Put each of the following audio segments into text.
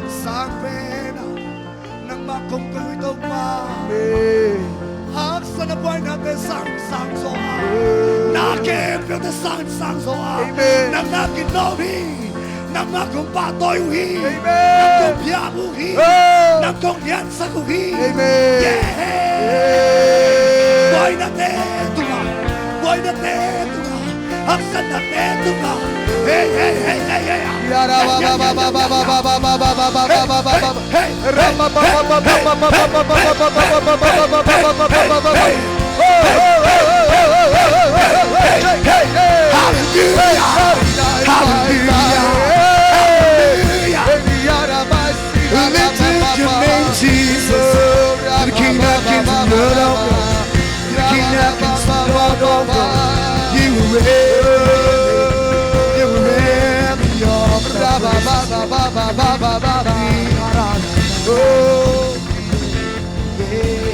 Sampai nang makom ko'y tugma Hak sa nabuhay natin sang soa Nakipil na sang soa Nang nakinohi Nang makumpatoyuhi Nang kumpiyamuhi Nang kongyansakuhi Boy natin tunga Boy natin tunga Haksan natin tunga Hey, hey, hey, hey, hey Yara ba ba ba ba ba ba ba ba ba ba ba ba ba ba ba Hey, Rama ba ba ba ba ba ba ba ba ba ba ba ba ba ba ba Lift your name, Jesus. The King of Kings and Lord of Lords. The King of Kings and Lord of Lords. You reign, your ba ba ba ba ba ba ba ba ba. Oh, yeah.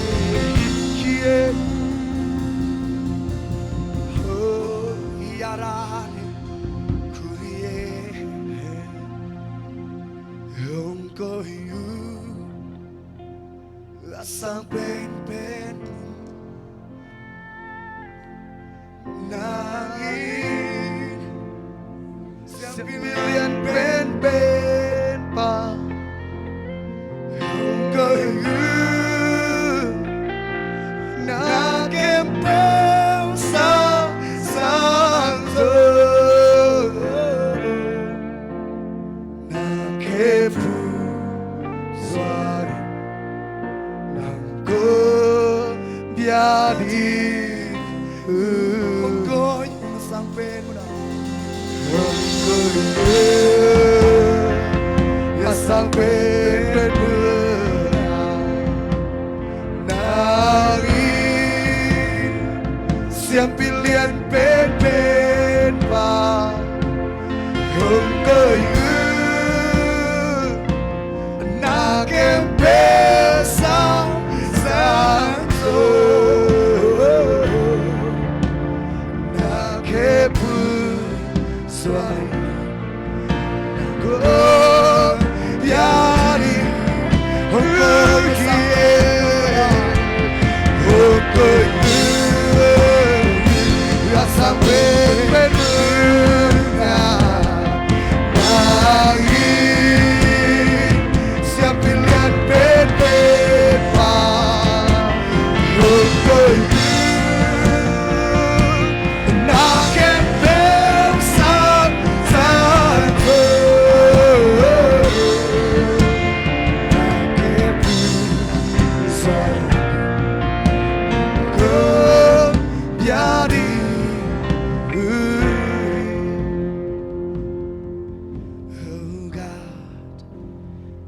Oh, yarani, kuye. Hongko you, asang pen. Nangin Siyang pilihan pen pa Hanggang Nakempel sa santo Nakepu Suari Nangko Biadi Pagkoy Masang pen mo na Masang pen mo na Nangin Siyang pilihan pen pa Kung kayo Nakempel sa santo Suai Nangko Biari Hongko kie Hongko yu Rasang pen Nangin Siap pilihan pen pa Hongko yu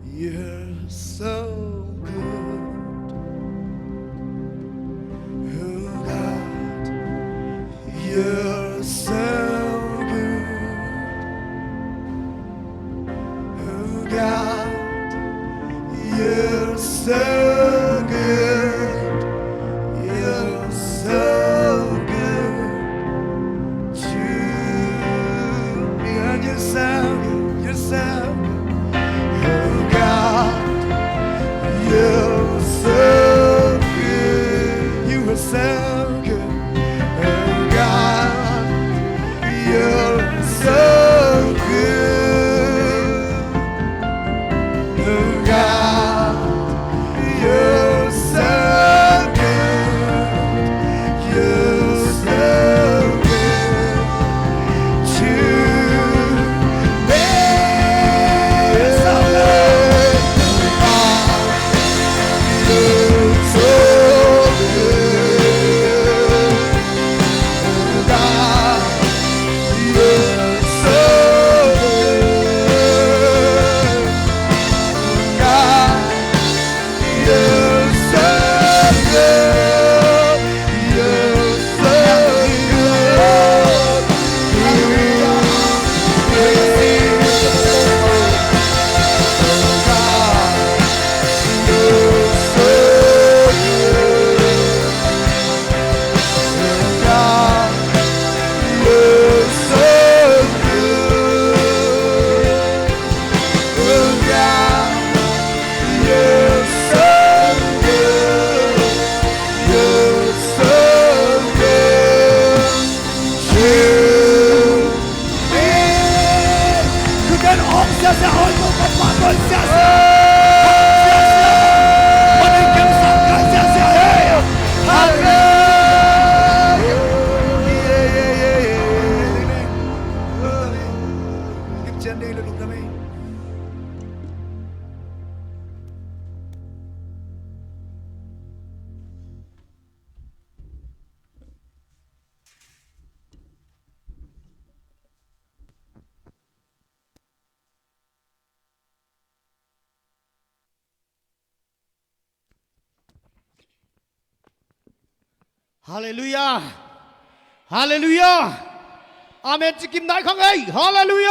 You're so good, oh God, you're so good, oh God, you're so good, you're so good to me and yourself. You're so good, you are so 谢谢海公公法官，谢谢，谢谢，我哋敬神嘅，谢谢，哈利路亞。哈利路亞，哈利路亞，阿門！只見大抗議，哈利路亞，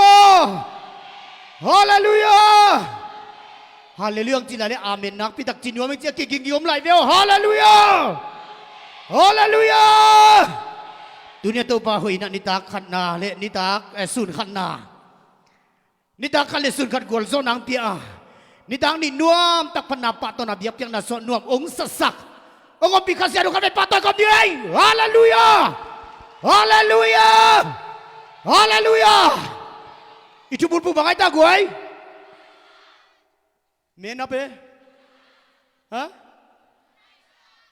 哈利路亞，哈利路亞！只係你阿門，嗱，彼得只我們只係敬敬咁嚟咗，哈利路亞，哈利路亞。Dunia tu pahui nak nitak khatna le nitak sun khatna, nitak khat le sun khat gol zo nang pia, nitak ni nuam tak panapa to na biap yang na so nuam ong sasak. Ông bị khát được cái bắt tay con đi anh, Hallelujah, Hallelujah, Hallelujah. Itu pun bangai tak gue? Men apa? Hah?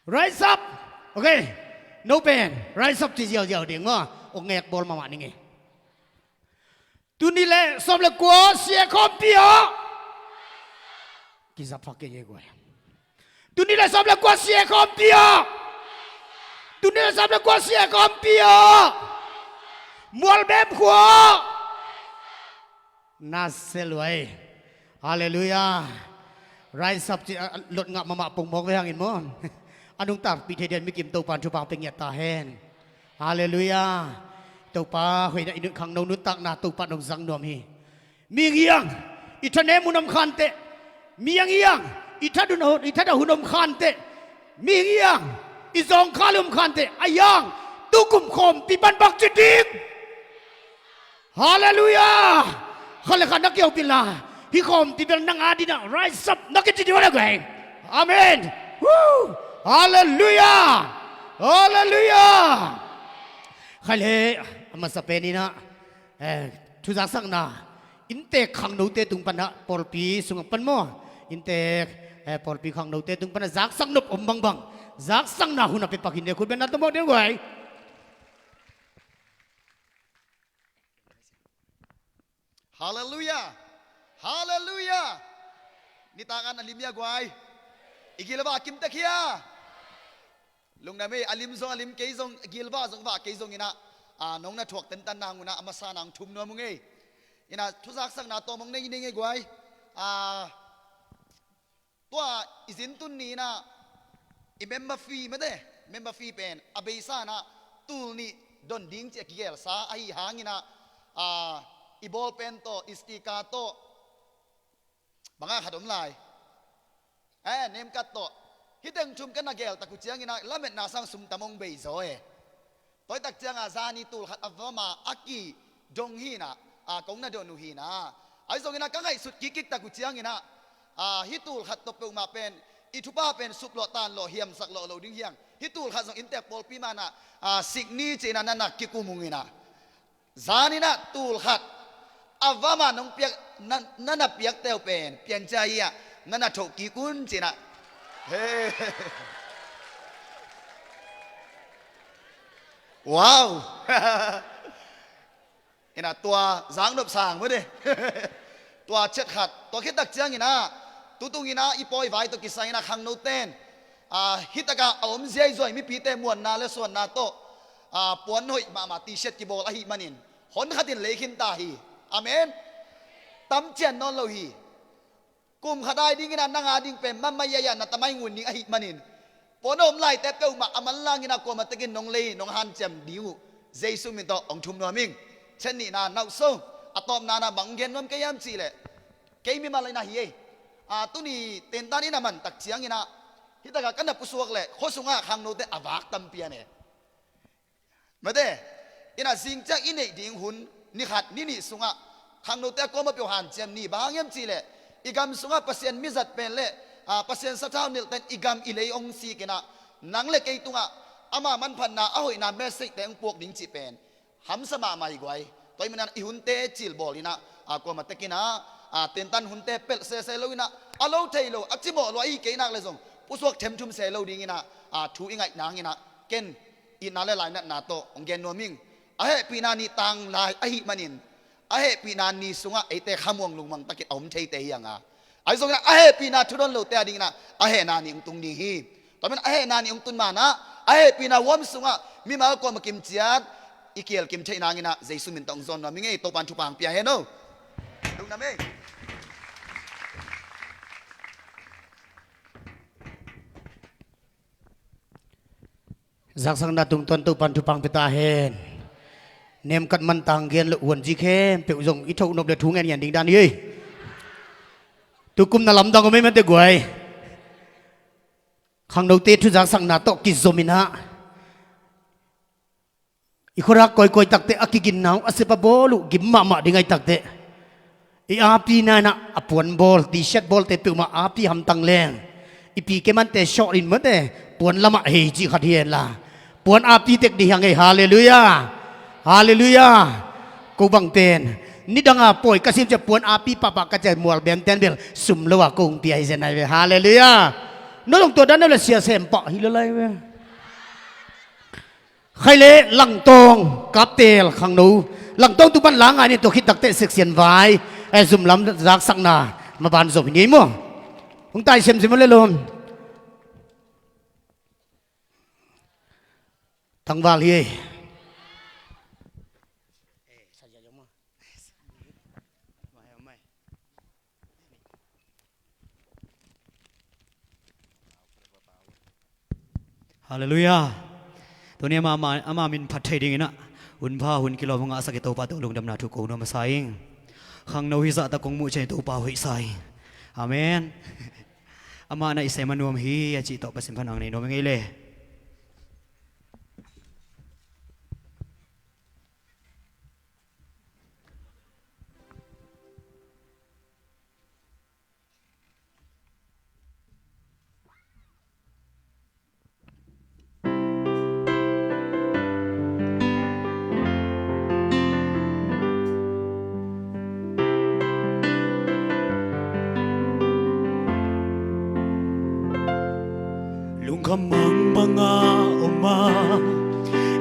Rise up, okay. No pain, rise up thì giàu giàu tiếng ngõ, ông nghe bol mà bạn nghe. Tu đi lệ, xong là quá xe không bia. Kisa pakai je gue. Tu ni lah sabla kuasa kompia. Tu ni lah sabla kuasa kompia. Mual bem kuah. Naselway. Hallelujah. Rise up lột ngap mama pung mok với hàng mon. Anung tak pi thedian mikim tau pan chupang pengiat tahen. Hallelujah. Tau pa hui na inut khang nau nut tak na tau pan nong zang nom hi. Mi ngiang. Itane munam khante. Mi ngiang. Ita dah hunum khante, mingyang, izong kalum khante, ayang, tukum kom pipan bak jidik. Hallelujah. Kalau kan nak yau bila, hikom pipan nang adi na rise up nak jadi mana gue? Amen. Woo. Hallelujah. Hallelujah. Kalau masa peni na, tuzak sang na, inte khang nau te tung pana polpi sungang panmo, inte Paul pi khang nau te tung pana zak sang nup bang bang zak sang na huna pe pakin de khut ben na to mo de goi Hallelujah, Hallelujah. Ni tangan alimya goi igilba kim takia lung na me alim zong alim ke zong gilba zong ba ke zong ina nong na thok ten tan nang una amasa nang thum no munge ina thuzak sang na to mong nei nei goiตัวอิสินตุนนี้นะอิเมมบาฟีไม่ได้เมมบาฟีเป็นอเบซ่านะตูลนี่ดนดิ้งเจกิเกลซาไอหางินะอีบอลเป็นโตอิสติกาโตบางขัดอมลายเนมกัดโตฮิตเองชุมกันนะเกลตะกุเจียงินะละเม็ดนาสังสุมตะมงเบยโซตัวตักเจียงอาซานีตูลขัดอัฟมาอักกีจงฮีนะกงนาโดนุฮีนะไอ้ส่งงินะกังไงสุดกิกิกตะกุเจียงินะฮิตูลขัดตบเปมาเป็นอิทุบ้าเป็นสุบหล่อตานหล่อเฮียมสักหล่อเหล่าดิ้งเฮียงฮิตูลขัดส่งอินเตอร์โพลปีมานะสิ่งนี้เจนันนักกิกุมุงินะจานินะตูลขัดอาวามาน้องเปียกนั่นน่ะเปียกเตวเป็นเปลี่ยนใจอ่ะนั่นน่ะถูกกิกุนเจนะเฮ้ว้าวเห็นนะตัวจางนบสางมั้ยดิตัวเช็ดขัดตัวคิดตักเจียงนะตุตุงินะอีปอยไว้ตัวกิสัยนะขังโนเตนฮิตกะอมเจียจอยมีปีเตมวนนาเลส่วนนาโตปวนหน่อยมาตีเช็ดกิโบลาฮิมันินหนขัดินเลขินตาฮีอาเมนตั้มเจียนนอนโลฮีกุมขัดได้ดิ้งนะนางอาดิ้งเป็นมันไม่ยานะตะไม่งุนนิ่งอาฮิมันินปวนอมไล่แต่เก้ามาอามันล่างงินะกมาตะกินนองเลนองฮันเจมดิวเจสุมิโตองชุมนัวมิงเช่นนี้นะน่าโซ่อะตอมนานะบังเกนนมเกยามจีเลยเกยมีมาเลยนะเฮียตุนี่เต็นตานี่นะมันตักเชียงนี่นะฮิตากะกันนับกุศลเลยโคสุงะขังโนเตอวากตัมเปียเนี่ยมาเด้อินะสิงจักอินเอดิ่งหุนนี่ขัดนี่สุงะขังโนเตก็มาเปียวหันเจมนี่บางยามจีเลยอีกำสุงะเปอร์เซ็นต์มิจัดเป็นเลยเปอร์เซ็นต์สักเท่านี่แต่อีกำอิเลยองซีกันนะนังเล็กไอตุงะอามามันพันนาเอาหินาเมสซิกแต่องพวกดิ่งจีเป็นหำสมาไม่ไหวตัวมันนั่นอิหุนเตจิลบอลินะ ก็มาตะกินะเตียนตันหุ่นเตะเป็ดเซโลวินะอโลเทโลอัจจิโมลอยเกนักเลยส่งผู้สวกเทมชุมเซโลดีงินะทูอิงไงนางงินะเกนอินาเลลายนัดนาโตองเกนนัวมิงเฮปีนานีตังลายอหิมันินเฮปีนานีสุงะไอเตขมวงลุงมังตะกิอมเทเตยังไอส่งนะเฮปีนาทุดอนโลเตดิงินะเฮนานีองตุงดีฮีตอนนั้นเฮนานีองตุนมานะเฮปีนาวอมสุงะมีมาก็มากิมเจียดอีเกียลกิมเชนางินะเจสุมินตองซอนนะมิงไอโตปันชุปังเปียเฮโนดูนะเมจากสังนาตุงตนตุปันทุปังเปตาเฮนเนมกัดมันต่างเกียนละอวนจีเข้มเปียวจงอิทธุนบเดือดทุ่งเงินยันดิ่งดานยี่ตุกุมนาลำดังก็ไม่มันเตะกวยขังดาวเตทุจากสังนาโตกิจมินะอีกคนรักกอยตักเตะอากิกินนาวอาเซปบอลุกิมมาดิ่งไอตักเตะอีอาปีน่ะนะอปวนบอลตีเช็ดบอลเตะเปียวมาอาปีหำตังแรงอีปีเกมันเตะช็อตอินเหมือนเตะปวนละมาเฮจิขัดเฮียนละปวนอาปีเต็กดียังไงฮาเลลูยาฮาเลลูยากูบังเตนนี่ดังอาป่วยกระซิบจะปวนอาปีปะปะกระจายมัวเบมเตนเบลสุ่มละว่ากูงเปียเซนายเวฮาเลลูยาน้องตัวนั้นนั่นแหละเสียเสมปะฮิลอะไรเว้ยใครเละหลังตองกับเตลขังนูหลังตองตุบันหลังอันนี้ตัวคิดตักเตะเสกเสียนไว้ไอ้สุ่มล้ำรักสังนามาบานศพอย่างนี้มั้งคงตายเซมมันเลยลมทั้งวาลีฮาเลลูยาตัวนี้มามินพัดไทยดิ่งนะหุ่นผ้าหุ่นกิโลมังอาสกิโตปาตุลงดำนาทุกโกนมาใส่ขังโนวิสะตะกงมุเชตุปาหิใส่อาเมนอามาในเสมานวมฮียจิตอปสิมพันังในโนมไงเลยคำมังบังอาออกมา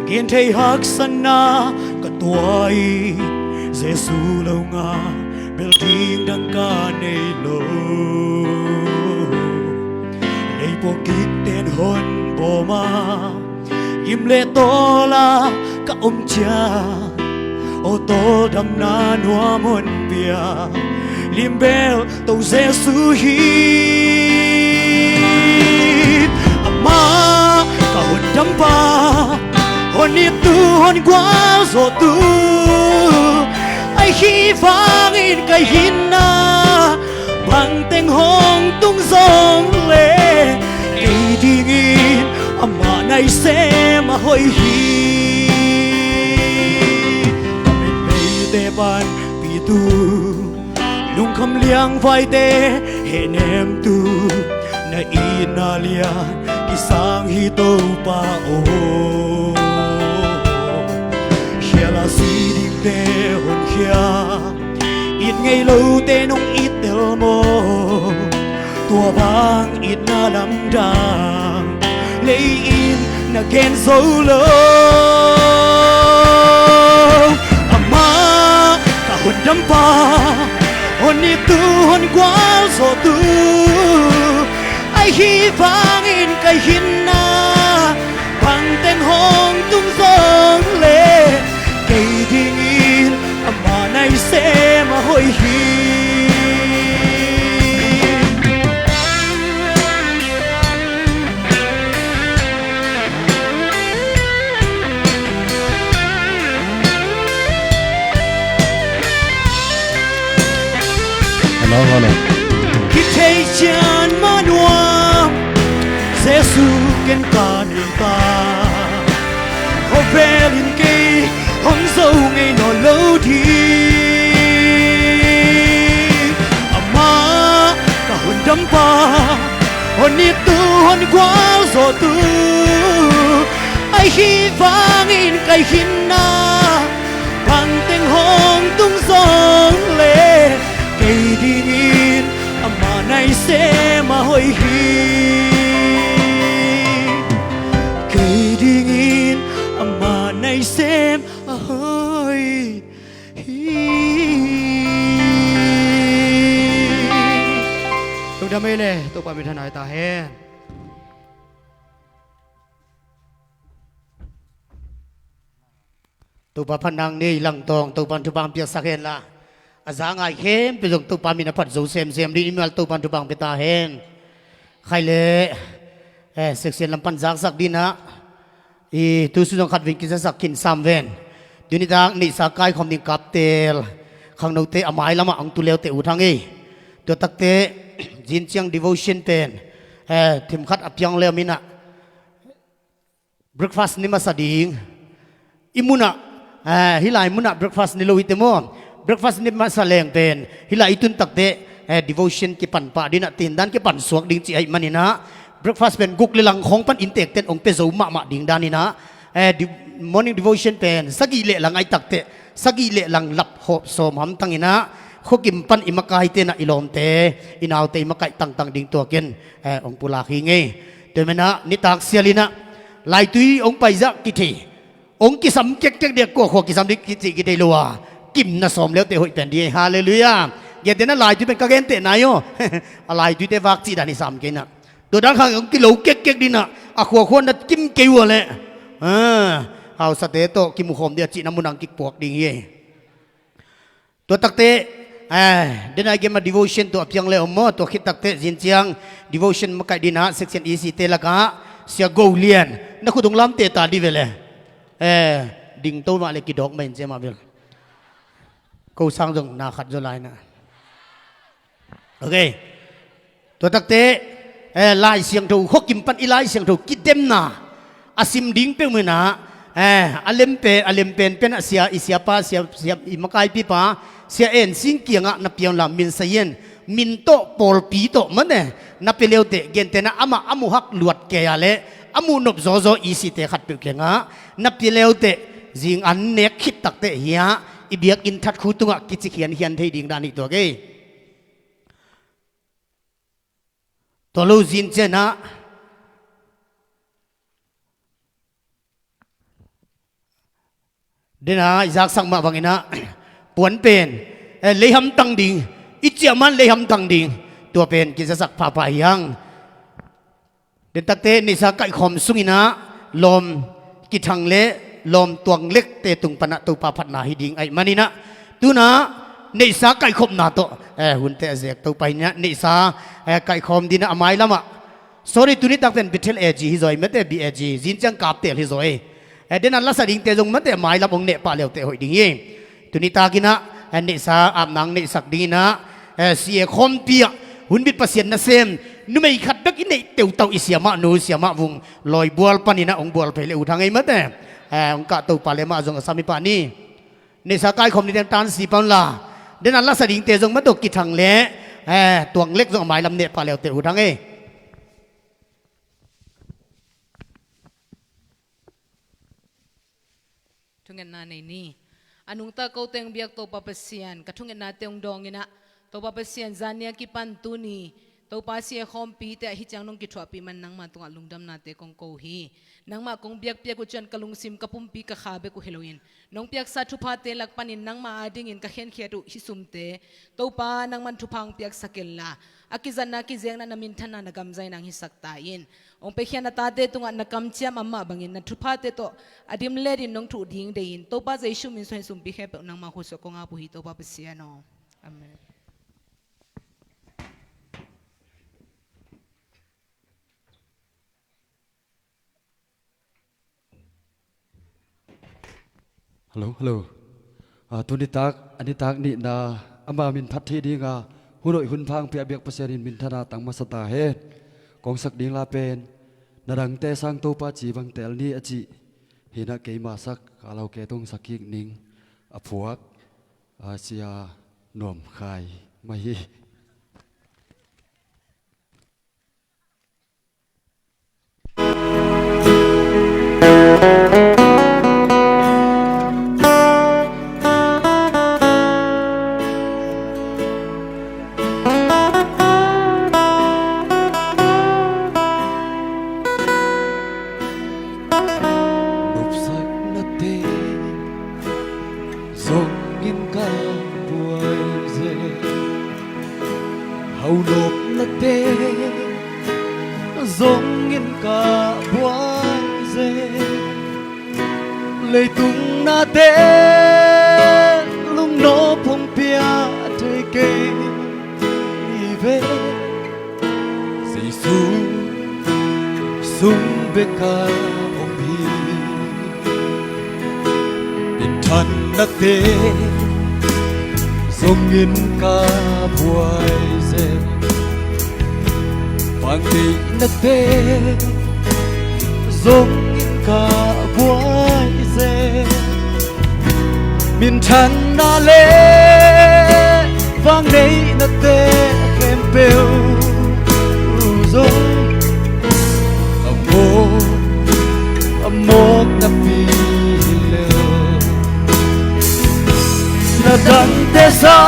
เกียนไทยฮักษณาก็ตัวอีเจสูเลวงาเบลทิ้งดังกาในโลในพวกกิดเต้นหนบ่มายิ้มเลโตลากะอมจาโอโตดำนาหัวมนเปียลิมเบลโตเจสูฮีkahon dampa hon itu hon gua so tu ai khi vangin kai hinna bang teng hong tung song le kai dingin ama nai se ma hoi hi kamen bei te ban pi tu lung kham liang vai te he nem tu na inalia isang hito pa o Hia la si dik te hon hia It ngay lâu te nung it tel mo Tua bang it na lam dang Lay in na gen so low Ama ka hon dampa Hon it tu hon gwal so tu ai hi vangin kai hinna bang teng hong tung song le kai dingin ama nai se ma hoi hi hello khi thấy chân ma đua Giêsu ken ca ni ta ho velin ke hong dâu ngay nó lâu đi ama ka hon dam pa hon ni tu hon qua zo tu ai hi vang in kai hinna bang teng hong tung song le ดไม่เลยตัวปามิทนายตาเฮตัวปาพนังนี่ลังตองตัวปันทุบังเปียสักเห็นละอาจารย์ไงเข้มไปส่งตัวปามินพัดสูเซมดีอิมัลตัวปันทุบังเปตาเฮนใครเลยเสกเสียนลำปันจากสักดีนะตัวสุดขัดวิ่งกินสักกินซ้ำเวนดูนี่ทางนี่สักไก่คอมนิ่งกับเตลข้างนอกเตะอามายละมาอังตุเลวเตะอุทังตัวตักเตะจินเชียง devotion เป็นทีมขัดอับยังเลวมินะ breakfast นี่มาสดิงอิมุนะฮิลายมุนะ breakfast นี่โลหิตมอน breakfast นี่มาสแลงเป็นฮิลายตุนตักเตะdevotion กี่ปันป่าดินะตีนด้านกี่ปันสวกดิ่งจีไอมันนี่นะ breakfast เป็นกุกเลลังของปันอินเตกเต็นองเปโซมาดิ่งด้านนี่นะmorning devotion เป็นสกิเลลังไอตักเตะสกิเลลังหลับหอบสมหำตั้งนี่นะข้อกิมปันอิมากายเตนะอิลอมเตอินาวเตอิมากายตั้งดิ่งตัวเกินองปุลาคิงเดี๋ยวมันนะนิตากเสียลินะลายตุยองไปจักกิทีองกิสัมเก็กเดียกก็ข้อกิสัมดิกิจิกิเดลัวกิมนะสมแล้วเตหอยเป็นดีฮาเลลูยาเย็นเดนะลายตุยเป็นกะเกนเตนายโยลายตุยเตวักจีดานิสามเกนะตัวด้านข้างองกิโลเก็กดีนะอะขวคนนั้นกิมเกวเลยเอาสเตโตกิมุขมเดียจีน้ำมุนังกิปวกดิ่งตัวตักเตเดินไอเกมา devotion ตัวเพียงเลยอมตัวคิดตักเตจินเจียง devotion มาไกดีนะ section EC เตละกะเสียโกเลียนนักขุดงล้ำเตตาดีเวลดิ่งโตมาเลยกิดอกไม่เห็นเจมาเวลกูสร้างตรงนาขัดจลายนะโอเคตัวตักเตลายเสียงถูกขกิมปันอีลายเสียงถูกกิดเต็มนาอาซิมดิ่งเป้มือนาอเลมเป็นเป็นเสียอิเสียป้าเสียอิมกายปีป้าเสียเอ็นสิงเกียงะนับเปียงลามินเซียนมินโตปอลปีโตมันเนี่ยนับเปเลวเตเกนเตนะอามาอามุฮักลวดเกียเลอามุนบโซโซอีสิเตขัดเปียงะนับเปเลวเตจิงอันเนกคิดตักเตเฮียอิเบียกอินทัดคูตุงะกิจเขียนเฮียนเทดิ่งดานิตัวเกตัวลูจินเจนะเดินหาจากสังมาบังอินะปวนเป็นเลยหำตังดิ่งอิจฉามันเลยหำตังดิ่งตัวเป็นกิจสักผาปายังเดินตักเตนิสักไก่ขมสุงินะลมกิทังเละลมตวงเล็กเตตุงปนะตุปาพัดนาหิดิ่งไอมันนี่นะตุนะนิสักไก่ขมนาโตหุ่นเตะเสกตุไปเนี่ยนิสักไก่ขมดินะอามายละมะ sorry ตุนิตักเป็นบิทเทลเอจีฮิซอยไม่แต่บีเอจีจินจังกาบเตลฮิซอยเดนันลักษณะดิ่งเตจงมันแต่หมายลับองเนปาเลวเตหอยดิ่งยิ่งตุนิตากินะเนสาอาบนังเนสักดิ่งนะเสียคมเปียหุ่นบิดประเสียนนะเซมนุ่มไอขัดดักอินเนเตียวเต่าอิเสียมานูเสียมาวุงลอยบัวปานินะองบัวเพลอุทางไงมันแต่องกะตัวปาเลมาจงสามิปานีเนสากายคมนิเดนตานสีปันลาเดนันลักษณะดิ่งเตจงมันตกกิทังเละตัวเล็กจงหมายลำเนปาเลวเตอุทางไงทุ่งเงินนาในนี้อันนุงตาเขาเต็งเบียกตัวปะเปเซียนกระทุ่งเงินนาเต็งดองเงินะตัวปะเปเซียนจานเนียกิปันตุนีตัวปาเสียคอมปีแต่ฮิจังนงกิถวปีมันนังมาตรงลุงดำนาเตกงโกฮีนังมากงเบียกเปียกุจันกะลุงซิมกะปุ่มปีกะขาเบกุเฮโลอินน้องเปียกสัตทุพาเตลักปันินนังมาอาดิงินกะเขียนเขียดุฮิสุมเตตัวปานังมันทุพังเปียกสเกลลาอากิจันนากิเจียงนามินทันนานกำใจนังฮิสักตายินองไปเขียนตาเตตุงอันนักำเจียมอัมมาบังอินนัทุพาเตโตอดิมเลดินน้องถูดิ้งเดยินตัวปาใจชุมินส่วนสุมปีเขปนังมาโคสกงอาปุหิตัวปาเปเซียโนอาเมนฮัลโหลฮัลโหลตุนิตักอันนี้ตักนี่นาอามามินพัทธีดีงาหุ่นหุ่นพังเปียเบียกประเสรินมินธนาตังมาสตาเฮกองสักดิ่งลาเป็นนาดังเตสังโตปาจีบังเตลนี่อจิเฮนักเกมาสักเราเกตงสักกิกนิงอพวกอาเซียหน่วมไข่ไม่ฮีน là tê giống in cả buồn dê lấy tung na tê lung nó phong pia trời kê đi về dì sung về cả phong bi in thân na tê giống in cả buồn dê vang đi na tê giống in cả buồn dê min thân na lê vang đây na tê kem bêu giống amok na pileo na đắng tê sa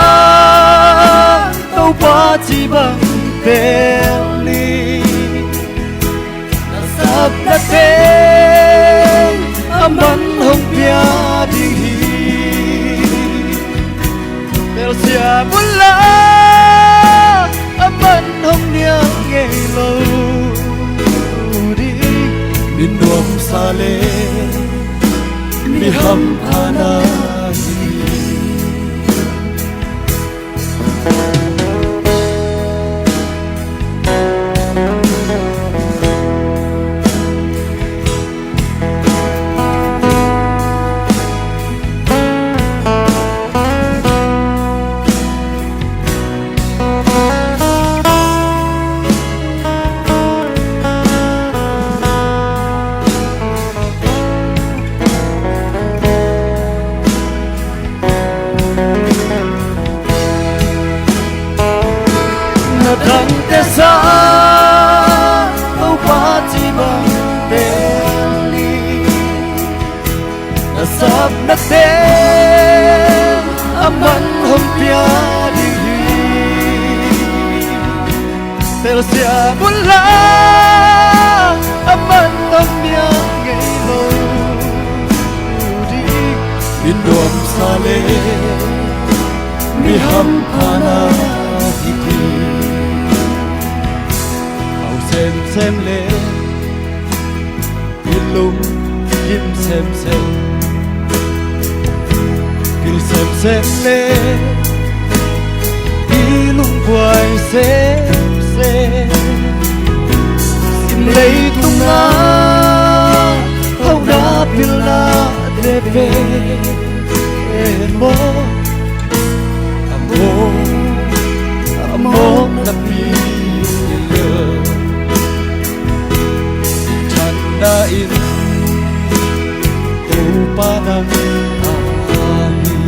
tàu ba chỉ bằng tê ly na sắp na tê aman hong pia đi bel sia bula aman hong nia nghe lâu đi min nuam sa le mi ham ana đắng tê sa tàu ba chỉ bằng tê ly na sắp na tê aman hong pia đi tel sia bula aman hong pia ngày lâu đi in đom sa lê mi ham ana xem lệ yên lung kim xem lệ đi lung quay xem xin lấy tung á hậu đã pila để về amor na pila na in upa ng ahi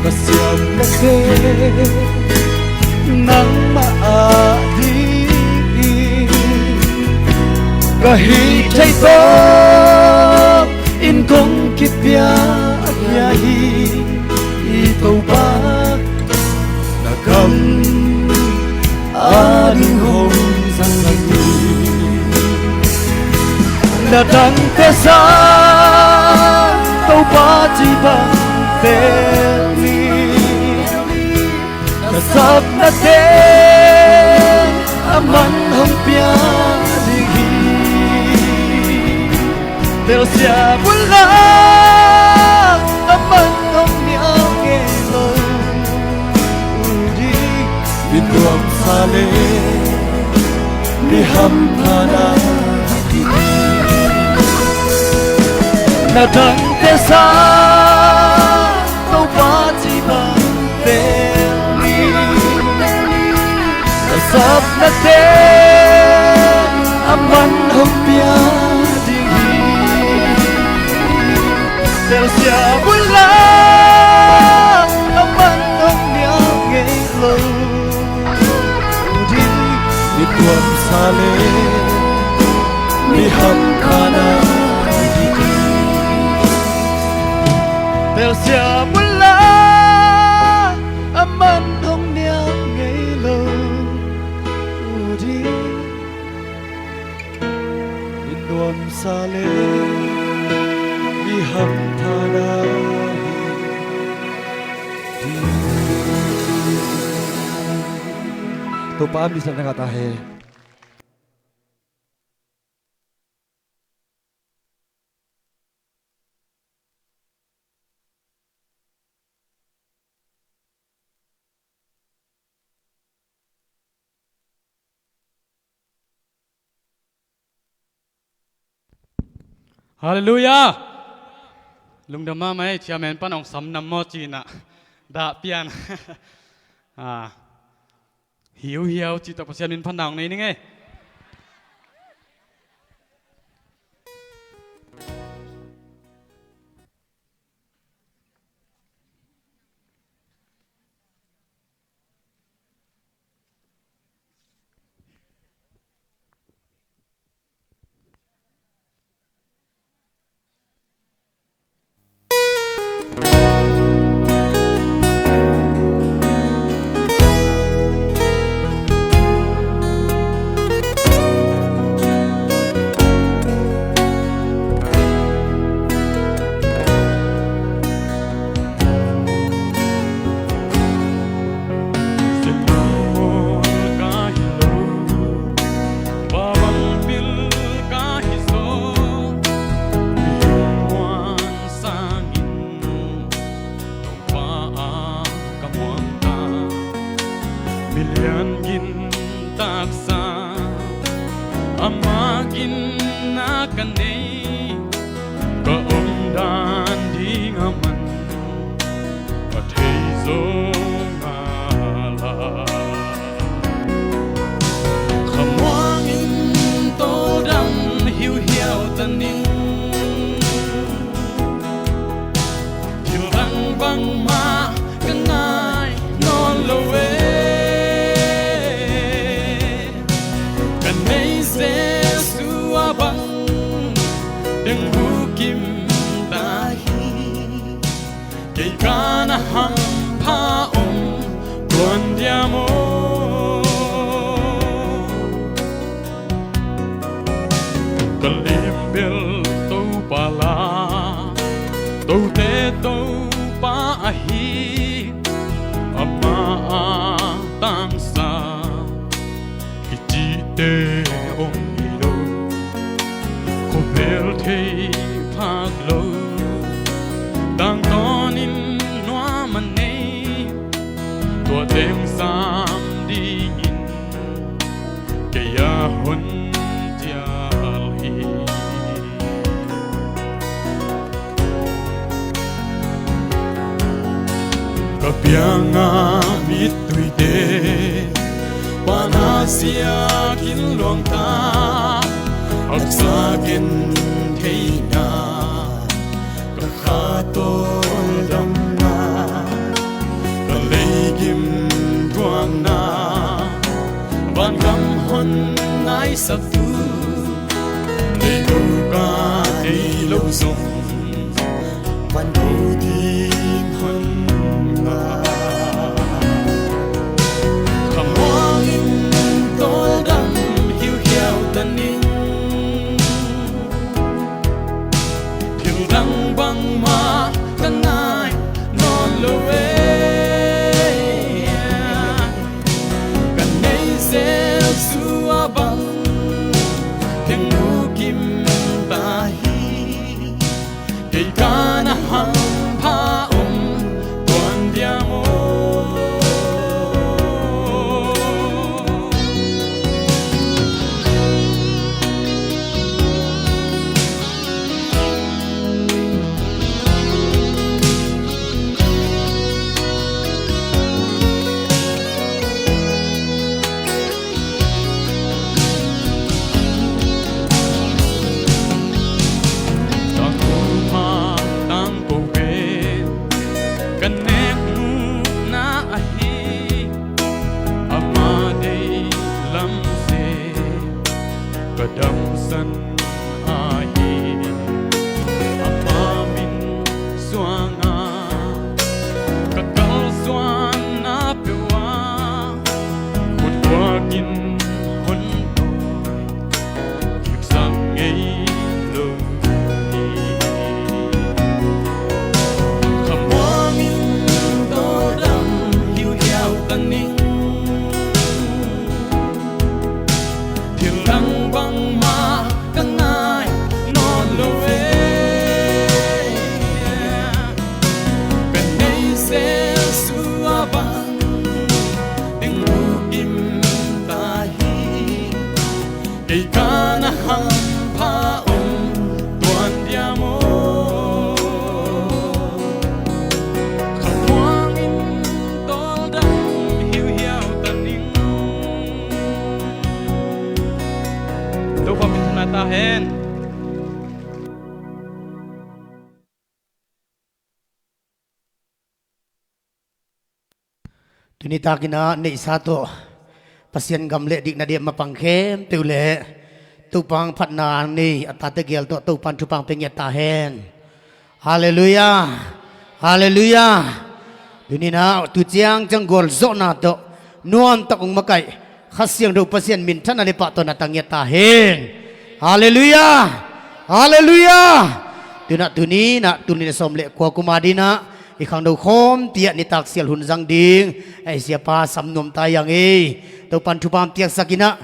kasyam na ke nang maadi kahit chay to in kong kipya yahi ito ba nakam ading hong sanagi na đắng tê sa tàu ba chỉ bằng tê ly na sắp na tê aman hong pia đi tel sia bula aman hong nia nghe lâu đi bin duam sa lê đi ham ana na đắng tê sa tàu ba chỉ bằng tê ly na sắp na tê aman hong pia đi tel sia bula aman hong nia nghe lâu đi biết tuam sa lê mi ham ana tel sia bula aman hong nia ngày lâu đi in nuam sa lê mi ham thana đi tu pa mi sa nga ta he Hallelujah! Lung dama mai chairman pan ong sam nam mo chi na da pian hiu hiu chi to pasian min pan nang nei ni nge amagin na kanay kaungdan di ngaman at hezong ala kamuangin todang hiu-hiu taning tilbang bang ma kanay non lowe Kana hampa tuan diamo kalimbil tau pala tau te tau pa ahi ama tangsa kiti te ong ilo kopel te paglo tang tonin tua tem sam dingin kaya hun tialhi kapianga mituide panasia kin luang ta aksagin theina kakhatol dam kim tuang na van gam hon nai sap tu nei go ka ei lo song van go din hon na kamong in tol dam hiu hiu tanin hiu dang bang ma kanai non lo Kana hampa tuan diamo kadam san ai amamin suanga kakal suana pewa kun wakin hon kip sang ngei lo kamwangin todam hiu hiu taning ตุนิตากินะในสาตุpasien gamle dik na dia mapangkem tule tupang phatna ni atate gel to tupan tupang penget tahen haleluya haleluya dunina tu chiang janggol zona to nuam takung makai khasiang do pasien min thana le pa to na tanget tahen haleluya haleluya tuna tuni na tuni somle kwa kumadina ikhang do khom tia ni tak sial hun jang ding ai sia pa samnom tayang e to pan thu pam tiak sakina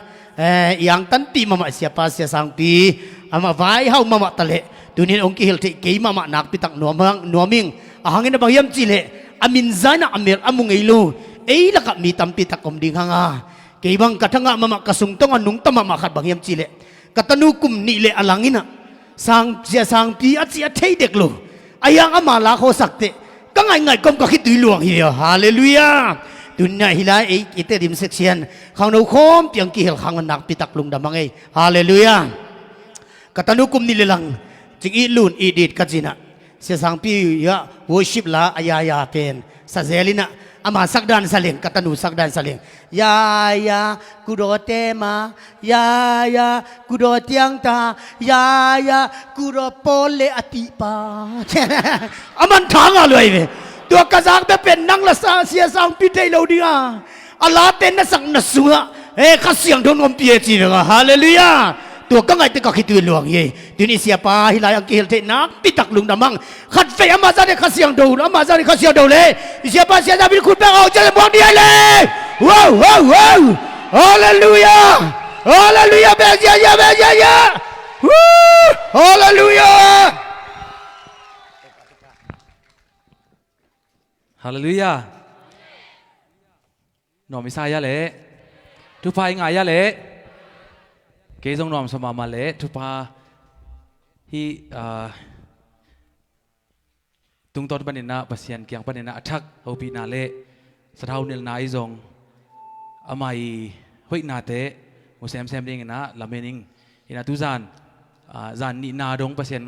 yang tan pi mama sia pa sia sang pi ama vai hau mama tale tunin ong ki hil ti ke mama nak pi tak nuaming ahangin na bangyam chile amin zana amel amung eilu ei laka mi tam pi tak om ding hanga ke bang kathanga mama kasung tong anung tama ma khat bangyam chile katanu kum ni le alangina sang sia sang pi at sia thei dek lo ayang ama la kho sakte ka ngai kom ka khit tui luang hi hallelujah dunia hilai ite dim section khang no khom piang ki hel khang nak pitak lung damang ei hallelujah katanu kum ni lelang jing i lun i dit kajina se sang pi ya worship la aya pen sa zelina ama sakdan saleng katanu sakdan saleng ya kudo tema ya kudo tiang ta ya kudo pole atipa aman thanga loi veตัวกระซักได้เป็นนังละซาเสียสังพิเทเราดีอ่ะอัลลาเป็นนักสังนักสัวข้าเสียงโดนงมเปียจีนอ่ะฮาเลลูยาตัวก็ไงแต่ก็คิดตัวหลวงเย่ทีนี้เสียป้าฮิลายังเกลเทนักปิตักลุงดำมังขัดเฟยอามาซาเดข้าเสียงดูอามาซาเดข้าเสียงดูเลยเสียป้าเสียดาบินคุณแปลเอาจะมองดีเลยว้าวฮาเลลูยาเบสยาฮาเลลูยาฮาเลลูยาหนอมิสายะเละทุพายงายะเละเกยงนอมสมามาเละทุพาฮีตุงตอนปนินะปัสยันเกียงปนินะทักเอาปีนาเละสะเทาเนลนายจงอามัยห้อยนาเตมุสลิมเซมดิงนะลาเมนิงอินาตุจานนี่นาดงปัสยัน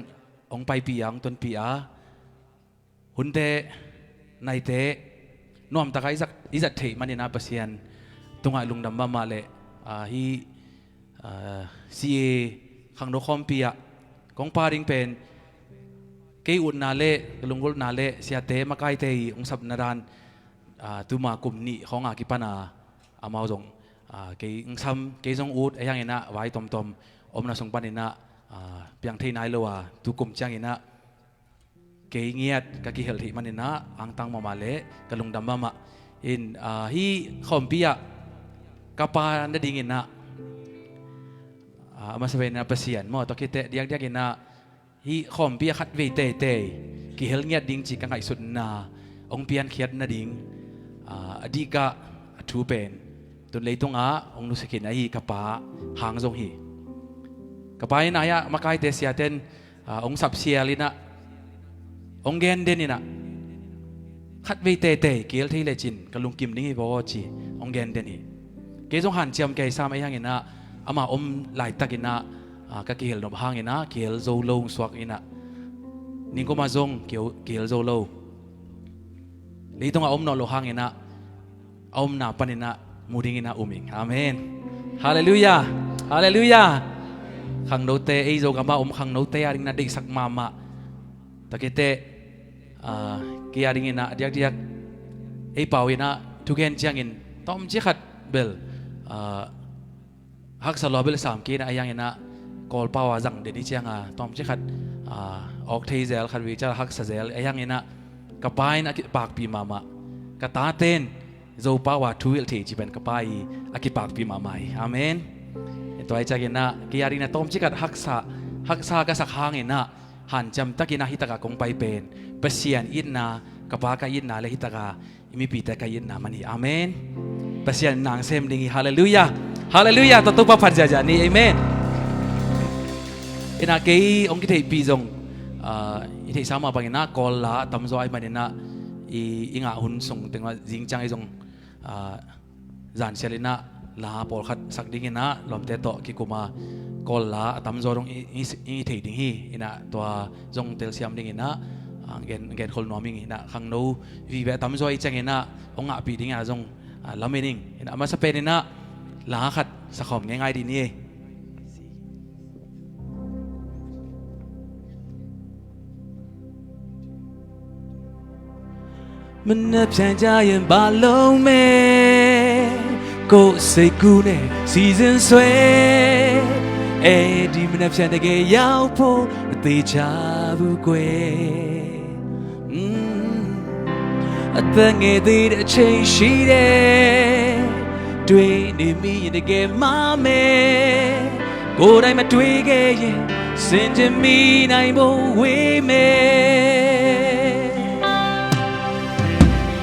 องไปปียังต้นปีอาหุนเตในเตะน้อมตะไคร้อิจัดเทมันนี่นะปัสยันตรงไอ้ลุงดำมาเลยฮีซีเอขังโดคอมปีอะกองปาริงเป็นเกยอุดนาเล่ลุงกุลนาเล่เสียเตะมาใกล้เตะองสับนาดานตัวมากลุ่มนี้ของอากิปนาอามาจงเกยองซ้ำเกยจงอุดไอ้ยังไงนะไว้ตอมอมนาสงปันนี่นะเพียงเทนายเลวะตัวกลุ่มจังไงนะเกยเงียดกะกิเฮลที่มันนี่นะอังตังมาเละกะลุงดำมาอินฮีขอมปีอะกะปานั่นดิ่งนะมาสเปนนะเปเซียนมอตอกิเตะเดียกนะฮีขอมปีอะขัดเวเตกิเฮลเงียดดิ่งจีกังไงสุดนาองเปียนเขียดนะดิ่งอดีกะทูเป็นตุนเลยตรงองนุสกินไอฮีกะปาหางทรงฮีกะปาอินายะมาไกเตเซียเตนองสับเซียลินะองเกนเดนี่นะขัดเวเตเกลที่เลจินกลุงกิมนี่บอกว่าจีองเกนเดนี่เกจงหันเจียมเกยซ้ำไอ้ยังไงนะอามาหลายตะกินนะก็เกลนบหางไงนะเกลโซโลสวกอินะนี่ก็มาจงเกลโซโลนี่ต้องนอนโลหางไงนะนาปันนะมูดิงินะมิงอาเมนฮาเลลูยาขังโนเตไอโซกามาขังโนเตอาริงนะเด็กสักมาตะเกเตเกียริงินะเดียกไอ้เป่าอินะทุกเงินเจียงินต้อมจิขัดเบลฮักสลอเบลสามกีนะไอ้ยังอินะกอลเป่าจังเดนิเจียงต้อมจิขัดออกเทเซลขัดวิจารฮักสเซลไอ้ยังอินะกระปายนะปากปีมามะกระตาเต้นโจป่าวทุยลทีจีเป็นกระปายอากิปากปีมาใหม่อาเมนตัวไอ้จักอินะเกียรินะต้อมจิขัดฮักษากระสักหางอินะหันจำตะกินาฮิตากากงไปเป็นเปเซียนอินนากบากาอินนาเลฮิตากาอิมิปีตะกาอินนามันนี่อาเมนเปเซียนนางเซมดิงฮาเลลูยาตตุปะพัดจาจานี่อาเมนอินาเกยองกิเทปีจงอิเทสามาปังอินากอลลาตัมโซไอมันอินะอิงาหุนส่งถึงว่าจิงจังไอจงจานเซลินะลาปอลขัดสักดิงอินะลมเตโตกิกุมากอลลาตัมโซรงอิเทดิงฮีอินะตัวจงเตลเซียมดิงอินะเกนคนนอมิงอินะขังโนวีเวตัมโซไอจังอินะองอาปีดิงอินะจง แล้วไม่นิ่งอามาสเปนนี่นะหลังขัดสะขอมง่ายๆดีนี่มันนับแสนใจยังบาลงเมก็ใส่กูเนี่ยซีซันสวยดีมันนับแสนแต่แกยาวพอตีชาบุกเวแต่เงยดีแต่เชยชีเดด้วยนี่มีแต่แกมาเมก็ได้มาด้วยแกยังสิ่งจะมีในโมเวเม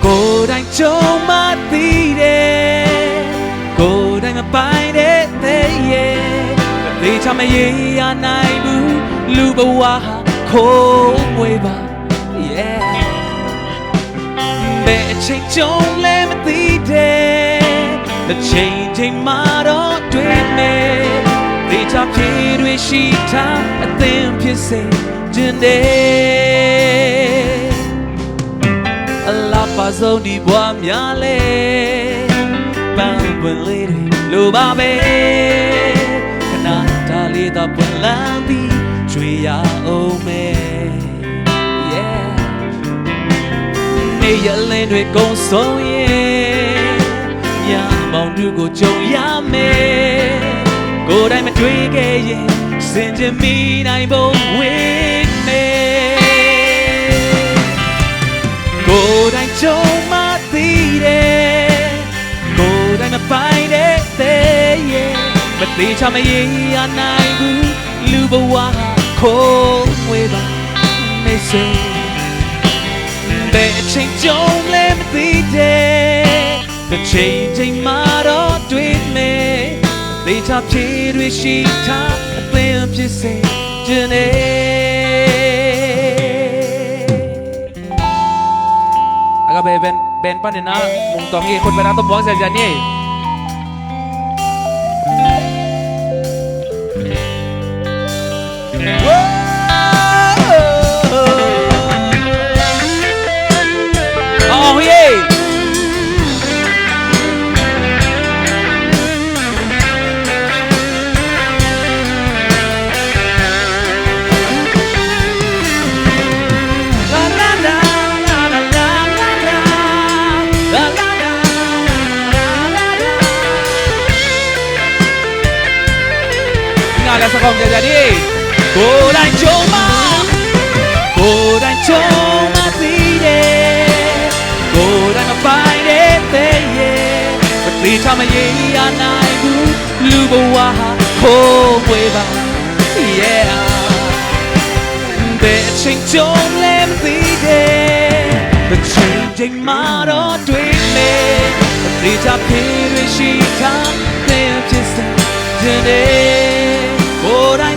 ก็ได้จงมาตีเดก็ได้มาไปเดเตเยตีทำให้ยาในบุลูบว่าโคเวบาเบะเชงจงเล่มาตีเดแต่เชงเทมาดอด้วยเมตีทำให้ด้วยชีทาเต็มพิเศษจนเดLa pasó ni boa miale Pan buen lady lo babe Kanata lita buen lambi Chuya ome Yeah Mây ya lên đuôi con sông yeah Nhà mong đưa cô trông ya mê Cô đây mà truy kê yeah Xin cho mi này bông huyết mê Cô đang trông mà tí đê Cô đang mà phải đê tê Mà tí cho mày ý anh ai bú Lưu bà hoa khô quê bà mê xê Bệ tranh trông lên mà tí đê Bệ tranh tranh mà đó tuyết mê Tí cho chế đuôi xì thác Tên chế xê chân Aga ben pa nina mong tong ikot pa nato buwag sa dyan eh. Oh yeah. Sa không jadi cô đang trông mà tí đê cô đang phải đê tê ye bất kỳ cho mày gì anh ai cũng lưu bầu hoa khô quê bà yeah để tranh trông lên tí đê bất tranh tranh mà đó tuyệt mê bất kỳ cho khi đuôi chi tháng thêm chia sẻ giờ đây Cô đang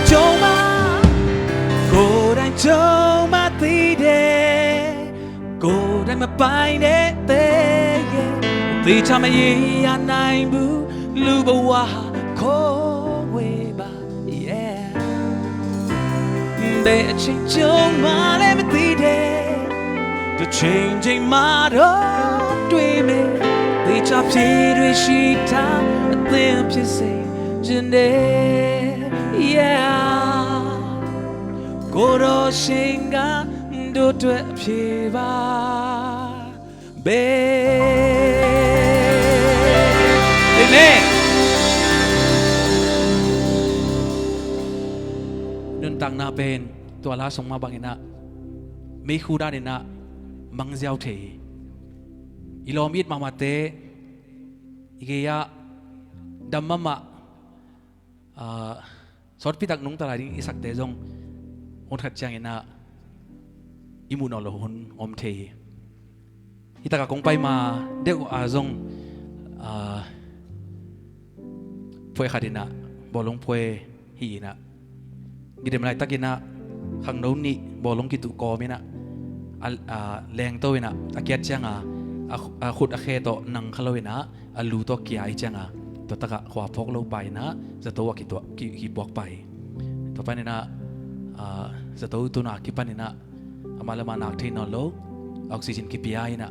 trông mà tí đê Cô đang mà bay đê tê Tí cho mày ý anh anh bú Lưu bà hoa khô quê bà yeah Để tranh trông mà lên mà tí đê Để tranh tranh mà đó tuy mê Tí cho chị đuôi chị ta Tìm chị xì chân đê Yeah, Goro Shinga do Tue Piva Be. Amen. Nun tang na ben tua la song ma bangina. Me khuda ni na mang ziao the. Ilomit mamate igeya dammama sort pitak nung tala ding isak te jong on khat chang ina imunol hon om the itaka kong pai ma de a jong phoi khadina bolong phoi hi na gidem lai takina khang no ni bolong ki tu ko mina leng to ina akiat changa a khut a khe to nang khalowina alu to kia ai changaตัวตะกะขวาพกลงไปนะจะตัวกี่ตัวกี่บอกไปต่อไปนี่นะจะตัวนักกี่ปันนี่นะอามาละมานักที่นอนโลออกซิเจนกี่ปีไอ้นะ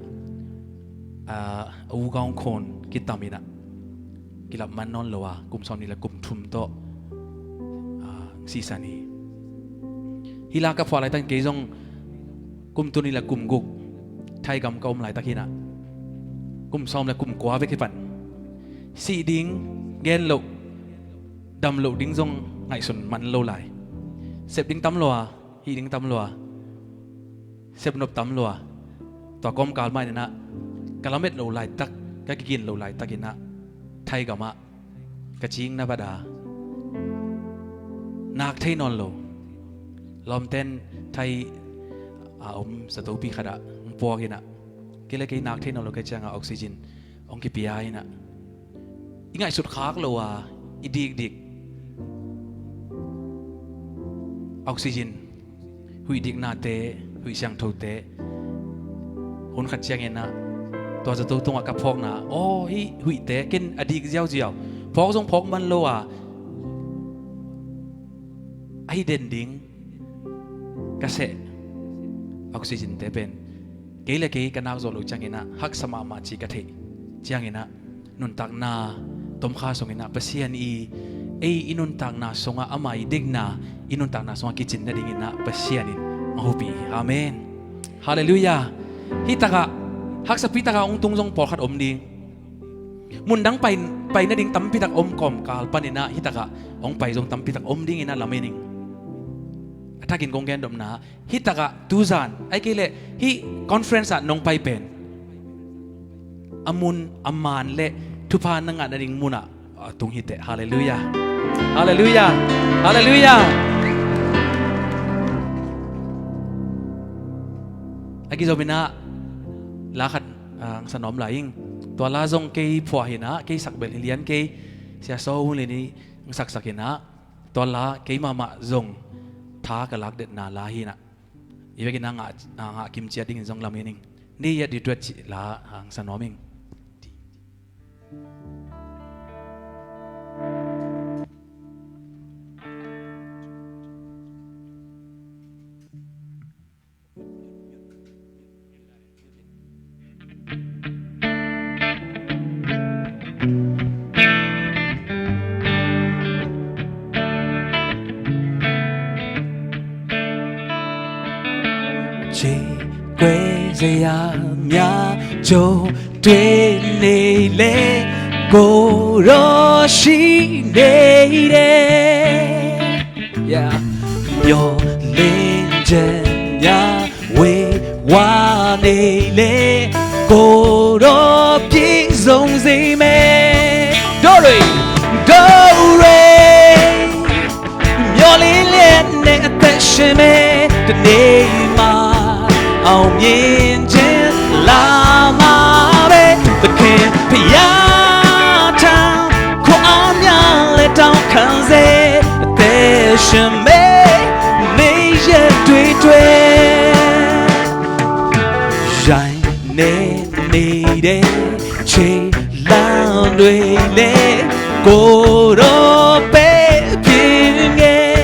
อูกองคนกิตามินะกิลับมันนอนเลวะกลุ่มซอมนี่ละกลุ่มทุมโตซีซันนี้ฮิลากับฟออะไรตั้งเกยงกลุ่มตัวนี้ละกลุ่มกุกไทยกำกอมหลายตะกี้นะกลุ่มซอมและกลุ่มกวาเวกิปันสีดิ้งเกนโลดำโลดิ้งจงไงส่วนมันโลไหลเสพดิ้งตำลัวฮีดิ้งตำลัวเสพนบตำลัวตัวกอมกาลไม่เนี่ยนะกะละเม็ดโลไหลตักก็กินโลไหลตักกินนะไทยกับมะกระชิงนะบดานักไทยนอนโลลอมเต้นไทยสตูปีขดาปัวกินนะกิเลกินักไทยนอนโลก็จะงาออกซิเจนองกิปิยาอินะอีกไงสุดขาโลว่าอีดิกออกซิเจนหุยดิกนาเตหุยเสียงทูเตคนขัดเชียงเองนะตัวจะตัวตรงกับพอกนะโอ้ยหุยเตกินอดีตเจียวพอกทรงพอกมันโลว่าไอเด่นดิ้งกระเสออกซิเจนเตเป็นเกลี่ยกันนักโซลูจังเองนะฮักสมามาจีกะเทจังเองนะนุนตักนาต้มข้าส่งเองนะเปเซียนอินุนตักนาส่งอามาอีดิกนาอินุนตักนาส่งกิจินนั่นเองนะเปเซียนินมาฮูบีอาเมนฮาเลลูยาฮิตากะฮักสปิตากะองตุงทรงปอดขัดอมดิงมุนดังไปนั่นดิงตั้มปิตักอมกอมกาลปานินะฮิตากะองไปทรงตั้มปิตักอมดิงเองนะลาเมนิงถ้ากินกงแกนดมนาฮิตากะตูซานไอ้กิเลฮิคอนเฟรนซ์นงไปเป็นอามุนอามานเละทุพานังอันดิ่งมุนะตุงฮิตเตฮาเลลูยาฮาเลลูยาฮาเลลูยาไอ้กิจวินะลาขัดสนอมหลายยิ่งตัวลาจงเกยผัวเห็นนะเกยสักเบลเลียนเกยเสียโซ่เลยนี่สักเห็นนะตัวลาเกยมาจงท้ากับลักเด็ดนาลาหินะอีเวกินะงะกิมเจียดิ่งจงลามินิงนี่ยัดดิดจิลาสนอมิงquê dây nhà cho tuyên này lệ cô đó chỉ đây đây yo lên trên nhà quê qua này lệ cô đó chỉ giống gì mẹ đó rồi yo lên để ta xem mẹ để mà ông nhìn trên là mà bé tôi khen thì ya thang có ám ya lệ trong khăn dễ để xem mê mê giờ tùy tùy dài nên đi để chỉ là đuôi lệ cô đó bé phiền nghe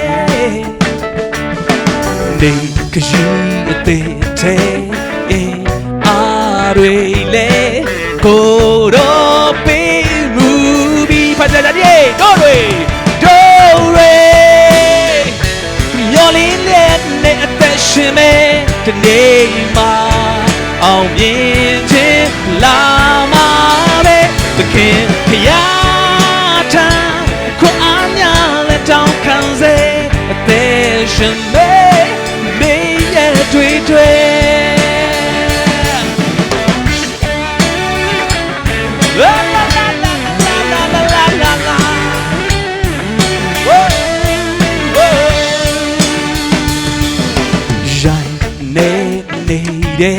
đi cái gì tê thế aruy le koro pe ruby pa da die do re yolin le ne attachment to ne ma ao yin che la ma be the king ya ta ko anya le down kan ze attachment me ya tui tui la la la la la la la la la dài nè nè để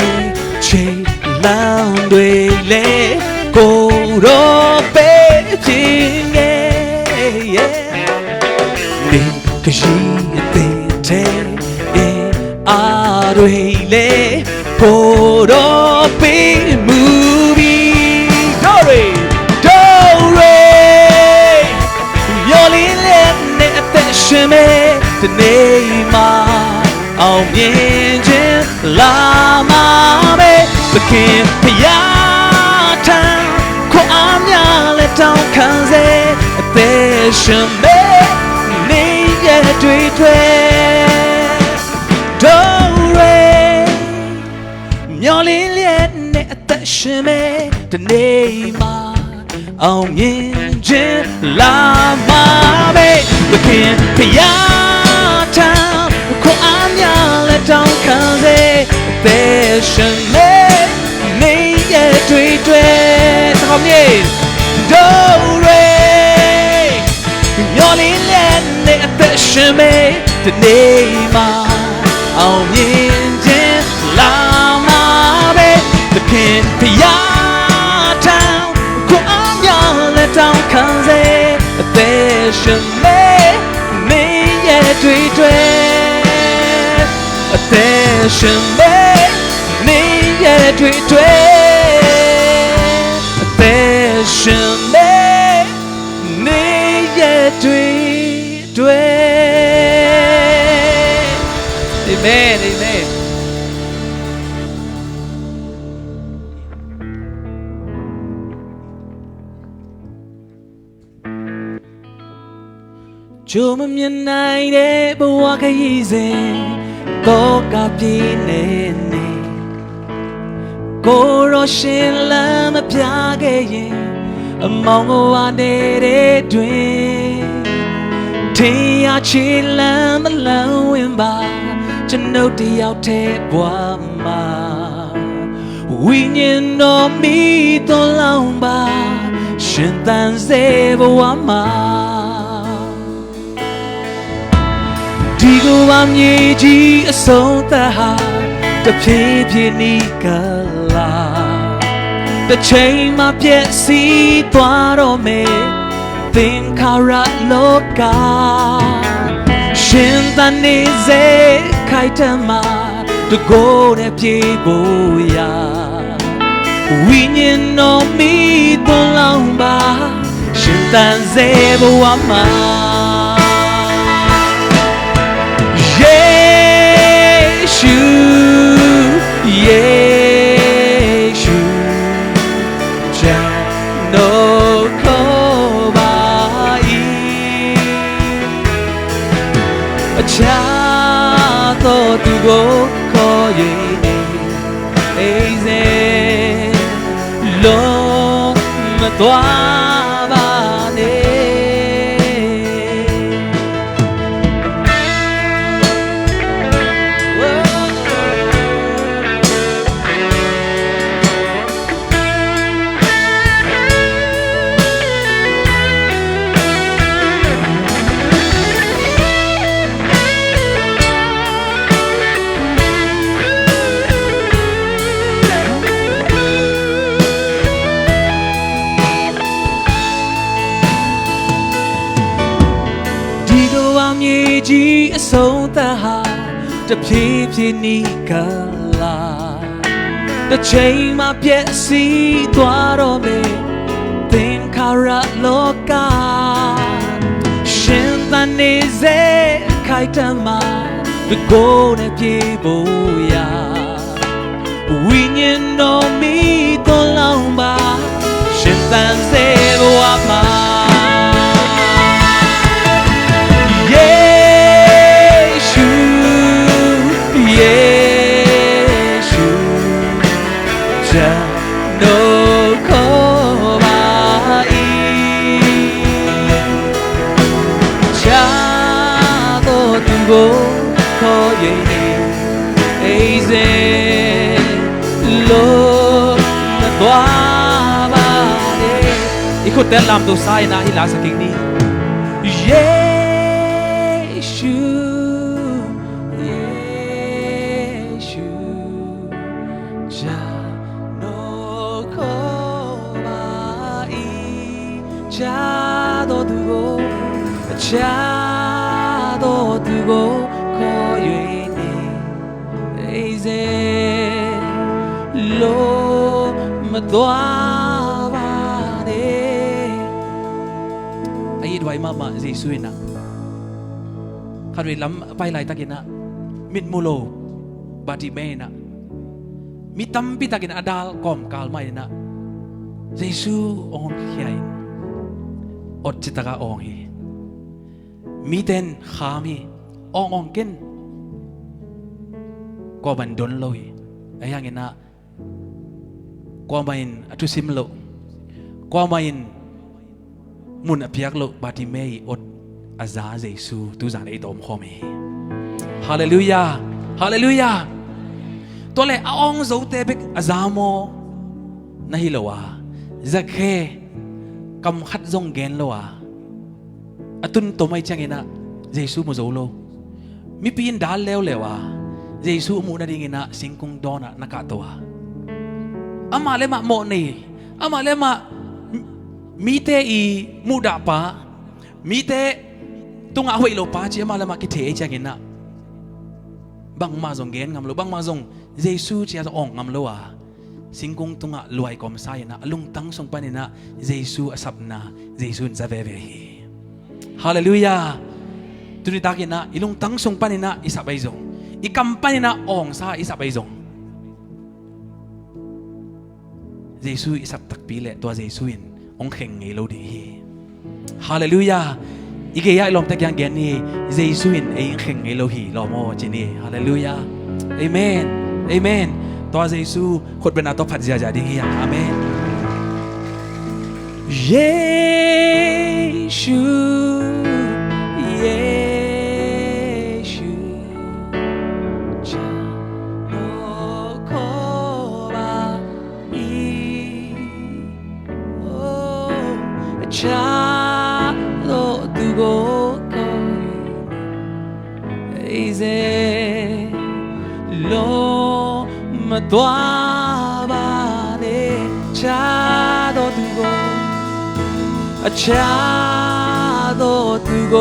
chơi lao đuôi lệ cô đó bé chỉ nghe nên cái gì thế đuôi lệ cô đó bé movie do re yo lên nè attention mẹ từ nay mà ông nhìn trên là mà bé tôi khen phải ya 什么你也对哆瑞妙龄恋你的是美的你吗အောင်မြင်ခြင်းလာမှာပဲသခင်ဖယားထောင်ခွန်အားများလက်တောင်းခံစေအသက်ရှင်နေနေရဲ့တွေ့တောင်းမြေတို့ရဲမျောလင်းလက်နဲ့အသက်ရှင်မေဒီနေ့မှာအောင်မြင်ခြင်းလာမှာပဲသခင်ဖယားထောင်တောင်းခံစေအသက်ရှင်မေမင်းရဲ့တွေ့အသက်ရှင်မေမင်းရဲ့တွေ့အသက်ရှင်မေမင်းရဲ့တွေ့Amen Amenကျိုးမမြင်နိုင်တဲ့ဘဝခရီးစဉ်တော့ကပြင်းနေကိုရောရှင်လမ်းမပြခဲ့ရင်အမောင်ကဝနေတဲ့တွင်ထင်ရချီလမ်းမလန်းဝင်ပါကျွန်ုပ်တယောက်တည်းဘဝမှာဝိညာဉ်တော်မိတော်လောင်းပါရှင်သန်စေဘဝမှာဒီကိုပါမြေကြီးအဆုံးသတ်ဟာတဖြည်းဖြည်းနီးကလာတစ်ချိန်မှပြည့်စည်သွားတော့မယ်သင်္ခါရလောကရှင်သန်နေစေခိုက်တမှာတကိုယ်နဲ့ပြေဖို့ရာဝိညာဉ်တော်မိသွန်လောင်းပါရှင်သန်စေဘဝမှာYeshu Jano Kobai Achato Tugo Koye Eize Lo Matwabaneကြီးအဆုံးသတ်ဟာတဖြည်းဖြည်းနီးကလာတစ်ချိန်မှပြည့်စည်သွားတော့မယ်သင်္ခါရလောကရှင်သန်နေစေခိုက်တမှာဒီကိုယ်နဲ့ပြေဖို့ရာဝိညာဉ်တော်မိသွန်လောင်းပါရှင်သန်စေဘဝမှာIkut dalam dosa na hilang saking ni Yeshu Yeshu Jano Kobai Jado dugo Koye ni Eize Lo Madwa Wai mama Yesu na Kadwi lam pai lai takina mit mulo bati me na mitam pitakin adal kom kalmai na Yesu on hiai ot citaka on hi มีเต้นขามีอ่องเก่นก็บันดนเลยไอ้ยังไงนะก็มาอินอตุสิมโลก็มาอินมุนอภิยักโลบาติเมย์อดอาซาเยซูตุจานไอตอมข้อมีฮาเลลูยาฮาเลลูยาตัวเล่อองโซเตเบกอาซาโมนะฮิโลวาจะแค่กำขัดจงเกนโลวาอตุนตัวไม่จังเงินะเยซูมุโซโลมีปีนดัลเลวเลวาเยซูมุนาดิงินะสิงคุงดอนะนักตัวอามาเลมาโมนีอามาเลมามีเตอีมุดาปามีเตตุงอาหวยโลปาจีอามาเลมาคิดเทจังเงินะบังมาจงเกนงามโลบังมาจงเยซูเจ้าจะอ่องงามโลวาสิงคุงตุงอาลอยกอมไซนะลุงตั้งส่งปานินะเยซูอสับนาเยซูนจะเวเวฮีฮาเลลูยาตุนิตากินะอิลุงตั้งส่งปานินะอิสับไปจงอีกัมปานินะอ่องซาอิสับไปจงเยซูอิสับตักปีเละตัวเยซูอินองเข่งไงเราดีฮาเลลูยาอีกอย่างลมตะกี้เกนนี่เยซูอินเองเข่งไงเราฮีลอโมจินีฮาเลลูยาเอเมนเอเมนตัวเยซูคนเป็นอาตัวพัดยาดีอย่างอาเมนเยซูเยซูจะโลโคบาอีโอจะโลตุโกโกเอเซโลมาตัวบาเดชาโดตุโกชาโดตุโก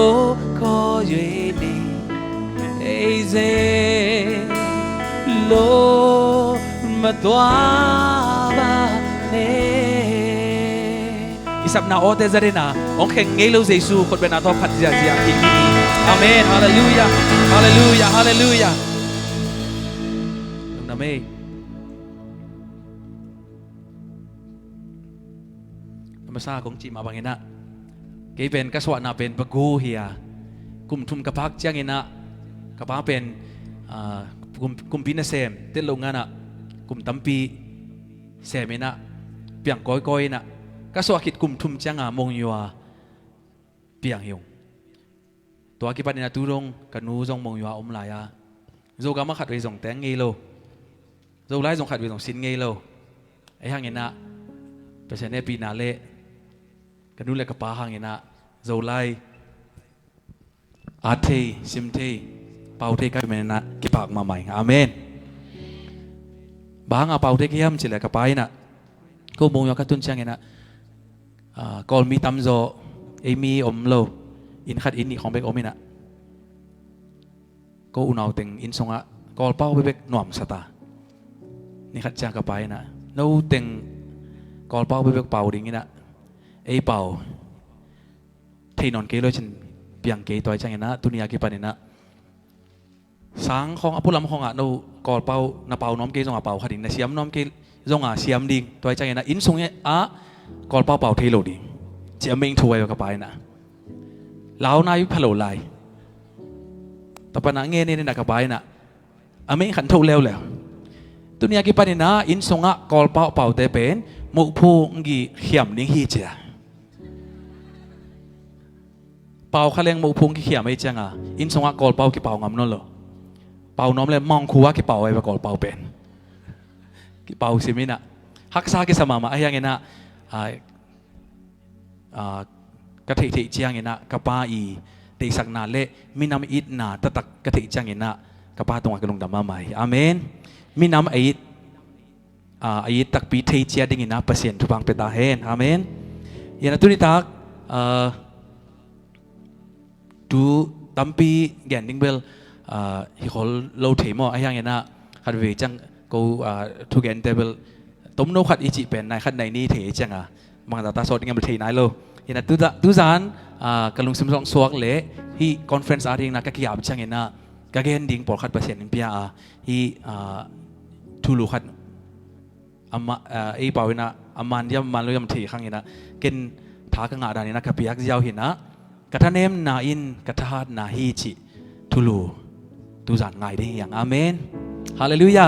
คอยนีเอเซโลมาตัวบาเดอิสับนาโอเตซาเรนาองเข่งไงเราเยซูคนเป็นอาตัวพัดยาอีกทีอาเมนฮาเลลูยาฮาเลลูยาฮาเลลูยาลุงนาเมมาซาของจีมาบางเงินะเกยเป็นกษัตริย์นาเป็นปะกูเฮียกุมทุมกระพักเจ้าเงินะกระพักเป็นกุมปีนาเซมเต้นลงงานอะกุมตั้มปีเซมินะเปียงก้อยนะกษัตริย์คิดกุมทุมเจ้างามงยัวเปียงยงตัวกิปันนะตูรงกันนูจงมงยัวอมลายะโจกามาขัดไว้จงแตงเงโลโจไล่จงขัดไว้จงสินเงโลไอ้ห่างเงินะเปอร์เซ็นต์ในปีนาเล่กันนู้นเลยกับป้าหางเงินะโจไลอาเทซิมเทเป่าเทกันเป็นนะกิปากมาใหม่อาเมนบางอาเป่าเทกี่ยมจิเลยกับป้านะก็มองยากันตุนเชียงเงินะกอลมีตำโจเอมีอมโลอินขัดอินนี่ของเบกอมินะก็อุณเอาเต็งอินทรงะกอลเป้าเบกหน่วมสตานี่ขัดจ้างกับป้านะนู้เต็งกอลเป้าเบกเป่าดิ่งนี่นะไอเป่าที่นอนเกลเลยฉันเปียงเกยตัวจังเงินะตุนียากิปันนะสังของอภุลำของอ่ะนู้กอลเป้านาเป่าน้อมเกยจงอ่ะเป่าขัดดิ่งนะเสียมน้อมเกยจงอ่ะเสียมดิ่งตัวจังเงินะอินทรงเนี่ยกอลเป้าเป่าเทโลดิ่งเจียมเมงถวยกับไปนะเหล่านายพะโลไลแต่ปนังเงี้ยนี่นะกับไปนะอเมงขันทุเร็วแล้วตุนียากิปันนะอินทรงอ่ะกอลเป้าเป่าเตเป็นมุกพูงกีเขียมนิ่งฮีเจียเป่าขะเลงมุกพูงกีเขียมไม่จังอินทรงอ่ะกอลเป้ากีเป่างำนั่นเหรอเป่าน้อมเลยมองคูว่ากีเป่าไว้ประกอลเป่าเป็นกีเป่าสิมินะฮักซากิสมามาไอ้ยังไงนะกระเทยเจียงเงินะกระป้าอีตีสักนาเละมีน้ำอิดนาตะตักกระเทยเจียงเงินะกระป้าตรงกระลงดำมาใหม่อาเมนมีน้ำอิดตักปีเทยเจียดิ่งเงินะเปอร์เซ็นต์ทุกบางเป็นตาเห็นอาเมนยันตุนิตักดูตั้มปีแกนดิ้งเบลฮิคอลโลเทมอไอ้ยังเงินะขัดเวจังกูทุกแกนเทเบลต้มโนขัดอิจิเป็นในขัดในนี้เทจังบางตาสดยังไม่เทนายโลยันตุจานกำลังสมสองสวกเละที่คอนเฟรนซ์อาร์ดิ้งนักกิจกรรมจังเงินะกเกนดิ้งปอดขัดเปอร์เซ็นต์นิพยาที่ทูลูขัดไอ้เป่าเห็นนะอามันยำมันเลยยำถี่ข้างเห็นนะเกินท้ากังอาดานี่นะกับพิยักษ์ยาวเห็นนะ กระทะเนมนาอินกระทะนาฮีจิทุลูตูจานง่ายได้อย่างอาเมนฮาเลลูยา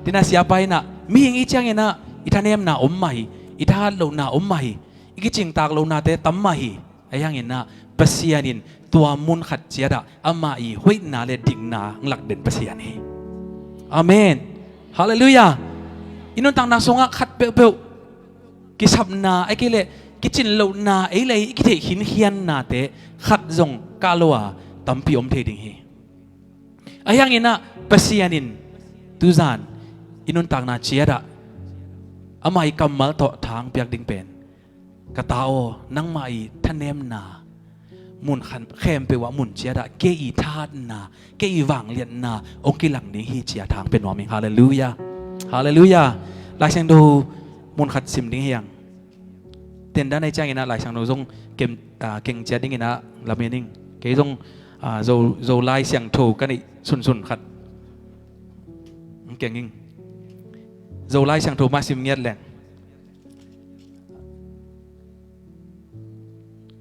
ที่น่าเสียไปนะมีอย่างอีจังเงนะอิทาเนมนาอมใหม่อิทาโลนาอมใหม่อีกจิงตากโลนาเตตั้มใหม่ไอ้ยังเงนะเปเซียนินตัวมุนขัดเจียดะอามาอีห้วยนาเลดิ่งนาหลักเด่นเปเซียนีอาเมนฮาเลลูยาอินุนตังนาสงะขัดเปลวกิสับนาไอ้กิเลกิจินโลนาไอ้เลยกิเทหินเฮียนนาเตขัดจงกาลัวตั้มปีอมเทดิงฮีไอ้ยังเงนะเปเซียนินตูจานอินุนตังนาเจียดะอามาอีกำมัลต่อทางเปียกดิ่งเป็นกะตาโอนังมาอีท่านเนมนามุนขันเข้มไปว่ามุนเจียดะเกอีทาดนาเกอีวางเลียนนาองค์กิหลังนี้ฮีเจียทางเป็นวามิงฮาเลลูยาฮาเลลูยาหลายเสียงดูมุนขัดซิมดิ้งเฮียงเต็นด้านในใจนะหลายเสียงดูทรงเก่งเจียดิ้งนะลาเมนิงเกยทรงโจไลเสียงถูกกันอีสุนขัดเก่งยิ่งโจไลเสียงถูกมาซิมเงียดแหลง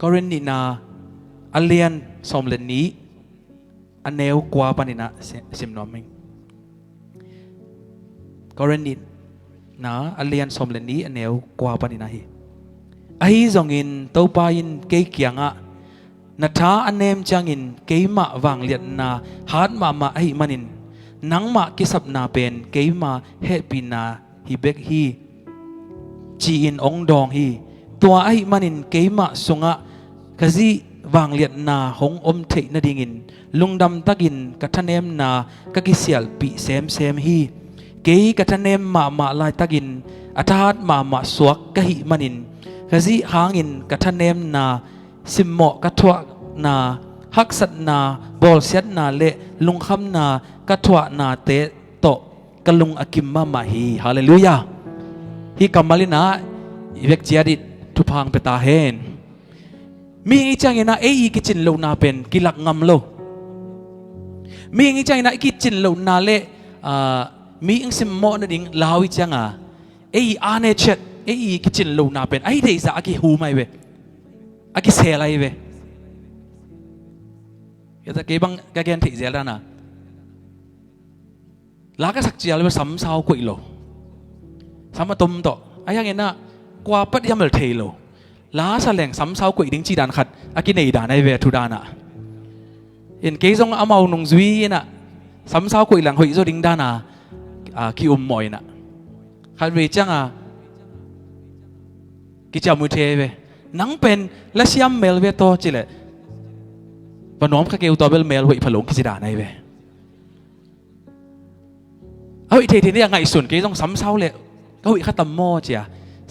กรณีนาอันเลียนสมเลนนี้อันเนวกว่าปานินะสิมนอมิงกรณีนาอันเลียนสมเลนนี้อันเนวกว่าปานินะฮีไอ้จงอินเต้าปายินเกยเกียงะนัทธาอันเนมจังอินเกยมะวางเลียนนาฮาร์ดมาไอ้มันินนังมะกิสับนาเป็นเกยมาเฮปินาฮีเบกฮีจีอินองดองฮีตัวไอ้มันินเกยมะสงะกะซีวางเลียนนาหงอมเทนดิ่งินลุงดำตะกินกะทะเนมนากะกิเสียลปีเซมฮีเกยกะทะเนมมาลายตะกินอัฐาดมาสวกกะหิมันินกะซีหางินกะทะเนมนาสิมเหมาะกะทวนาฮักสัตนาบอลเซตนาเลลุงคำนากะทวนาเตโตกะลุงอากิมมาฮีฮาเลลูยาฮีกัมมาลินาเวกเจียดิทุพังเปตาเฮนมีอีจังนะเอกิจินโลนาเป็นกิลักงำโลมีอีจังนะกิจินโลนาเลมีอิงสิมโมนดิ่งลาวิจังอ่ะเออาเนเชตเอกิจินโลนาเป็นไอเดซ่าอากิฮูไม่เวอากิเซลัยเวก็จะเก็บังก็เกณฑ์ถี่เจแล้วนะลากสักเจียเลยซ้ำเศร้ากุยโลซ้ำมาตุ่มต่อไอ้ยังไงนะกว่าปัดยามเทโลล้าแสลงซ้ำเศร้ากุยดิ้งจีดานขัดอากินในด่านในเวทุดานะเห็นเกยซงเอาเมาหนุ่งซุยนะซ้ำเศร้ากุยหลังหอยโซดิ้งดานะคิวมอยนะขัดเวจังกิจามุเทเวนังเป็นและเชียมเมลเวโตจิเลปน้อมข้าเกลตัวเบลเมลหอยผลงกิจดาในเวเอาอีเทนี่ยังไงส่วนเกยต้องซ้ำเศร้าเลยเขาอีกข้าตำโมเจีย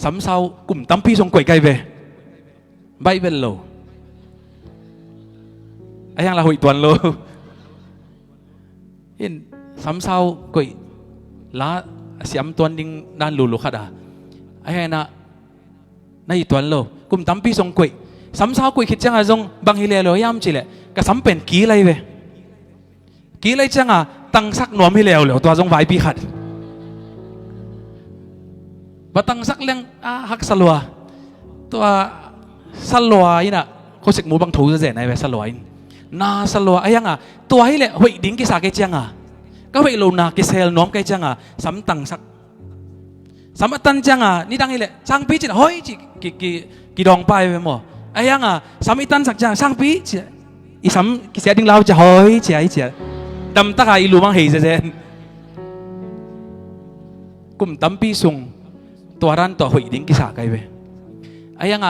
ซ้ำเศร้ากลุ่มตั้มพี่ทรงกุยไกเวใบเบลโลไอ้ยังเราหุยตัวนโลเห็นซ้ำเศร้ากุยล้าเสียมตัวนดิ้งด้านลูลูขัดไอ้ยังนะในตัวนโลกลุ่มตั้มพี่ทรงกุยซ้ำเศร้ากุยคิดจังอะทรงบางฮิเลโลยามจิเลก็ซ้ำเป็นกี่ไรเวกี่ไรจังอะตั้งสักหนวมฮิเลโลตัวทรงไว้ปีขัดบัตังสักเรื่องฮักสลัวตัวสลัวนี่นะเขาศึกหมูบางถูจะเจ๋ในเวสลัวนาสลัวไอ้ยังตัวให้เลยหอยดิ้งกิสาเกจังก็หอยลูนากิเซลน้อมเกจังซ้ำตังสักซ้ำตันจังนี่ดังให้เลยช่างปีจิตหอยกี่ดองไปไปหมดไอ้ยังซ้ำอีตันสักจังช่างปีจิอีซ้ำกิเซดิ้งเราจะหอยเจียดำตะกายลูมังเฮยเจนกลุ่มตั้มปีซุงตัวรันตัวหอยดิ้งกิสาไกเวไอ้ยัง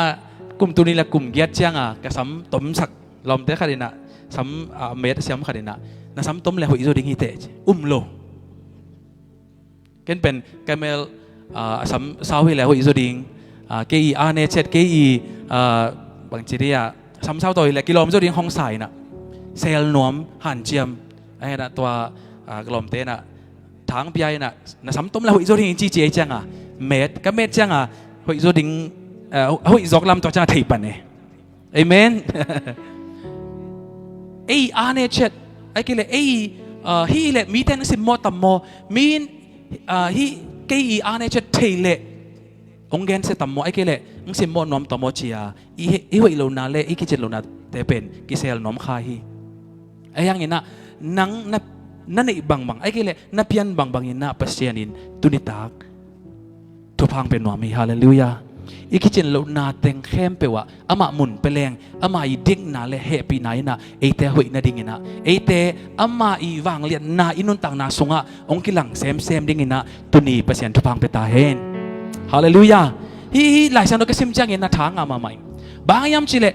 กลุ่มตัวนี้แหละกลุ่มเกียรติจังกับซ้ำต้มสักลมเตะขัดนะซ้ำเม็ดซ้ำขัดนะนะซ้ำต้มเลยหอยโซดิ้งฮิเตจโลเกินเป็นแกเมลซ้ำเศร้าให้แล้วหอยโซดิ้งเกอีอาเนเชตเกอีบางทีเนี่ยซ้ำเศร้าตัวเลยกิโลมโซดิ้งห้องใส่นะเซลนวมหันเจียมไอ้นะตัวกลมเตะนะทางปีไอ้นะนะซ้ำต้มเลยหอยโซดิ้งจีเจจังเม็ดก็เม็ดจังหอยโซดิ้งหอยจอกลำตัวจะถีบปันเนี่ยเอเมนไอ้อาเนเชตไอ้กิเลไอ้ฮีเลมีแต่งสิมอตัมโมมีนฮีเกอีอาเนเชตเทเล องเกนเสตัมโมไอ้เกเล่งสิมโมนอมตัมโมเชียอีหัวโลนาเล่อีกิเจโลนาเตเป็นกิเซลนอมคาฮีไอ้ยังงี้นะนังนั่นไอ้บางไอ้เกเล่นับยันบางอินนะปัสเซียนินตุนิตากทุพังเป็นนอมีฮาเลลูยาอีกิเจนโลนาเต็งเข้มเปวะอามามุนเปลงอามาอีดิ้งนาเล่เฮปีไหนนะไอเตหัวนาดิ้งนะไอเตอามาอีวางเลียนนาอินุนต่างนาสงะองกิลังเซมดิ้งนะตุนีปัสเซียนทุพังเปตาเฮนฮาเลลูยาฮีหลายสันโดกเซมจังเงินนะทางอามาไม่บางยามชิเล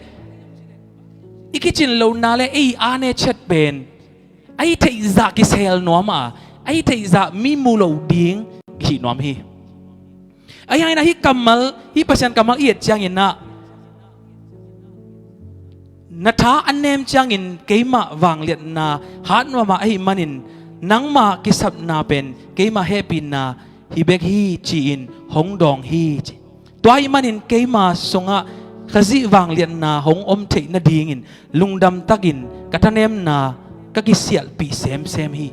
อีกิเจนโลนาเล่ไออาเนเช็ดเป็นไอเทอิจากิเซลนัวมาไอเทอิจากมีมูโลดิ้งขีนวมฮีไอ้ยังนะฮิกัมมัลฮิปัจจันกัมมัลเอียดจังอินนะนัทธาอันเนมจังอินเกมาวังเลียนนาฮันมาไอ้มันินนังมากิสับนาเป็นเกมาเฮปินนาฮิเบกฮีจีอินหงดองฮีตัวไอ้มันินเกมาสงะขจิวังเลียนนาหงอมเทนดีงินลุงดำตักินกัตเนมนากกิเสียลปีเซมฮี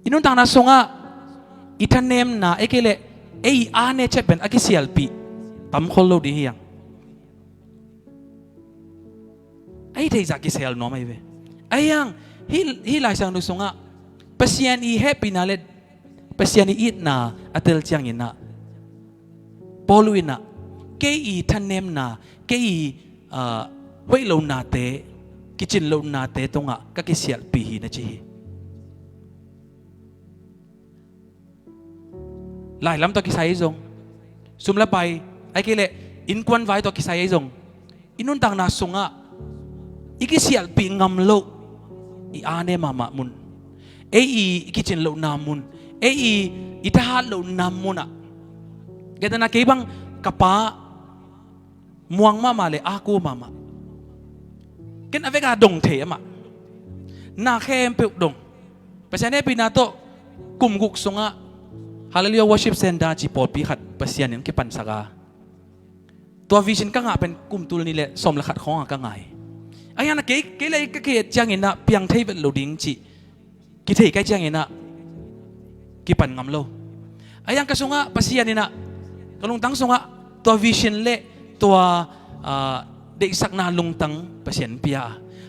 อินุนต่างนาสงะอิทันเนมนาเอเกเลไออาเนเชเป็นอากิเซียลปีตั้มคนโลดียังไอเทจากกิเซียลน้องไม่เว้ไอยังฮิลายสังนุสงะปัสยานีเฮปินาเลปัสยานีอิดนาอัตเลจังอินะปอลุอินะเกอีทันเนมนาเกอีเวโลนาเตกิจินโลนาเตตงะกกิเซียลปีฮีนะจีหลายลำตัวกิไซซงสุมละไปไอ้เกเลอินควันไว้ตัวกิไซซงอินุนต่างนาสงะอีกิเสียลปีงำโลอีอาเนมามุนอีกิจินโลนามุนอีทหารโลนามุนอ่ะเกตนาเก็บังกะปาม่วงมาเลยอากูมาเกนอเวกาดงเทมะนาเข้มเปิกดงเพราะฉะนั้นปีนาโตกุมกุกสงะฮาเลลูยา worship center จีปอดปีขัดปัสยานิมกิปันสกาตัววิชินก็งาเป็นกลุ่มตุลนี่แหละสมละขัดของก็ง่ายไอ้ยังนะเก๋เลยก็เกิดจังเงินนะเพียงเทวิตโลดิ้งจีกิเทใกล้จังเงินนะกิปันงำโลไอ้ยังก็สงะปัสยานินะก็ลงตั้งสงะตัววิชินเละตัวเด็กสักนาลงตั้งปัสยานเปีย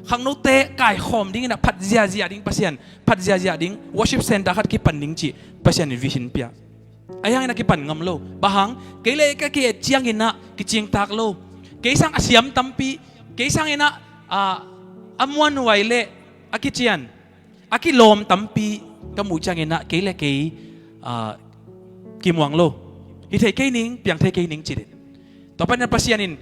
ข้างโน้ตเตะกายหอมดิ้งนะพัดเจียดิ้งปัสยานพัดเจียดิ้ง worship center ขัดกิปันดิ้งจีปัสยานิวิชินเปียไอ้ยังนะกิปันงำโลบางเกลเลยก็เกิดจังเงินนะกิจิงตักโลเกสังอาเซียมตั้มปีเกสังเงินนะอมวนไวเล่อากิจิยันอากิลมตั้มปีก็มูจังเงินนะเกลเลยกิมวังโลฮิเทเกนิงเปียงเทเกนิงจีเด็ดต่อไปนั้นปัสยานิน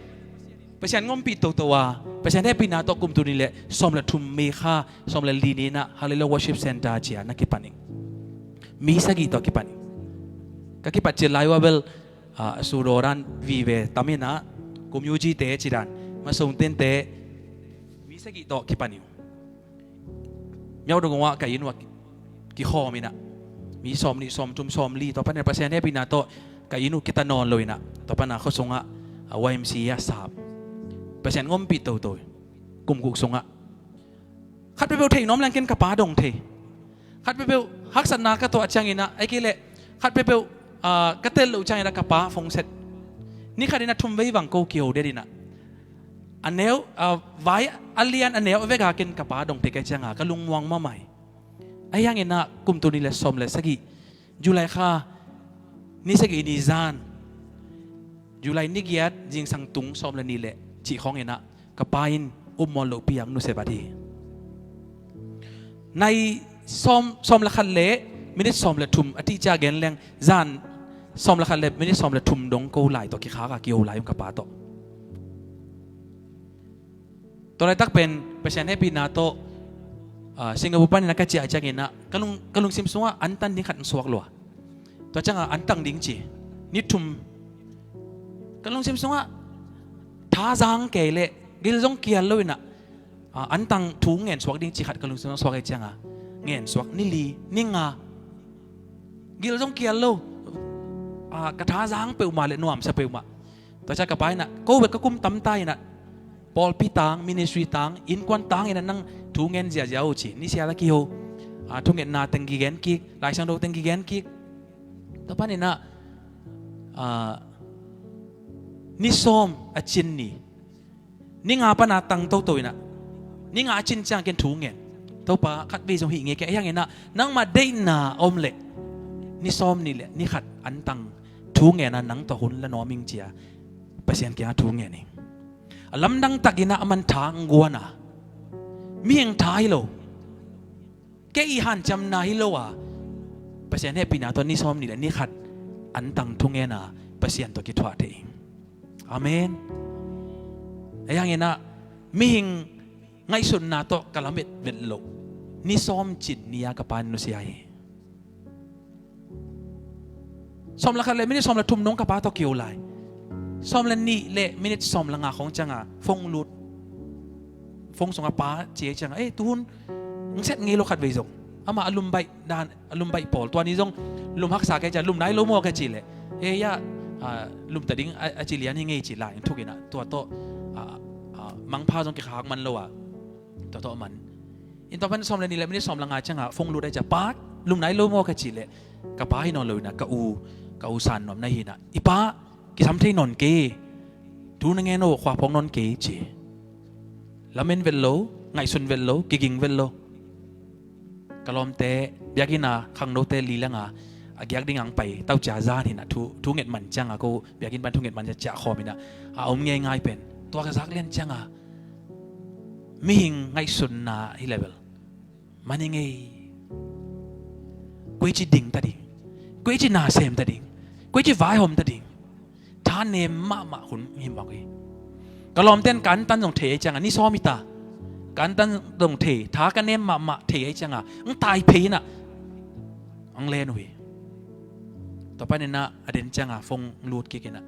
ปัสยานงมปีตัวปัสยานได้ปีนาตกุมตุนิเละสมละทุมเมฆาสมละลีนีนะฮาเลลูยา worship center จียนักกิปันิงมีสักกี่ตัวกิปันิงก็กิปัจเจลายวาเบลสุโรรันวีเวตามินะกุมยูจีเตจิรันมาส่งเต้นเตมีสักกี่ตัวกิปันิงเมียวดงว่าไก่ยินว่ากิข้อมินะมีสอมนี่สอมจุ่มสอมลีต่อไปในปัสยานได้ปีนาโตไก่ยินุกิตานอนเลยนะต่อไปนะเขาส่งอะYMC สามปัสยานงมปีตัวกุมกุกส่งอะขัดไปเปลเทน้อมแรงเกินกระป๋าดงเทขัดไปเปลฮักษณะก็ตัวจังอินะไอ้กิเลขัดไปเปลกระเตลอุจังอินะกระป๋าฟงเสร็จนี่ขัดอินะทุ่มไว้วังโกเกียวเดดินะอันเนวไว้อันเลียนอันเนวเวกาเกินกระป๋าดงเทกจังอะก็ลุงวังมาใหม่ไอ้ยังอินะกุมตัวนี้เลยสมเลยสักกี่จุลัยค่ะนี่สักกี่นิซานจุลัยนิกยัดจิงสังตุงสมเลยนี่แหละจีของอินะกระป๋าอินมอลโลปียังนุเสบดีในสมละคันเละไม่ได้สมละทุมอธิจาเกนแรงจานสมละคันเละไม่ได้สมละทุมดงโกไหลตัวขี้ขากะเกี่ยวไหลกับปาโตตัวอะไรตักเป็นเปอร์เซ็นต์ให้ปีนาโตสิงคโปร์ปนี่นักเจียจังเงินนะกำลังซิมซัวอันตันดิ้งขัดสวกลัวตัวจังอันตังดิ้งจีนิทุมกำลังซิมซัวท้าจังเกลเละกิลจงเกียร์เลยนะอันตังทุ่งเงินสวกดิ้งจีขัดกำลังซิมซัวไอ้จังเงินสวกนิลีนิงากิลจงเกียร์เลยกระท้าจังเปลวมาเลยนวมสเปลวมาตัวจังกับไปนะก็เวกกุ้มตั้มใต้นะปอลปีตังมินิสทรีตังอินควันตังอินนั่งทุ่งเงินเสียเจ้าจีนี่เสียละกี่โหทุ่งเงินนาตังกี่เงินกี่หลายช่างดูตังกี่เงินกี่ต่อไปนี่นะ ni som achin ni nga pa na tang to toy na ni nga achin chang ken thu ngen to pa khat vi jong hi nge ke yang ena nang ma dei na om le ni som ni le ni khat an tang thu ngen na nang to hun la no ming chia pasien kya thu ngen ni lam dang takina aman thang guana mieng thai lo ke i han cham na hi lo wa pasien he pina to ni som ni le ni khat an tang thu ngen na pasien to ki thwa te amen yang ena ming ngay sun na to kalamit vetlo ni som chin niya kapan no siya som la kale minit som la tum nong kapa to kiu lai som la ni le minit som la nga khong changa phong lut phong song pa che changa tuhun ng set ngi lo khat ve jong ama alum bai dan alum bai pol to ni jong lum hak sa ke cha lum nai lo mo ke chi le ya lum ta ding a chi lian hi ngi chi lai thukina to mang pha jong ke khak man lo wa toมันอินตอนนั้นสอมเลยนี่แหละไม่ได้สอมละงาจังอ่ะฟงรู้ได้จะปาดลุมไหนโลโมกะจิเลยกะป้าให้นอนเลยนะกะอูสันนอมในหินะอีป้ากิทำที่นอนเกดูนังเงโนขวาพงนอนเกจีละเมนเวลโลไงสุนเวลโลกิงเวลโลกะลอมเตะยากินาขังโนเตลีละงาอากิยักดิ้งอังไปเต้าจ่าซาหินะทุเง็ดมันจังอ่ะกูยากินบันทุเง็ดมันจะจ่าคอมินะเอาเงยง่ายเป็นตัวกระซักเล่นจังอ่ะมิหิงไงสุนนาฮิเลเวลมันยังไงกุยจีดิ่งตัดดิ่งกุยจีนาเซมตัดดิ่งกุยจีวายหอมตัดดิ่งท่านเนมมาหุ่นหิมบอกเลยก็ลอมเต้นกันตันตรงเทจังอ่ะนี่ซ้อมิตากันตันตรงเทท้ากันเนมมาเทจังอ่ะอังตายเพน่ะอังเลนเว้ยต่อไปเนี่ยนะอเดนจังอ่ะฟงลูดกี่กันอ่ะ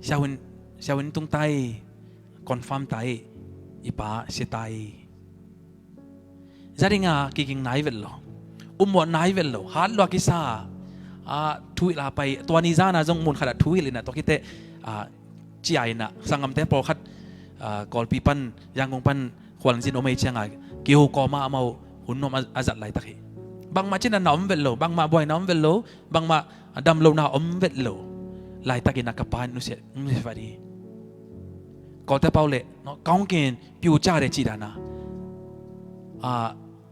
ชาววินตรงไตคอนฟาร์มไตอีป้าเสียไตจะได้งากิ่งไหนเวลล์หมดไหนเวลล์ฮาร์ดลวกิซ่าทุยลาไปตัวนี้จ้านะจงมุนขนาดทุยเลยนะตัวคิดเตจีไอนะสังคมเตปอคัดกอลปีปันยังคงปันควรจินโอเมย์เชียงไงเกี่ยวกอมาเอาหุ่นนมอาจัดไหลตะกี้บางมาจินน้ำเวลล์บางมาบ่อยน้ำเวลล์บางมาดำโลนาอมเวลล์ไหลตะกี้นักปานนุเสียฟาดีก็แต่เปล่าเลยเนาะก้าวเกินพิวจ้าเดจีดานะ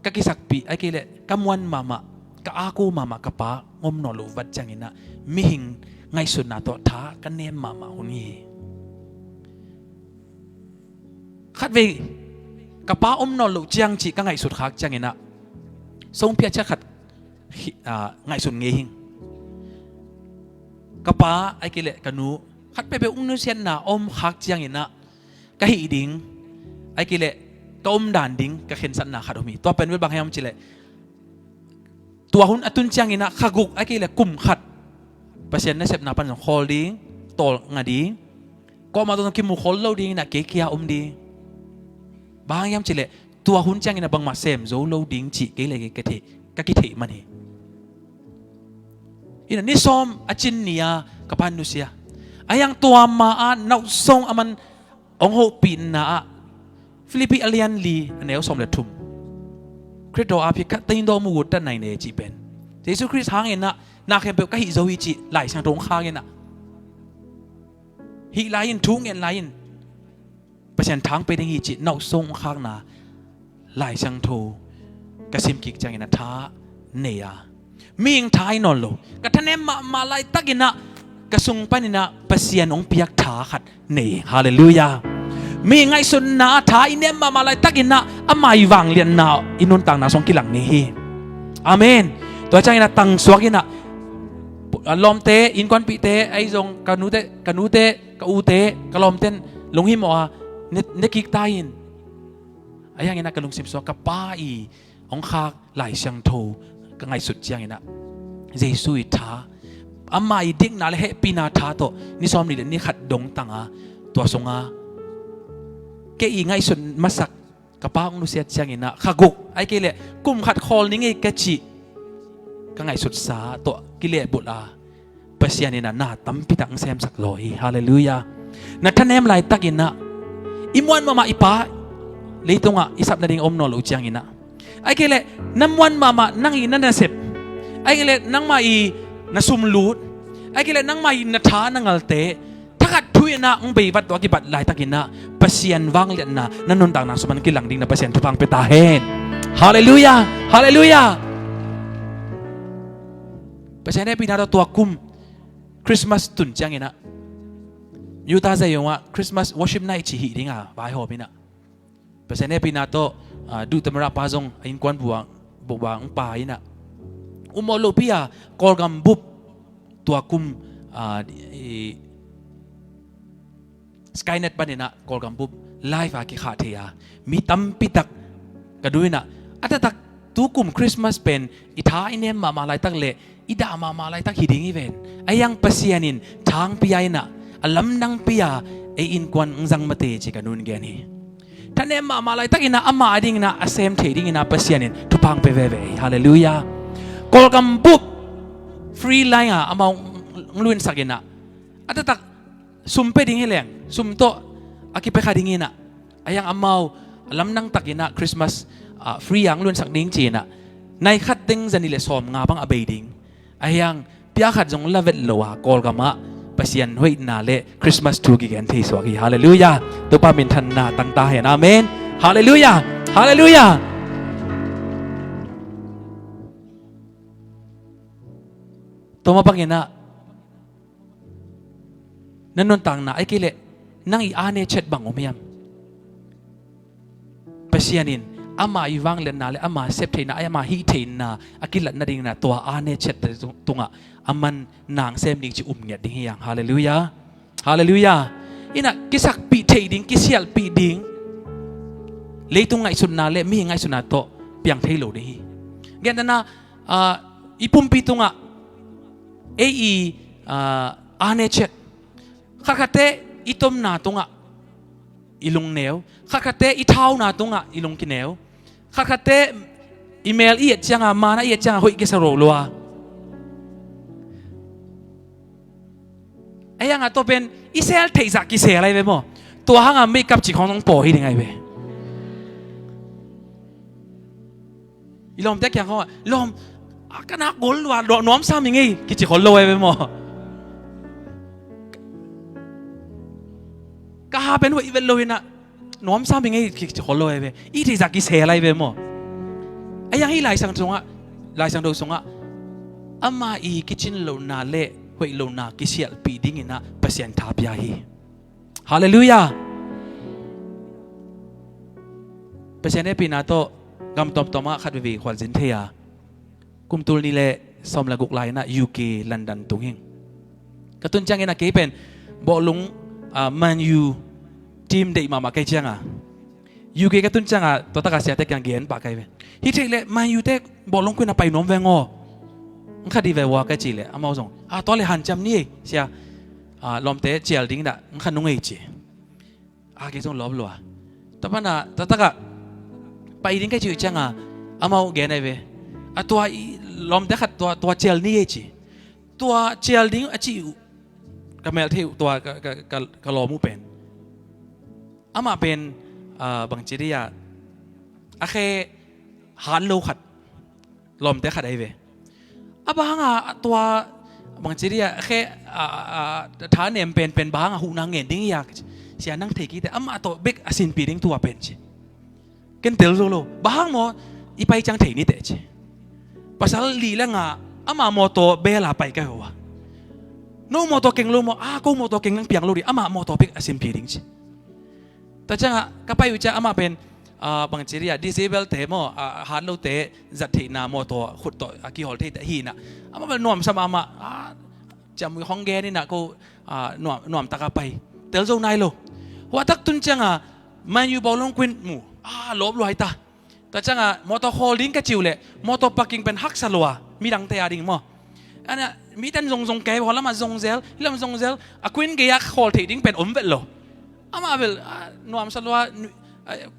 ก็กิสักปีไอ้กิเลกำวันมาก็อากูมากับป้างมนอลูวัดจังอินะมิหิงไงสุดนาตัวท้ากันเนมมาหุ่นยี่ขัดเวกับป้าอมนอลูจังจีก็ไงสุดขากจังอินะทรงเพียรจะขัดไงสุดเงี้ยกับป้าไอ้กิเลกันนูขัดไปอุ้งนู้เซียนนะอมขากจังอินะก็หิดิงไอ้กิเลก็อมด่านดิงก็เข็นสันนาขัดมีตัวเป็นเวบางแห่งจิเลตัวหุ่นอตุนจังอินะขกุกไอ้กิเลกุ่มขัดเปอร์เซ็นต์ในเสพนาปันของคอลดิงโตงาดิงก็มาตรงกิมุคอลโลดิงนะเกียอมดีบางแห่งจิเลตัวหุ่นจังอินะบางมาเซมโซโลดิงจีกิเลกะเทกะกิเทมันเฮอินะนิซอมอจินเนียกับพันนุเซียไอ้ยังตัวมาอันนักทรงมันองโฮปีนนะฟิลิปปิอเลียนลีอันนี้เอาสมเด็จทุ่มคริสโตอาภิกัดตีนโดมูดด้านในเนี่ยจีเป็นเยซูคริสต์หางเงินนะนาเข้มเปลก็ฮิโซฮิจิไหลช่างตรงข้างเงินนะฮิไลน์ทุ่งเงินไลน์เปอร์เซ็นต์ทางไปถึงฮิจินักทรงข้างนะไหลช่างโทกระซิมกิกจังเงินนะท้าเนียมีอิงท้ายนอนโลกระทันเนมาไล่ตักเงินนะกระทรงไปนี่นะเปอร์เซ็นต์องเปียกท้าขัดเนียฮาเลลูยามีไงสุนนะท้ายเนี่ยมาลายตักอินนะอามายวางเลียนนะอินุนต่างนะสองกิหลังนี้อาเมนตัวใจนะตั้งสวกินะลมเตอินควันปีเตไอซงกานูเตกอูเตกลมเตนลงหิมอ่ะเนกิกตายินไอ้ยังไงนะกลงสิบสวกับป้าอีองคาไหลเชียงโทก็ไงสุดยังไงนะเยซูอิท้าอามาอีดิ้งนาเลเฮปีนาท้าโตนี่ซ้อมนี่เดนี่ขัดดงตังอ่ะตัวทรงอ่ะเกี่ยงไงส่วนมาสักกระเป๋าของนุเซียจังอินะขกุกไอ้กิเลกุมขัดคอลนี่ไงกะจิก็ไงสุดสาตัวกิเลบุตรเปอร์เซียนี่นะน่าตั้มพิทังเซมสักลอยฮาเลลูยานัทเนมไลตักอินะอิมวันมาอีป้าเลยตรงอ่ะอิสับนาดิงอมนอลูจังอินะไอ้กิเลน้ำวันมานั่งอินั่นน่ะเสพไอ้กิเลนั่งมาอีน่ะซุมลูด ไอ้กิเลนั่งไม่นัทานังอัลเตถ้ากัดทุยนะองไปวัดตัวกิบัดลายตะกินนะปัสยันวังเลียนนะนั่นนนต่างนักสมันกิหลังดิ่งนะปัสยันทุพังไปตาเฮนฮาเลลูยาฮาเลลูยาปัสยันได้ปีนาตัวกุมคริสต์มาสตุนจังเงินะยูตาใจว่าคริสต์มาสวอร์ชิปไนท์ชีฮิดิ่งอ่ะบายหอบินะปัสยันได้ปีนาตัวดูตมราปาจงอินควันบัวบัวองปาอินะอุโมโลปียากอลกัมบุบตัวกุมสกายเน็ตบันเนี่ยนะกอลกัมบุบไลฟ์อากิขาเทียมีตั้มปิตักกระดุยนะอัตตักตัวกุมคริสต์มาสเป็นอิทาอินเนมมาลายตักเละอิดามาลายตักฮิดิ้งอีเวนไอยังปัสยานินทางปิยานะอลัมนังปิยาไออินควันจังมาเตจิกันนุนเกนี่ท่านเนมมาลายตักอินะอามาดิ้งนะอาเซมเทดิ้งนะปัสยานินทุพังเปเวเวฮาเลลูยากอลกัมบุบฟรีไลน์อ่ะอามาลุยนสักนะอัตตักซุมเปดิ้งให้แรงซุมโตอากิไปขาดิ้งนะไอยังอามาลำนังตักนะคริสต์มาสฟรียังลุยนสักดิ้งจีนะในขัดดิ้งจะนี่เลสอมงาบังอเบดิ้งไอยังพิอาขัดจงเลเวลโลวากอลกัมะปัสยันห้วยนาเล่คริสต์มาสทูกิกันที่สวากีฮาเลลูยาตัวป้ามินทันนาตั้งตาเห็นอาเมนฮาเลลูยาฮาเลลูยาตัวมาปังเงินนะนั่นนนต่างนะไอ้กิเลนั่งอีอาเนเช็ดบังอมยามปัสยานินอามาอีวังเลนนาเลอามาเซฟเทนะอามาฮีเทนะอากิเลนั่นดิ่งนะตัวอาเนเช็ดตรงอ่ะอามันนางเซมดิ่งจิอุ้มเงียดดิ่งอย่างฮาเลลูยาฮาเลลูยาอินะกิสักปีเทดิ่งกิเสียลปีดิ่งเลยตรงไงสุดนาเลมีไงสุดนาโตเปียงเทโลดิ่งเงี้ยนะอีปุ่มปีตรงอ่ะเออาเนเช็ดข้าคเตอีต้มนาตรงอ่ะอีลงเหนียวข้าคเตอีเท้านาตรงอ่ะอีลงกินเหนียวข้าคเตอีเมลอีเอจังอ่ะมานะอีเอจังอ่ะหอยกิสโรลัวไอ้ยังอ่ะตัวเป็นอีเซลเทจากกิเซอะไรไปมั้งตัวห้างอ่ะไม่กับจิของน้องปอให้ยังไงไปอีลมแตกอย่างเขาอ่ะลมก็นักกลว่าน้อมซ้ำยังไงกิจิขอลอยไปมั้งก็หาเป็นว่าอีเวนต์เลยนะน้อมซ้ำยังไงกิจิขอลอยไปอีที่จากกิเซอะไรไปมั้งไอ้ยังให้หลายสังตรงอ่ะหลายสังโดยสงอ่ะอามาอีกิจินโลนาเล่หวยโลนากิเซียลปีดิ้งนะเปอร์เซ็นต์ทับยาฮีฮาเลลูยาเปอร์เซ็นต์ในปีนาโตกำตอมตอมาขัดวิขวัญสินเทียกุมตูนี่แหละสมละกุกไลนะ UK ลอนดอนตรงเองกระตุ้นจังเงินกี่เป็นบอกลุงแมนยูทีมเด็กมาใกล้จังอ่ะ UK กระตุ้นจังอ่ะตัวตะกาเสียแต่ยังเกียนปากไกลเป็นฮิตเลยแมนยูแต่บอกลุงคุยน่ะไปน้องแวงอคดีเววากจีเลยอามาส่งตอนเลยหันจำนี่เสียลมเตะเจียลดิ้งด่ะขันนุ่งเอจีเกส่งลบลัวแต่ปะนะแต่ตะกะไปดิ้งแค่จีจังอามาเกณฑ์ไอเวตัวลมเตะขัดตัวเจียลนี่เอจีตัวเจียลดิ้งจีกับเมลที่ตัวกับลมูเป็นอามาเป็นบางจีดีอะแค่หันโลขัดลมเตะขัดไอเวบางตัวบางทีเนี่ยแค่ฐานเนี่ยเป็นบางหูนางเงินดิ้งอยากเสียนั่งเทกี้แต่มาตัวเบกสินปีดิ้งตัวเป็นจีกันเตลโลบางโมอีไปจังเทนี่เตจีภาษาลีแล้วมาโมตัวเบลาไปกันวะโนโมตัวเก่งโลโมก็โมตัวเก่งนั่งเปียงโลดิมาโมตัวเบกสินปีดิ้งจีแต่จังก็ไปอยู่จะมาเป็นบางทีเนี่ย disable เตะมั้งหาเราเตะจัดที่นาโมตัวขุดตัวกี่หอลที่แต่หีน่ะมาเป็นหน่วมสมามาจำมือของแกนี่นะก็หน่วมตะกาไปเตลโซนายโลว่าทักตุนจังมันอยู่บอลลงควินหมู่ลบลอยตาแต่จังมอเตอร์โฮลดิ้งกระจิวเลยมอเตอร์ปักกิ่งเป็นฮักสลัวมีดังเตะดิ่งมั้งอันนี้มีแต่ทรงแกพอแล้วมาทรงเซลแล้วมาทรงเซลควินเกียร์โฮลที่ดิ่งเป็นอมเวลโลมาเป็นหน่วมสลัว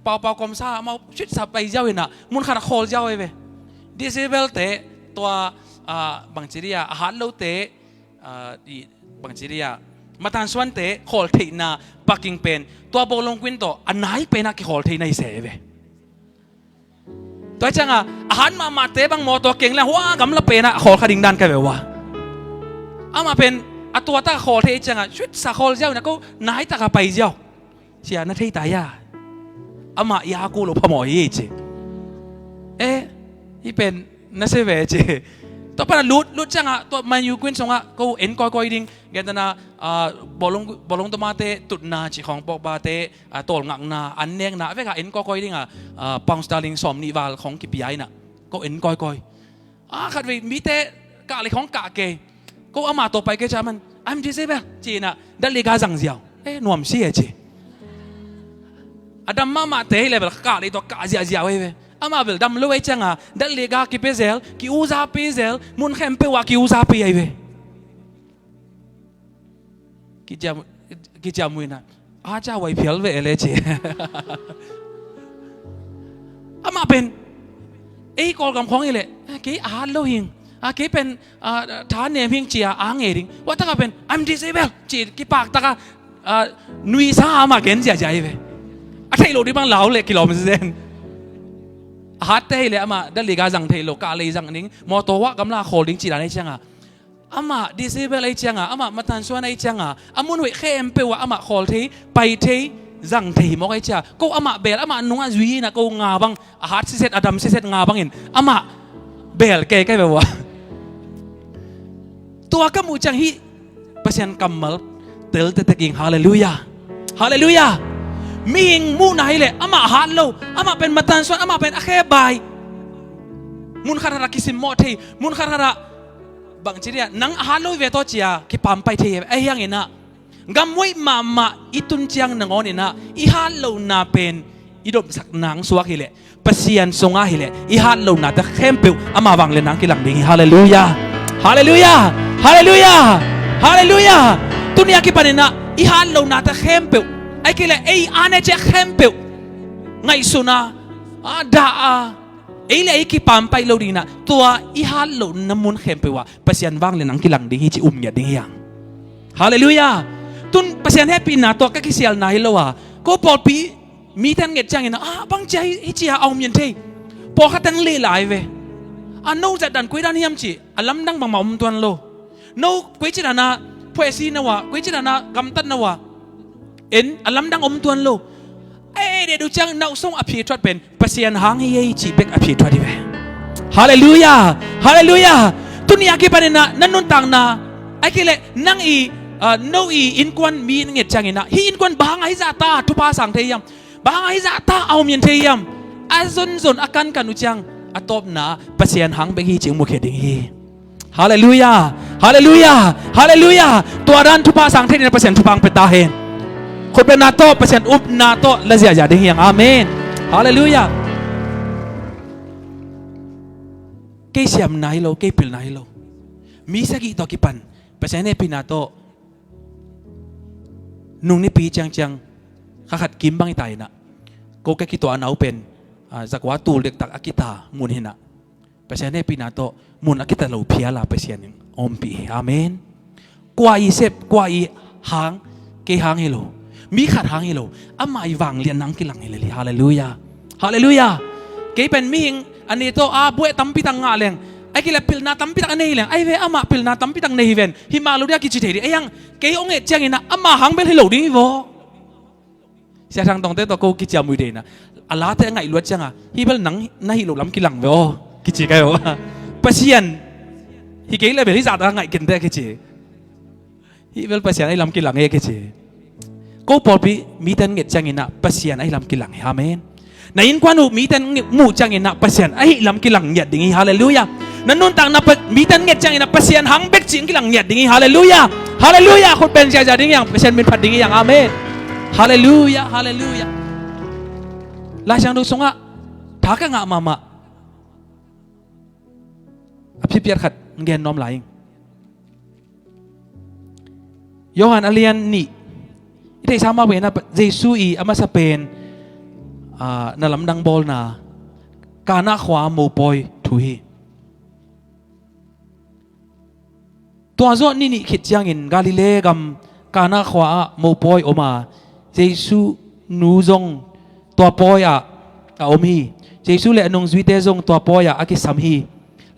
เป่ากลมซ่ามาชุดสับไปเจ้าเองนะมุนขนาดโคลเจ้าเองไปดิสเบลเตะตัวบางทีเดียอาหารเราเตะบางทีเดียมาทานส่วนเตะโคลเทน่าปักกิ่งเป็นตัวบอลลงควินตัวอันไหนเป็นนักโคลเทน่าเสียไปตัวจังอาหารมาเตะบางโมตัวเก่งแล้วว่ากำลังเป็นนะโคลคดิ่งดันกันแบบว่า อามาเป็นตัวตาคอเทจังอ่ะชุดสาคอเจ้านะก็นายตากไปเจ้าเสียนั่นที่ตายาอามายากูหลบพมอยเจที่เป็นนั่นเสวเจต่อไปนั้นลุดจังอ่ะตัวมันอยู่กวินสงอ่ะก็เอ็นก้อยดิ้งเกณฑ์นะบอลงตัวมาเตะตุดนาจีของปอกบาเตะตัวงักนาอันเนียงนาเวกเอ็นก้อยดิ้งอ่ะปังสตาร์ลิงสอมนิวาลของกิปยายน่ะก็เอ็นก้อยขัดไปมีเตะกะอะไรของกะเกก็อามาตัวไปก็จะมันI'm disabled จีน่ะดัลลีกาจังเสียวหน่วมเสียจีดำมาเตะเลยแบบกะเลยตัวกะเสียวเว้ยอามาเบลดำรู้ไว้จังอ่ะดัลลีกากิเปเซลกิอูซาเปเซลมุนเข้มเปว่ากิอูซาเปไอ้เว้ยกิจามุยนะอาจารย์ไว้เพียลเว้ยเลยจีอามาเป็นกอลกำของนี่แหละกี่อาร์โลหิงกี่เป็นฐานเนี่ยพิงเจียอ่างเอริงว่าถ้าเป็น I'm disabled จีกี่ปากตะกนุยซามาเกนเสียใจไปอะไรโลที่บางเหลาเลยกิโลเมตรเซนฮัตเต้เลยอามาดัลลีกาจังเทโลกาเลยจังนิ่งมอตัวว่ากำลังโคลิงจีนอะไรจังอามา disabled อะไรจังอามามาตันส่วนอะไรจังอามุนเวเข้มเปว่าอามาโคลที่ไปที่จังเทมอกไอจ้าก็อามาเบลอามานุ่งจุยนะก็งาบังฮัตซิเซตอดัมซิเซตงาบังอินอามาเบลแก่แบบว่าตัวก็มูจังฮีเปอร์เซ็นต์กำมัลเตลเตกิงฮาเลลูยาฮาเลลูยามีหิงมูไหนเลยอามาฮัลโลอามาเป็นมาตันส่วนอามาเป็นอาเคบายมุนคาราคิสิมโมเทมุนคาราบางทีเนี่ยนังฮัลโลเวทอเจียคิปามไปเทไอ้ยังเงินะกำไว้มาอิตุนเจียงนังอ๋อเนี่ยนะอีฮัลโลนาเป็นอีดมสักนังสวกฮิเลเปอร์เซ็นต์สงอาฮิเลอีฮัลโลนาแต่เข้มเปิวอามาวังเลยนังกิลังดิ่งฮาเลลูยาฮาเลลูยาฮาเลลูยาฮาเลลูยาตุนียกิปานินะอีฮัลโลนาตะเข้มเปิวไอ้กิเลไอ้อันเนี่ยจะเข้มเปิวไงสุนาด่าไอ้เลยกิปามไปโลดีนะตัวอีฮัลโลน้ำมันเข้มเปิวว่าเปอร์เซ็นต์ว่างเลยนังกิลังดิ่งฮิจิเนี่ยดิ่งยังฮาเลลูยาตุนเปอร์เซ็นต์แฮปปี้นะตัวก็กิเซียลนายโลวะก็พอปีมีทั้งเงจังนะบางใจฮิจิเอาเมียนเทพอเขาตั้งเล่หลายเวอันนู้นจะดันคุยด้านนี้มั้งจีอันล้ำดังบางหม่อมตัวนั้นโลนู้คุยจีน่ะพวยซีนะวะคุยจีน่ะกำตันนะวะอันล้ำดังตัวนั้นโลเดี๋ยวดูจังน่าส่งอภิธรเป็นเปอร์เซ็นต์หางเฮียจีเป็กอภิธรดีไหมฮาเลลูยาฮาเลลูยาตุนียกิปานินะนั่นนุ่นต่างนะไอ้กิเลนั่งนู้อินควันมีเงียจังนะฮีอินควันบางไอ้จ่าตาทุพาสังเทียมบางไอ้จ่าตาเอาเมียนเทียมอาซนอาการกันอุจังอัตบนะเปอร์เซ็นต์หางเบกีจิงมุขดิ่งฮีฮาเลลูยาฮาเลลูยาฮาเลลูยาตัวด้านทุพาสังเทนเปอร์เซ็นต์ทุพังเป็นตาเห็นคนเป็นนาโตเปอร์เซ็นต์อุบนาโตและเสียอย่าดิ่งฮีอาเมนฮาเลลูยาเกยเสียมไหนโลเกยปิลไหนโลมีสักกี่ตัวกี่ปันเปอร์เซ็นต์ในปีนาโตนุ่งในปีจังขัดกิมบังไตนะโกแกกี่ตัวอันเอาเป็นจากว่าตูเล็กตักอากิตามุนเห็นนะเปอร์เซ็นต์ในปีนาโตมุนอากิตาเราเพียลาเปอร์เซ็นต์ยังอมปีอาเมนกว่าอีเซฟกว่าอีหางเกยหางเฮโลมีขัดหางเฮโลอามาอีวังเลียนนังกิลังเฮเลลีฮาเลลูยาฮาเลลูยาเกยเป็นมีหิงอันนี้โตบุเอตัมปิตังงาเลงไอ้กิเลปิลนาตัมปิตังเนฮิเลงไอ้เวอามาปิลนาตัมปิตังเนฮิเวนฮิมาลูเดียกิจิเทดีไอ้ยังเกยองเอเจียงเงินะอามาหางเป็นเฮโลดิ้งโวเสียทางตรงเตตัวกูกิจามุยเดนะอาลาเตงไงล้วนจังอ่ะฮิเบลนังน่าฮิโลล้ำกิลังเวอกิจิกันวะเปอร์เซ็นต์ฮิเกยเลยเป็นที่จัดอะไรกินได้กิจิฮิเบลเปอร์เซ็นต์ไอ้ล้ำกิลังเอกิจิกูพอปีมีแต่เงินจังเงินะเปอร์เซ็นต์ไอ้ล้ำกิลังฮาเมนในอินควันอุมีแต่มูจังเงินะเปอร์เซ็นต์ไอ้ล้ำกิลังเงียดดิ่งฮาเลลูยานั่นนู่นต่างนับมีแต่เงินจังเงินะเปอร์เซ็นต์หังเบกจิงกิลังเงียดดิ่งฮาเลลูยาฮาเลลูยาคนเป็นใจจะดิ่งอย่างเปอร์เซ็นต์เป็นพัดดิ่งอย่างอาเมนฮาเลลูยาฮาเลลูยาลาช่างดูสงะถ้าก็งะมาอภิเพียรขัดเงินน้อมไหลโยฮันอาเลียนนี่ที่samaเวนะเยซูอีอามาสเปนนาลำดังบอลนาการนักขวาโมปอยทุยตัวโซนี่คิดยังอินกาลิเลกัมการนักขวาโมปอยออกมาเยซูนูซงตัวปอยอมฮีเยซูเลนงสวิเตซงตัวปอยอากิสัมฮี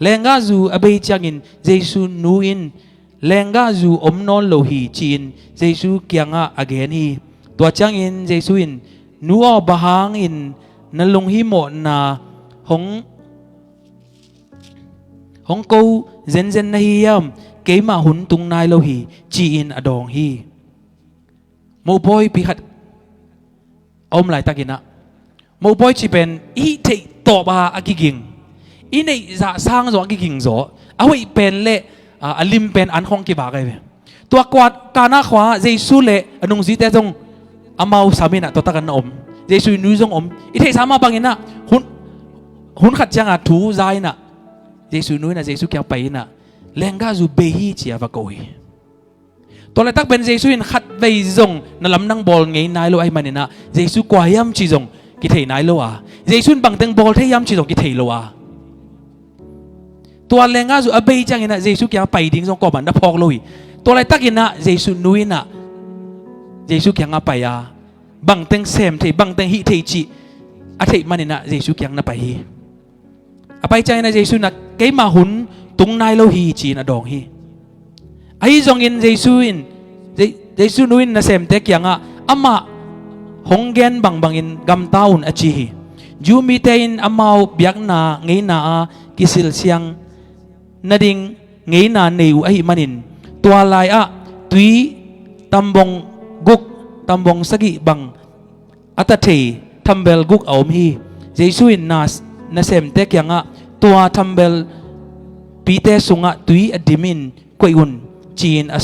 เลงกาจูอเบยจังอินเยซูนูอิน lenga zu om non lo hi chin Jesu kyanga again hi tua chang in Jesu in nuo bahang in nalung hi mo na hong câu zen zen na hi yam ke ma hun tung nai lo hi chi in adong hi mo boy pi khat om lai takina mo boy chi pen i thei to ba akiging i nei za sang zo akiging zo a hoi pen le alim pen an hong ki ba kai ve tua kwat kana khwa Jesu le anung zi te jong amau samina to takan om Jesu nu jong om i thei sama bangina hun khat changa thu zai na Jesu nu na Jesu kyang pai na lenga zu be hi chia va koi to le tak ben Jesu in khat vei jong na lam nang bol ngei nai lo ai manina Jesu kwa yam chi jong ki thei nai lo a Jesu bang teng bol thei yam chi jong ki thei lo aตัวเลงาสุอเบยจังอินะเยซูแกไปดิ้งส่งกอบันดับพอกลุยตัวไรตักอินะเยซูนุยนะเยซูแกงอาไปยาบังเต็งเซมเทบังเต็งฮิเทจิอาเทมันอินะเยซูแกงนาไปฮีอาไปจังอินะเยซูนะเกยมาหุนตุงนายโลฮีจีนะดองฮีไอ้จงอินเยซูนุยนะเซมเตกยังอ่ะอามาหงเกนบังอินกำตาอุนอจีฮียูมีเตอินอามาเบียกนาเงยนากิสิลเซียงนาดิงเงยนาเนวไอมันินตัวลายอะตุยตำบงกุกตำบงสกิบังอัตเททัมเบลกุกเอามีเจสุอินนาเซมเตกยังอะตัวทัมเบลปีเตสุงะตุยอดิมินกวยอุนจีนอ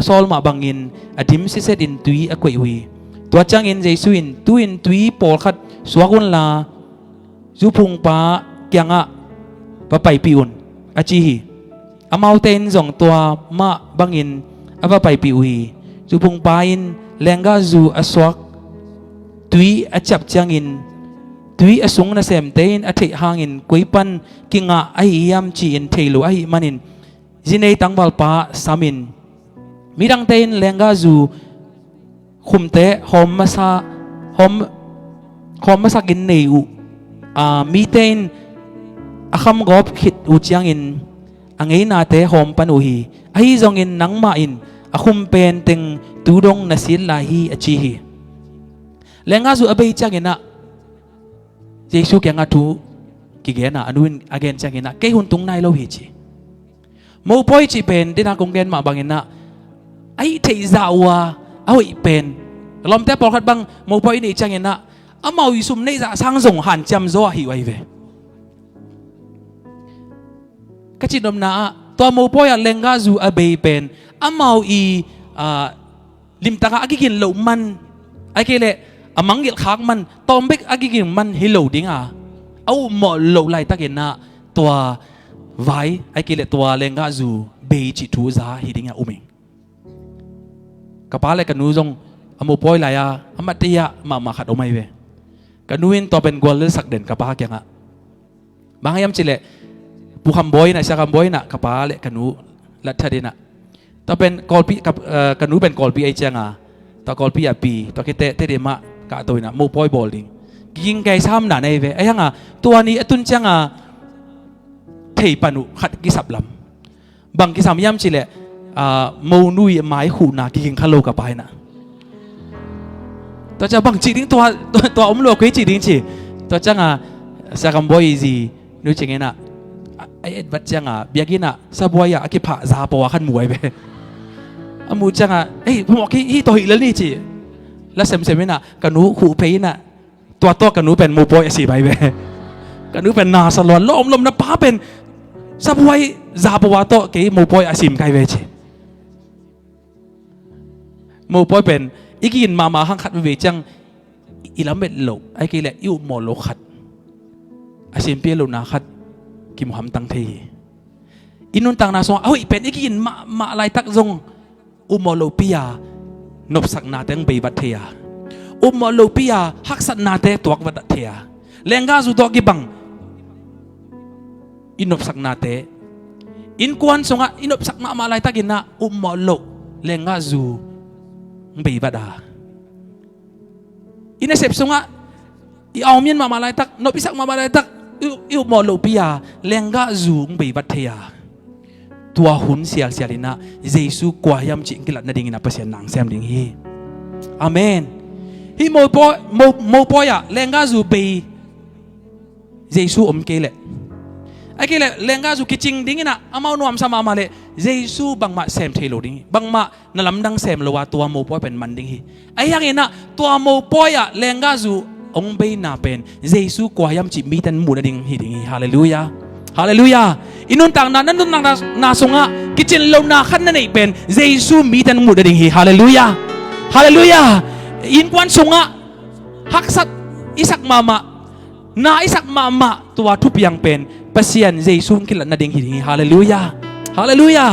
ซอลมาบังอินอดิมซิเซดินตุยอกวยวีตัวจังอินเจสุอินตุยปอลขัดสวกุนลาจูพุงปายังอะปะไปปีอุนอาจีฮีอามาเตนส่งตัวมาบังอินอาปะไปปีอุยจูพุงปาอินแรงกาจูอสวกตุยอาจับจังอินตุยอสุงนาเซมเตนอาเทหางอินกุยปันกิงะไอฮิยามจีอินเทโลไอฮิมันินจินเนตังบัลปาสามินมีดังเตนแรงกาจูคุมเตะหอมมาซากินเนวมีเตนอาคำกอบขิดอุจยังอินอังเอนาเตหอมปันอุฮีไอจงอินนังมาอินอาคุมเป็นตึงตูดงนัสิลลาฮีอจีฮีเลงอาสุอเบยจังอินะเยซูแกงอาทูกิเกนะอนุนอาเกนจังอินะเกหุนตุงนายโลหิจีโมปอยจีเป็นดินากงเกนมาบังอินะไอเทซาวาเอาอีเป็นลมเตปอลขัดบังโมปอยนี่จังอินะอามาวิสุมในจะสร้างส่งหันจำโซหิไว้เวกจิตนมนาตัวโมปอยเลงกาจูอเบยเป็นอามาอีลิมตากาอากิกินเหลวมันไอเกเลอามังเกลขากมันตอมเบกอากิกินมันฮิโลดิ้งเอาหมอเหลวไลตะเกนะตัวไว้ไอเกเลตัวเลงกาจูเบยจิทูซาฮิดิ้งอุมิงกระป๋าเลกันนูจงอาโมปอยไลอามาเตียมาขัดอไม่เวกันนูอินตัวเป็นกวลเลสักเด่นกระป๋าแกงบางยามจิเลปูคำบอยนะชาคำบอยนะกระป๋าเลกันนูลัทธาดินะตัวเป็นกอลปีกับกันนูเป็นกอลปีไอเจงตัวกอลปีปีตัวคิดเตเดมะกะตัวนะโมปอยบอลดิงยิงไกซ้ำหนาในเวไอ้ยังตัวนี้ตุนจังเทปานุขัดกิสับลำบางกิสามยามจิเลโมนุยไม้หูนากิงคาโลกับไปนะตัวจะบางจีดิ้งตัวอมโลกุยจีดิ้งจีตัวจังสักคำบอยจีนู้จริงๆนะไอ้บัดจังเบียกินะซาบอยอากิผาซาปวาขันมวยไปอามูจังเอ้ยผมบอกที่ตัวอีกแล้วนี่จีแล้วเซมๆนะกันนู้หูเพย์นะตัวกันนู้เป็นโมปอยสีใบไปกันนู้เป็นนาสลอนล้อมลมนะป้าเป็นซาบอยซาปวาโตเกยโมปอยอาศิมไกเวจีโมปอยเป็นอีกินมาหังขัดเวจังอีลาเม็ดโลไอ้กิเลอิวโมโลขัดอาศิมเปียโลนาขัดกิมหัมตังเทอินุนตังนาซองเอาอีเป็นอีกินมาอะไรตักซงอุโมโลปิยานบสักนาเตงเบบัตเทียอุโมโลปิยาฮักสักนาเตตัวกวัดเทียเลงกาสุดอกิบังอินบสักนาเตอินกวนซงอินบสักมาอะไรตักินนะอุโมโลเลงกาซูเบบัดาอินเซปซงอีเอาเมียนมาอะไรตักนบพิสักมาอะไรตักอิวโมโลปิยาเลงกาซูเบบัตเทีย ตัวหุ่นเสียลินะเยซูกว่ายำจิงกิลัดนาดิ่งนะเปอร์เซ็นต์หนังแซมดิ่งฮีอาเมนฮีโมปอยอะเลงกาจูไปเยซูอมเกลไอ้เกลเลงกาจูกิจิงดิ่งนะอามาหนุ่มสมามาเลเยซูบังมาแซมเทโลดิ่งบังมานั่นลำดังแซมโลว่าตัวโมปอยเป็นมันดิ่งฮีไอ้ยังไงนะตัวโมปอยอะเลงกาจูองเบย์นาเป็นเยซูกว่ายำจิมีตันมูดดิ่งฮีดิ่งฮีฮาเลลูยาฮาเลลูยาอินุนต่างนั้นนุนต่างนาสงะกิจเลวนาขันนั่นเองเป็นเยซูมีแต่หมุดดิ่งฮีฮาเลลูยาฮาเลลูยาอินควันสงะฮักสักอิสักมามานาอิสักมามาตัวทุบยังเป็นเปเซียนเยซูกิลันนาดิ่งฮีฮาเลลูยาฮาเลลูยา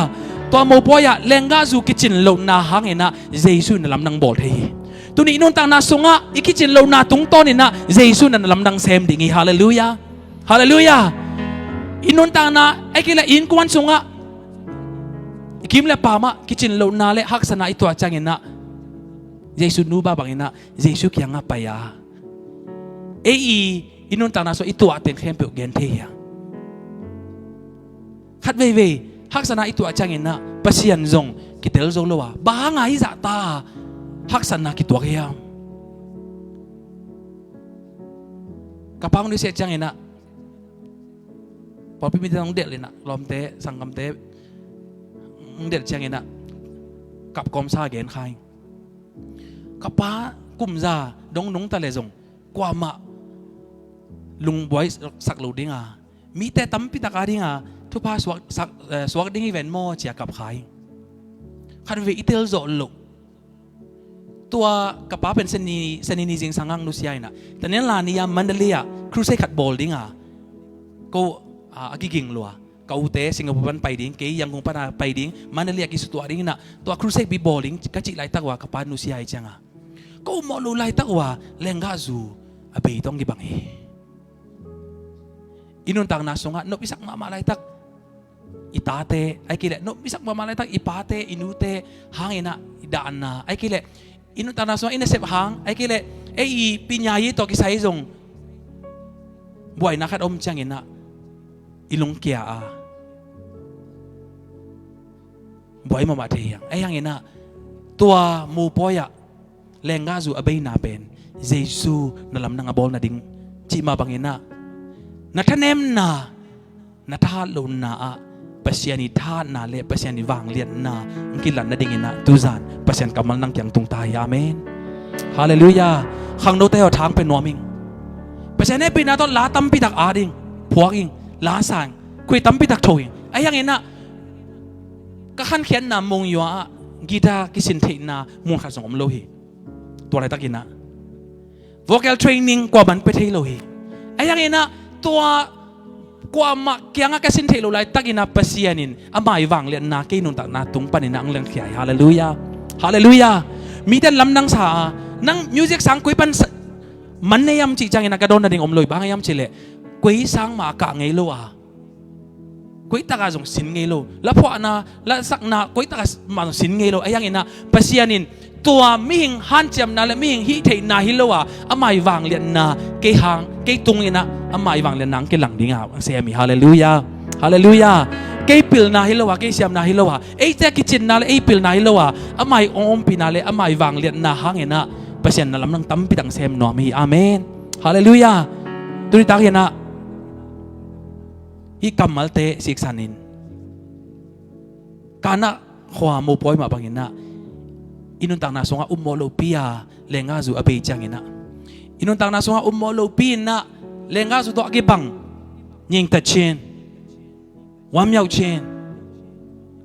ตัวโมปอยะเลงกาจูกิจเลวนาหังเอนะเยซูนั่นลำนังบอลเฮีตัวนี้อินุนต่างนาสงะอิกิจเลวนาตุงต้นเอนะเยซูนั่นลำนังเซมดิ่งฮีฮาเลลูยาฮาเลลูยาอินุนตางnaไอ้กิเลอินกวนสุงะกิมเลปามะกิจินโลนาเลฮักษณะอิตัวจังเงินะเยซูนูบาบังเงินะเยซูเกียงะปายาเออินุนตางna soอิตัวเต็นเข้มเปียกเกนเทียขัดเว่ฮักษณะอิตัวจังเงินะปัสยันจงกิเตลจงโลวะบางไงจะตาฮักษณะกิตัวเกียมกับพังดิเสจังเงินะพอพี่มีแต่ต้องเด็ดเลยนะลอมเตะสังกำเตะเด็ดเชียงเองนะกับกอมซาเกนใครกับป้ากุมซาดงนุงตะเลจงกว่ามาลุงบอยสักลูดิ้งอ่ะมีแต่ตั้มพิตาการดิ้งอ่ะทุกพาสวักดิ้งอีเวนต์โม่เจียกับใครคันเวอิเตลโซลุตัวกับป้าเป็นเซนีนิจิงสังกังนุสยายนะแต่เนี้ยลานิยามันเดลียครูเซขัดบอลดิ้งอ่ะก็อากิกิงลัวกาอุเตสิงคโปร์ไปดิ้งเกย์ยังคงปนาไปดิ้งมันเรียกกิสุตัวดิ้งนะตัวครูเซกบีบอลดิ้งก็จิไลตักว่ากับปานุสิไอจังอ่ะก็มอลูไลตักว่าเลงกาจูอาเบยต้องกิบังเฮอินุนต่างนาสงะนบิสักมาไลตักอิตาเตไอกิเลนบิสักมาไลตักอิปาเตอินุเตหางเอนะอิดานนาไอกิเลอินุนต่างนาสงะอินเซบหางไอกิเลไอปิญญายีตัวกิไซจงบ่อยนักขัดอมจังเอนะอิลุงเกียอาบ่อยมาเทียงไอ้ยังไงนะตัวมูปอยะแรงกาจูอเบยนาเป็นเยซูนั่นลำนังอบอลนาดิงจีมาบังเงินะนัทเนมนานัทฮาลุนนาปัสยานิธานาเลปัสยานิวางเลียนนากิลันนาดิงเงินะตุจานปัสยานกำมันนังยังตุงตายอาเมนฮาเลลูยาขังโนเตอทางเป็นนัวมิงปัสยานเนี่ยปีนาต้นลาตั้มปีตักอาดิงพวกอิงลาสังคุยตั้มปิตักโถยไอ้ยังไงนะก็ขันเขียนนามงยัวกีตาร์กิสินเทน่ามงขัดสงอมโลหิตัวอะไรตักกินนะ vocal training กว่ามันไปเทโลหิไอ้ยังไงนะตัวกว่ามาเกี่ยงกิสินเทโลไลตักกินนะเปเซียนินอามายวางเลียนนาเกนุนตักนาตุงปันนินังเลียนเขียฮาเลลูยาฮาเลลูยามีแต่ลำนังสานังมิวสิกสังคุยปันมันในยามจีจังกินนะกระโดนนาดิ่งอมโลยบางยามจีเล่กุยสังมากะไงโลอ่ะกุยตากาจงสินไงโลแล้วพอนะแล้วสักนากุยตากามาจงสินไงโลไอ้ยังไงนะปัสยานินตัวมิหิงฮันเจียมนาและมิหิงฮิเทนาฮิโลอ่ะอามายวางเลียนนาเกหังเกตุงเองนะอามายวางเลียนนังเกหลังดิ่งอ่ะเสียมีฮาเลลูยาฮาเลลูยาเกปิลนาฮิโลอ่ะเกเสียมนาฮิโลอ่ะไอ้เจ้ากิจินนาและไอ้ปิลนาฮิโลอ่ะอามายวองปีนาและอามายวางเลียนนาหังเองนะปัสยานนาลำนังตั้มปิดังเซมนัวมีอาเมนฮาเลลูยาตุริตากเห็นนะอีกำมัลเตสิกสันินการนะขวามูปอยมาบังเงินะอินุนต่างนาสงะอุมโมโลปียเลงาจูอเบยจังเงินะอินุนต่างนาสงะอุมโมโลปีนะเลงาจูตัวกิบังยิงตัดเชนวามยาวเชน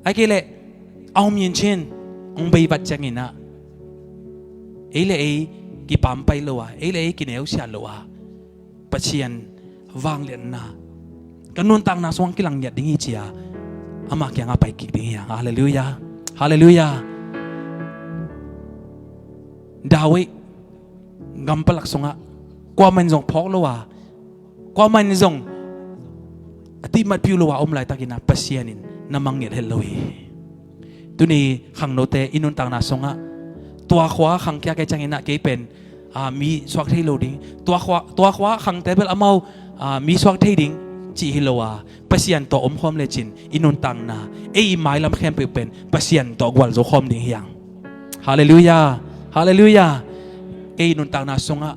ไอ้เกลเอามีนเชนองเบยบัดจังเงินะเอเลเอกิปามไปโลวะเอเลเอกินเอวเสียโลวะปัจเจียนวางเลียนนากันนุนต่างนาสวงกิลังยัดดิ้งอีเจียอามาเกียงอาไปกิดิ้งยังฮาเลลูยาฮาเลลูยาดาวิดกำปลักสงะกว่ามันจงพอกโลวะกว่ามันจงที่มัดพิวโลวะอมไลตากินะปัสยานินนามังเงียดเฮลโลยตุนีขังโนเตอินุนต่างนาสงะตัวขวาขังเกียร์แกจังเงินะเกเป็นมีสวักเทโลดิ้งตัวขวาขังเตเปิลอามามีสวักเทดิ้ง จีฮิโลวาปัสยันโตอมคอมเลจินอินุนตังนาเอ้ยไม้ลำเข้มเป็นปัสยันโตกวลโจคอมดิ่งเฮียงฮาเลลูยาฮาเลลูยาเอ้ยนุนตังนาสงะ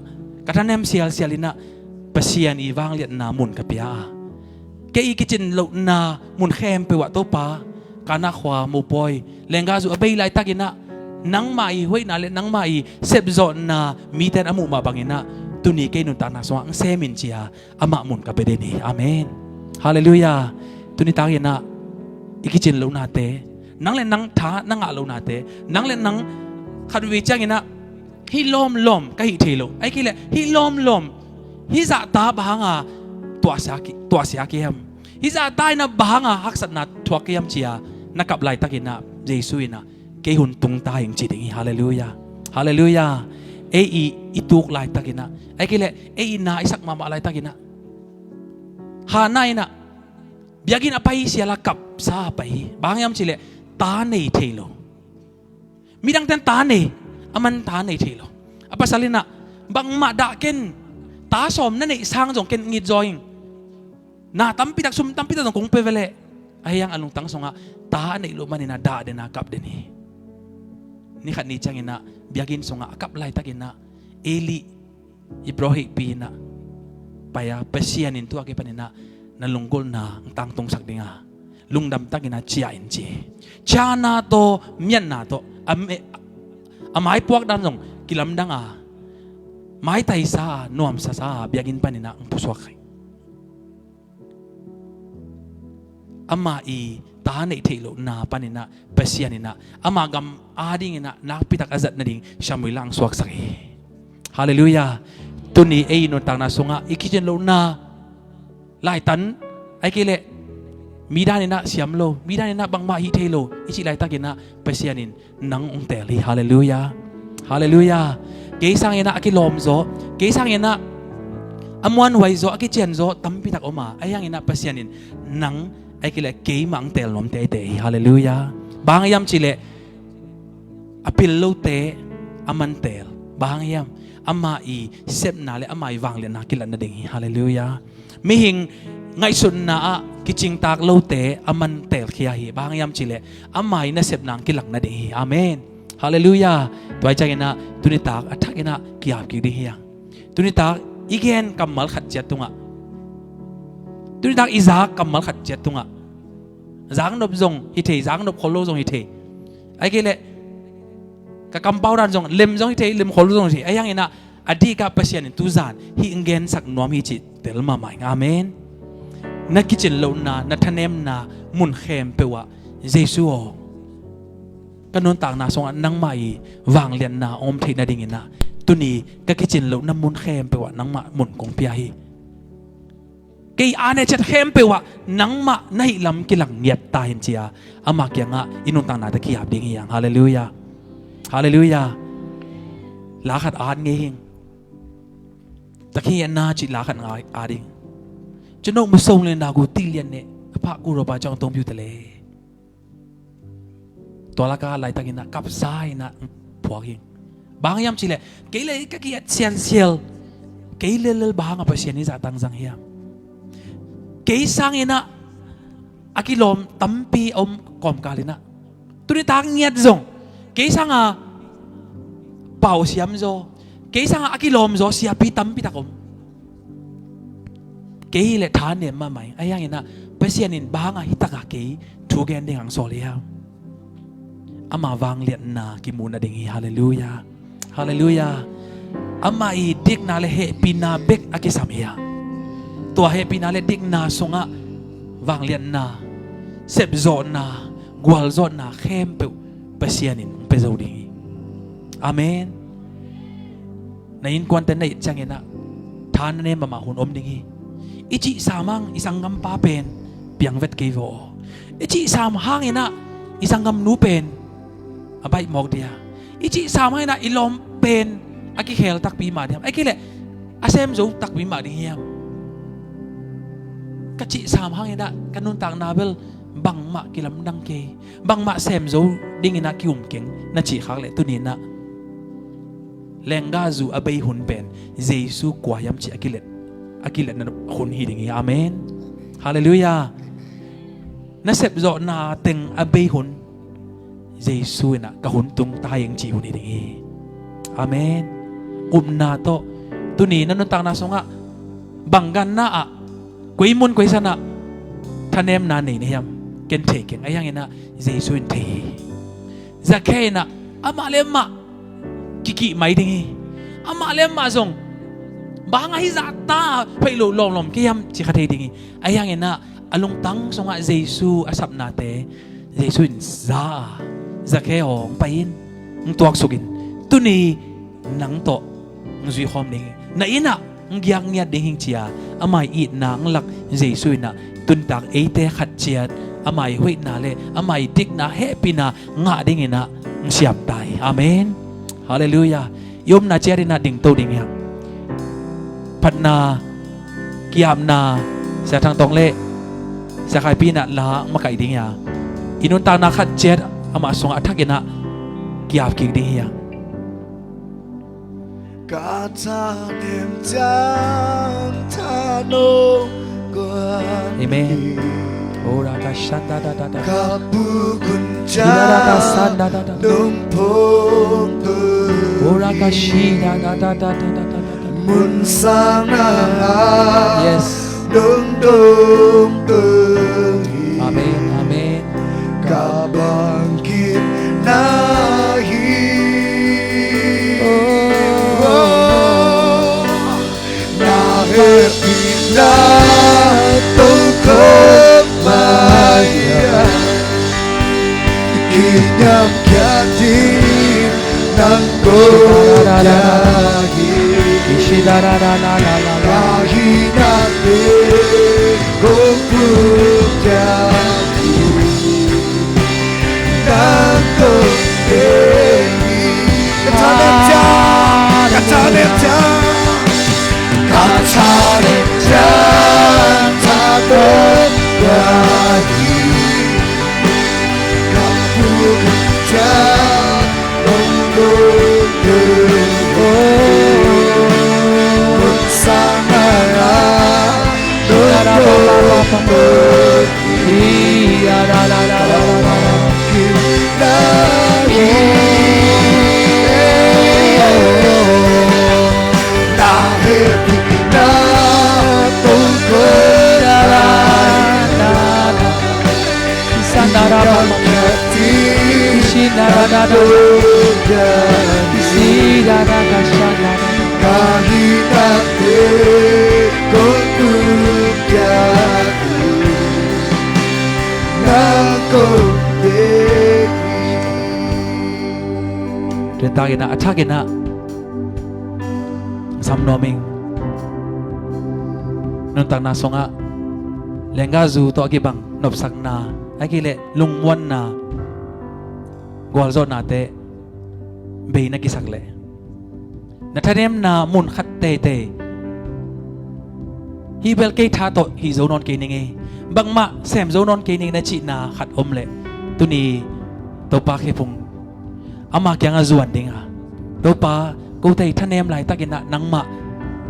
กระทันเนมเซียลลินะปัสยันอีวางเลียนนามุนกับยาเกอีกิจินโลนามุนเข้มไปวะโตปากานาขวามูปอยเลงกาจูอเบยไลตักินะนังมาอีห้วยนาเลนังมาอีเซบโซนามีแต่อมุมาบังอินะตุนีเกนุนตานาสว่างเซมินเจียอามามุนกับเบเดนีอาเมนฮาเลลูยาตุนีตางเยนะอีกิจินลูนาเตนังเลนังท้านังอาลูนาเตนังเลนังขัดวิจังเยนะฮิลอมลอมก็ฮิเทโลไอ้กิเลฮิลอมลอมฮิจะตาบางอ่ะตัวเสียกิมฮิจะตายนะบางอ่ะฮักษณะทัวกิมเจียนักกับไลตักินะเยซูนะเกหุนตุงตายอย่างจิตอย่างฮาเลลูยาฮาเลลูยาเออีตุกไลตักินะไอ้กิเลเอนาอิสักมาไลตักินะฮานาอินะเบียกินอภัยเสียละกับซาไปบางยามจิเลตาเนเทโลมีดังแต่ตาเนอามันตาเนเทโลอภัสลินะบางมาด่าเกนตาสมนั่นเองสร้างจงเกนงิดจอยนาตั้มพิทักษุมตั้มพิทักษ์คงเปเวเลไอ้ยังอลุงตั้งสงะตาเนโลมันนี่นะด่าเดนะกับเดนี่นี่ขัดนี่จังเนะเบียกินสงะกับไลตักินะเอลีอิบราฮิมปีนะไปอะเปเซียนินตัวเก็บปนินะนั่นลุงกอลนะตั้งตรงสักดิ่งลุงดำตักินะเจียอินเจชานาโตเมียนนาโตไม้พวกดันส่งกิลำดังไม้ไตซานวมซาเบียกินปนินะผู้สวกอามาอีตาในเทโลนาปนินะเปเซียนินะอามากำอาดิ่งนะนักพิทักษ์อาจัดนั่นดิ่งชามุลังสวกสักฮาเลลูยาตุนีเอนนตังนาสงะอีกิเจนโลนาไล่ตันไอ้กิเลมีด้านนี้นะเสียมโลมีด้านนี้นะบังมาฮิเทโลอิจิไลตักินะเปเซียนินนังองเตลีฮาเลลูยาฮาเลลูยาเกสังเยนะอากิลอมโซเกสังเยนะอมวันไวโซอากิเจนโซตั้มพิทักษ์ออกมาไอ้ยังเยนะเปเซียนินนังไอ้กิเลเกมังเตลนมเตเตฮาเลลูยาบางยามจิเลอพิลโลเตอามันเตลบางยามอามาอีเซบนาเลอามาอีวางเลนากิลันนาดิ่งฮาเลลูยาไม่หิงไงสุนนากิจิงตากโลเตอามันเตลขี้ยบางยามจิเลอามาอีน่าเซบนางกิลังนาดิ่งอาเมนฮาเลลูยาตัวใจกันนะตุนิตากอัฐกันนะกิยาบกิดิ่งยังตุนิตากอีเกนกำมัลขัดเจ็ดตุงะตุนิตากอิซากกำมัลขัดเจ็ดตุงะจางนบจงฮิเทจางนบโคโลจงฮิเทไอ้กิเลกับกำเป้าดันจงเล็มจงฮิเทเล็มโคโลจงฮิเทไอ้ยังไงนะอดีตกับเปเซียนตุจานฮิอิงเกนสักนวมฮิจิตเตลมาใหม่อาเมนนักกิจเลวนานัทเนมนามุนเข้มเปวะเยซูกันนนต่างนาสงฆ์นังใหม่วางเลียนนาอมเทนาดิ่งนะตุนีกับกิจเลวน้ำมุนเข้มเปวะนังมามุนกงเปียฮีเกี่ยอันนี้จะเข้มเปวะนังมาในลำกิลังเงียบตายเห็นเจียอามาเกียงะอินุนต่างนาตะกี้อาบดิ่งยังฮาเลลูยาฮาเลลูยาลาขัดอาดเงี้ยตะกี้นาจิลาขัดอาดิ่งจะนกมาส่งเลยนากูตีเลียนเนี่ยพระกูรบาจองตรงพิวทะเลตัวละกาไหลตะกี้นะกับซ้ายนะผัวกิงบางยามจิเลเกี่ยเลยก็เกี่ยเซียนเซียลเกี่ยเลยบางapaเซียนนี่จะตั้งสังเฮียเกี่ยสังเฮียนะอากิลมตั้มปีอมกอมกาลินะตุนิตางเงียดจงเกี่ยสังเป่าเสียมโซเกี่ยสังอากิลมโซเสียปีตั้มปีตะกมเกี่ยเลยทานเนี่ยมาใหม่ไอ้ยังเงี้ยนะเปเซียนินบางฮิตะกะเกี่ยทูเกนเด้งหังโซเลียอามาวางเลียนนากิมูนาดิ่งฮาเลลูยาฮาเลลูยาอามาอีดิกนาเลเฮปีนาเบกอากิสามียตัวเฮปีนาเลดิกนาสงะวางเลียนนาเซบโซนากวลโซนาเข้มเปเปเซียนินเปโซดิ่งอาเมนในอินควันเตนในจังเงนะทานเนมาหุ่นอมดิ่งอิจิสามังอิสังกัมปาเป็นเปียงเวทเกโวอิจิสามหางเงนะอิสังกัมนูเป็นอาไปมอกเดียอิจิสามให้นะอิลอมเป็นอากิเคลตักปีมาเดียมไอ้กิเลอาเซมจูตักปีมาเดียมกะจิสามให้นะกันนุนต่างนาเบลบังมากิลำดังเกบังมาเซมจูดิ่งนะคิวมเก่งนัจิขักเลยตุนีนะแรงกาจูอาไปหุ่นเป็นเยซูกว่ายำจิอากิเลนั้นหุ่นฮีดิ่งอาเมน ฮาเลลูยานั่นเสพจอนาเต็งอเบยหุนเยซูน่ะกะหุนตุงตายยังจีหุนนี่อาเมนนาโตตุนีนั่นต่างนาสงะบังกันนะอะกุยมุนกุยสนะท่านเอ็มนานี่นี่ยมเกณฑ์เทเก่งไอ้ยังไงนะเยซูเทจะแค่น่ะอามาเลมะกิไม่ดิ้งอามาเลมะส่งบางไอ้จัตตาไปหลุดลมกี่ยมจิกเทดิ้งไอ้ยังไงนะอารมณ์ตั้งสงะเยซูอาสับนาเตเยซูอินจะแค่หองไปอินตัวสุกินตุนีนังโตงุยหอมดิ้งน่ะอินะงยังเงียดดิ้งเชียอามาอีนังหลักเยซูน่ะตุนตักเอเตขัดเชียดอามาหุยนาเลอามาดิกนาเฮปินางะดิ้งนะเสียบตายอาเมนฮาเลลูยายมนาเจรินาดิ้งโตดิ้งยังพัดนากิยามนาเสียทางตรงเล่เสียใครปีน่ะละมาไก่ดิ้งยังอินุนตานาขัดเจ็ดอามาส่งอัฐกินะกิยามกิดิ้งยังKatanem jang tano guan Amen. Ora kashanda da da da. Kabukun jang numpung tu. Ora kashida da da da da da da. Mun sang na. Yes. Dung dung tu. Amen. Amen. Kabangkit nahi. Bila tukar maya Kinyam kiatin nanggo lagi Kahinate kumpul jadi Nanggo dewi Katanem jang Katanem jang takut lagi Kabur jang untuk bersama untuk pergi Rentagina atagina samnoming nuntang nasonga lengazu to agibang nopsak na agile lungwan na gwalzo nate be na kisakle natanem na mun khat te te hi bel ke tha to hi zonon ke ninge bangma sem zonon ke ning na chi na khat omle tuni to pa khe phung ama kyang azuan dinga to pa ko tai thanem lai takina nangma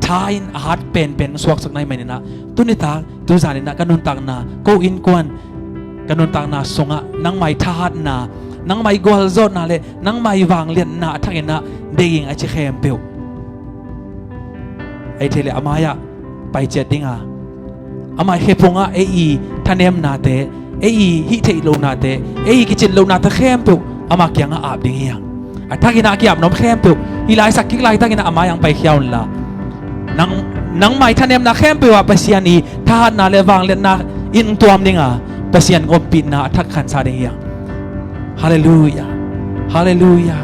thain ahat pen swak sak nai mainina tunita tu zanina kanun tak na ko in kwan kanun tak na songa nang mai thahat na nang mai gol zot na le nang mai wang lian na thakina deging achi khem peu ai thele amaya pai chet dinga ama hepunga ei thanem na te ei hi thei lo na te ei kichin lo na ta khem peu ama kyang a ap ding yang athakina ki ap nom khem peu hilai sak ki lai takina ama yang pai khiaun la nang mai thanem na khem peu pasiani thahat na le wang lian na in tuam dinga pasian ngom pin na athak khan sa ding yang hallelujah hallelujah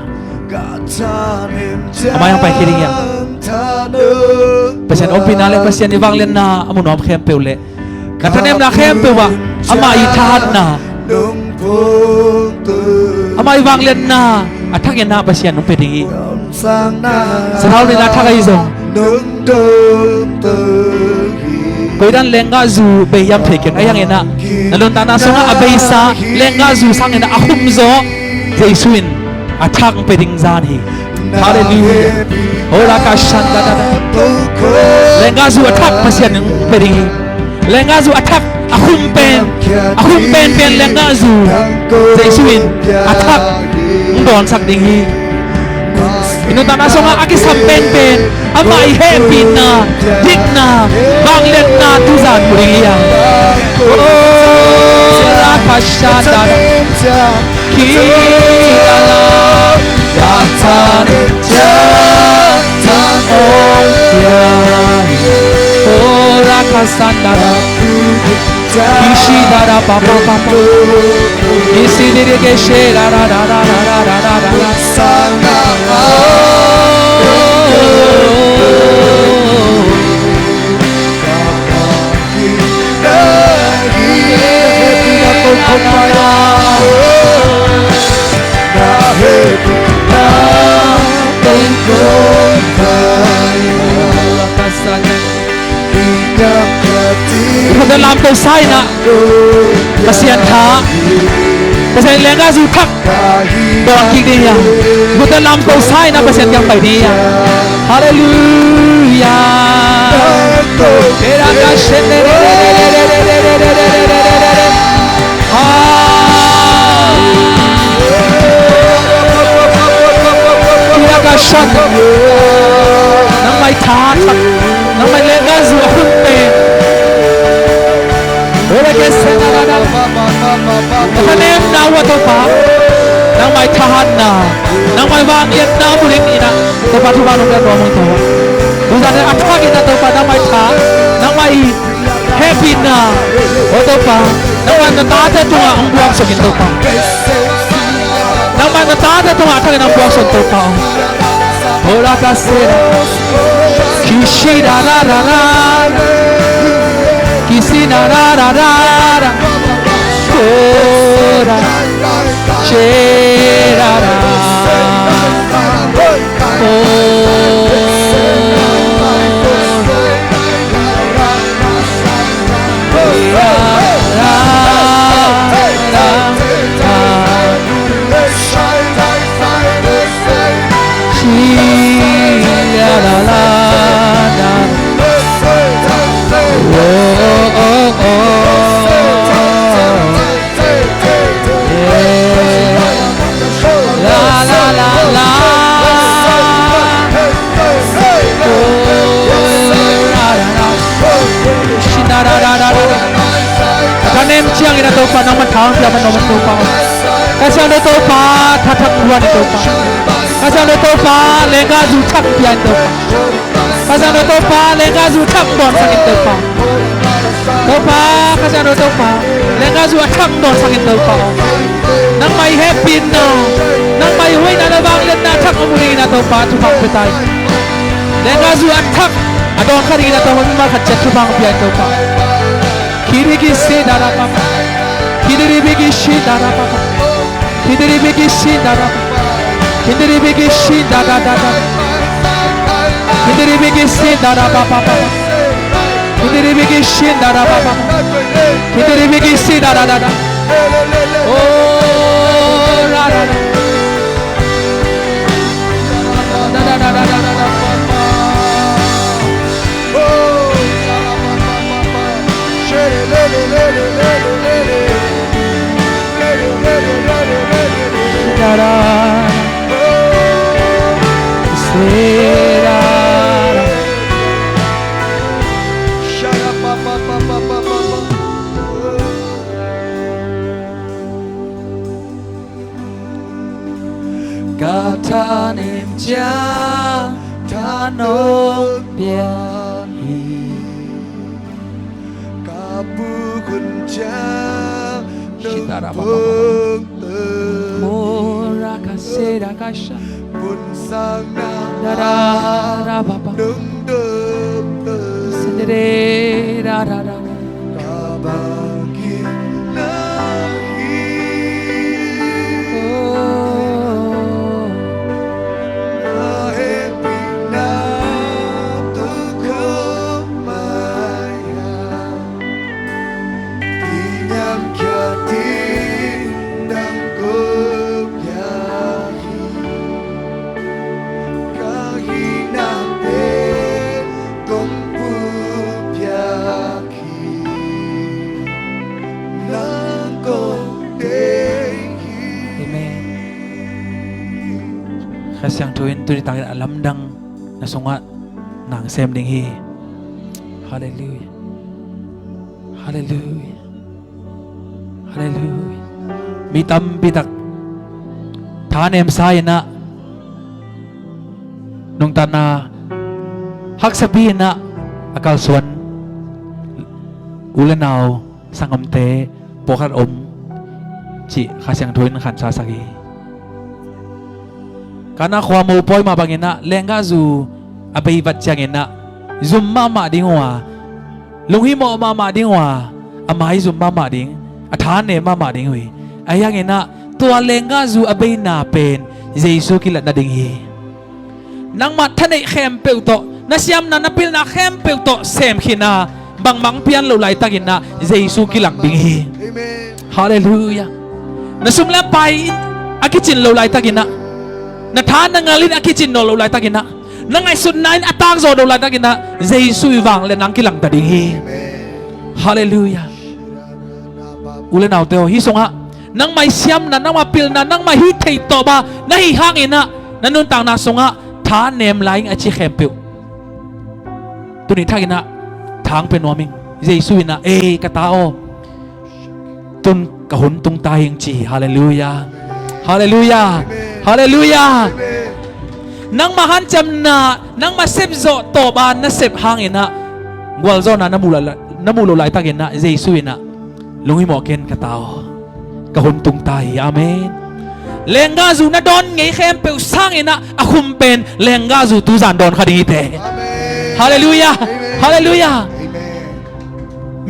ama yang pai kiring yang pasian ompin na le pasian iwang len na amun om khem peu le kathanem na khem peu wa ama I thahat na ama iwang len na athak en na pasian om pe ding I sanau ni na thak ai zong koi dan lenga zu be yam theken ayang ena nalon ta na songa abeisa lenga zu sang ena ahum zo jesuin athak pe ding zan hi hallelujah ora ka shanda da lenga zu athak pasian pe ding lenga zu attack akhum pen pen lenga zu jesuin attack don sak ding hi inu ta na songa aki sam pen ama I happy na dik na bang let na tu zan muria la kashada ki dala yatan ora kasandara ishi dara papa papa isi dire ke shera ra ra ra ra ra ra ra sana dalam tu sai na kasihan tha kasihan lenga zu thak don ki dia dalam tu sai na kasihan yang pai dia haleluya tera ka shene tera ka shene nang mai tha thak nang mai lenga zu hunte kanem na wato pa nang mai thahan na nang mai wang yet na buling ina to pa thu ba no ro mo to du za ne apha ki na to pa nang mai tha nang mai happy na wato pa nang mai na ta te tu ang buang so kin to pa nang mai na ta te tu a tha na buang so to pa ora ka sera kishira ra ra ra Kisina ra ra ra ra Kora Chera ra kanem chiang ina to pa nang ma thang pya man no man to pa kasang de to pa tha thak ruan to pa kasang de to pa lenga zu thak pya to pa kasang de to pa lenga zu thak don sang to pa kasang de to pa lenga zu thak don sang to pa nang mai happy na nang mai hoi na bang let na thak amuri na to pa tu phang petai lenga zu thak adon khari na to ma khat chat tu phang pya to pa Kirigi si dara papa, kidiri bigi shi dara papa, kidiri bigi shi dara papa, kidiri bigi shi dara dara, kidiri bigi si dara papa papa, kidiri bigi shi dara papa, kidiri bigi si dara dara, oh la la la, da da da da da da. Kata nimja tanong biahi kapu kunja Mora kasera kasha pun sanga dara ra papa nung dum sendiri ra ra ra kabagi nahi happy na tukum maya inyam kyati dang kubyahi kahina te kompu byaki siang tuin tu di tangan alam dang na sunga nang sem ding hi hallelujah hallelujah hallelujah mi tam bitak thanem sai na nung tana hak sabi na akal suan ulenaw sangam te pokar ci khasyang tuin khan sa sagi kana khwa mo poi ma bangena lenga zu abai vat changena zum mama dingwa lunghi mo mama dingwa amai zum mama ding athane mama ding wi ayangena tua lenga zu abai na pen jesu kilat na ding hi nang mat thane khem peu to na siam na napil na khem peu to sem khina bang mang pian lo lai takina jesu kilang ding hi Amen. hallelujah na sumla pai akichin lo lai takina na than na ngalin akichin no lo lai takina na ngai sun nain atang zo do lai takina jesu wang le nang kilang ta ding hi hallelujah ule naw teo hi songa nang mai siam na nang mapil na nang ma hi thei to ba na hi hangina nanun tang na songa tha nem laing achi khempeu tuni thagina thang pe noming jesu ina e katao tun kahun tung tayeng chi hallelujah hallelujah hallelujah nang mahan cham na nang ma sep zo to ba na sep hangina gwal zo na namulo lai tagina jesu ina lungi mo ken katao kahun tung tay amen lenga zu na don ngei khem pe sang ina akhum pen lenga zu tu zan don khadi te hallelujah hallelujah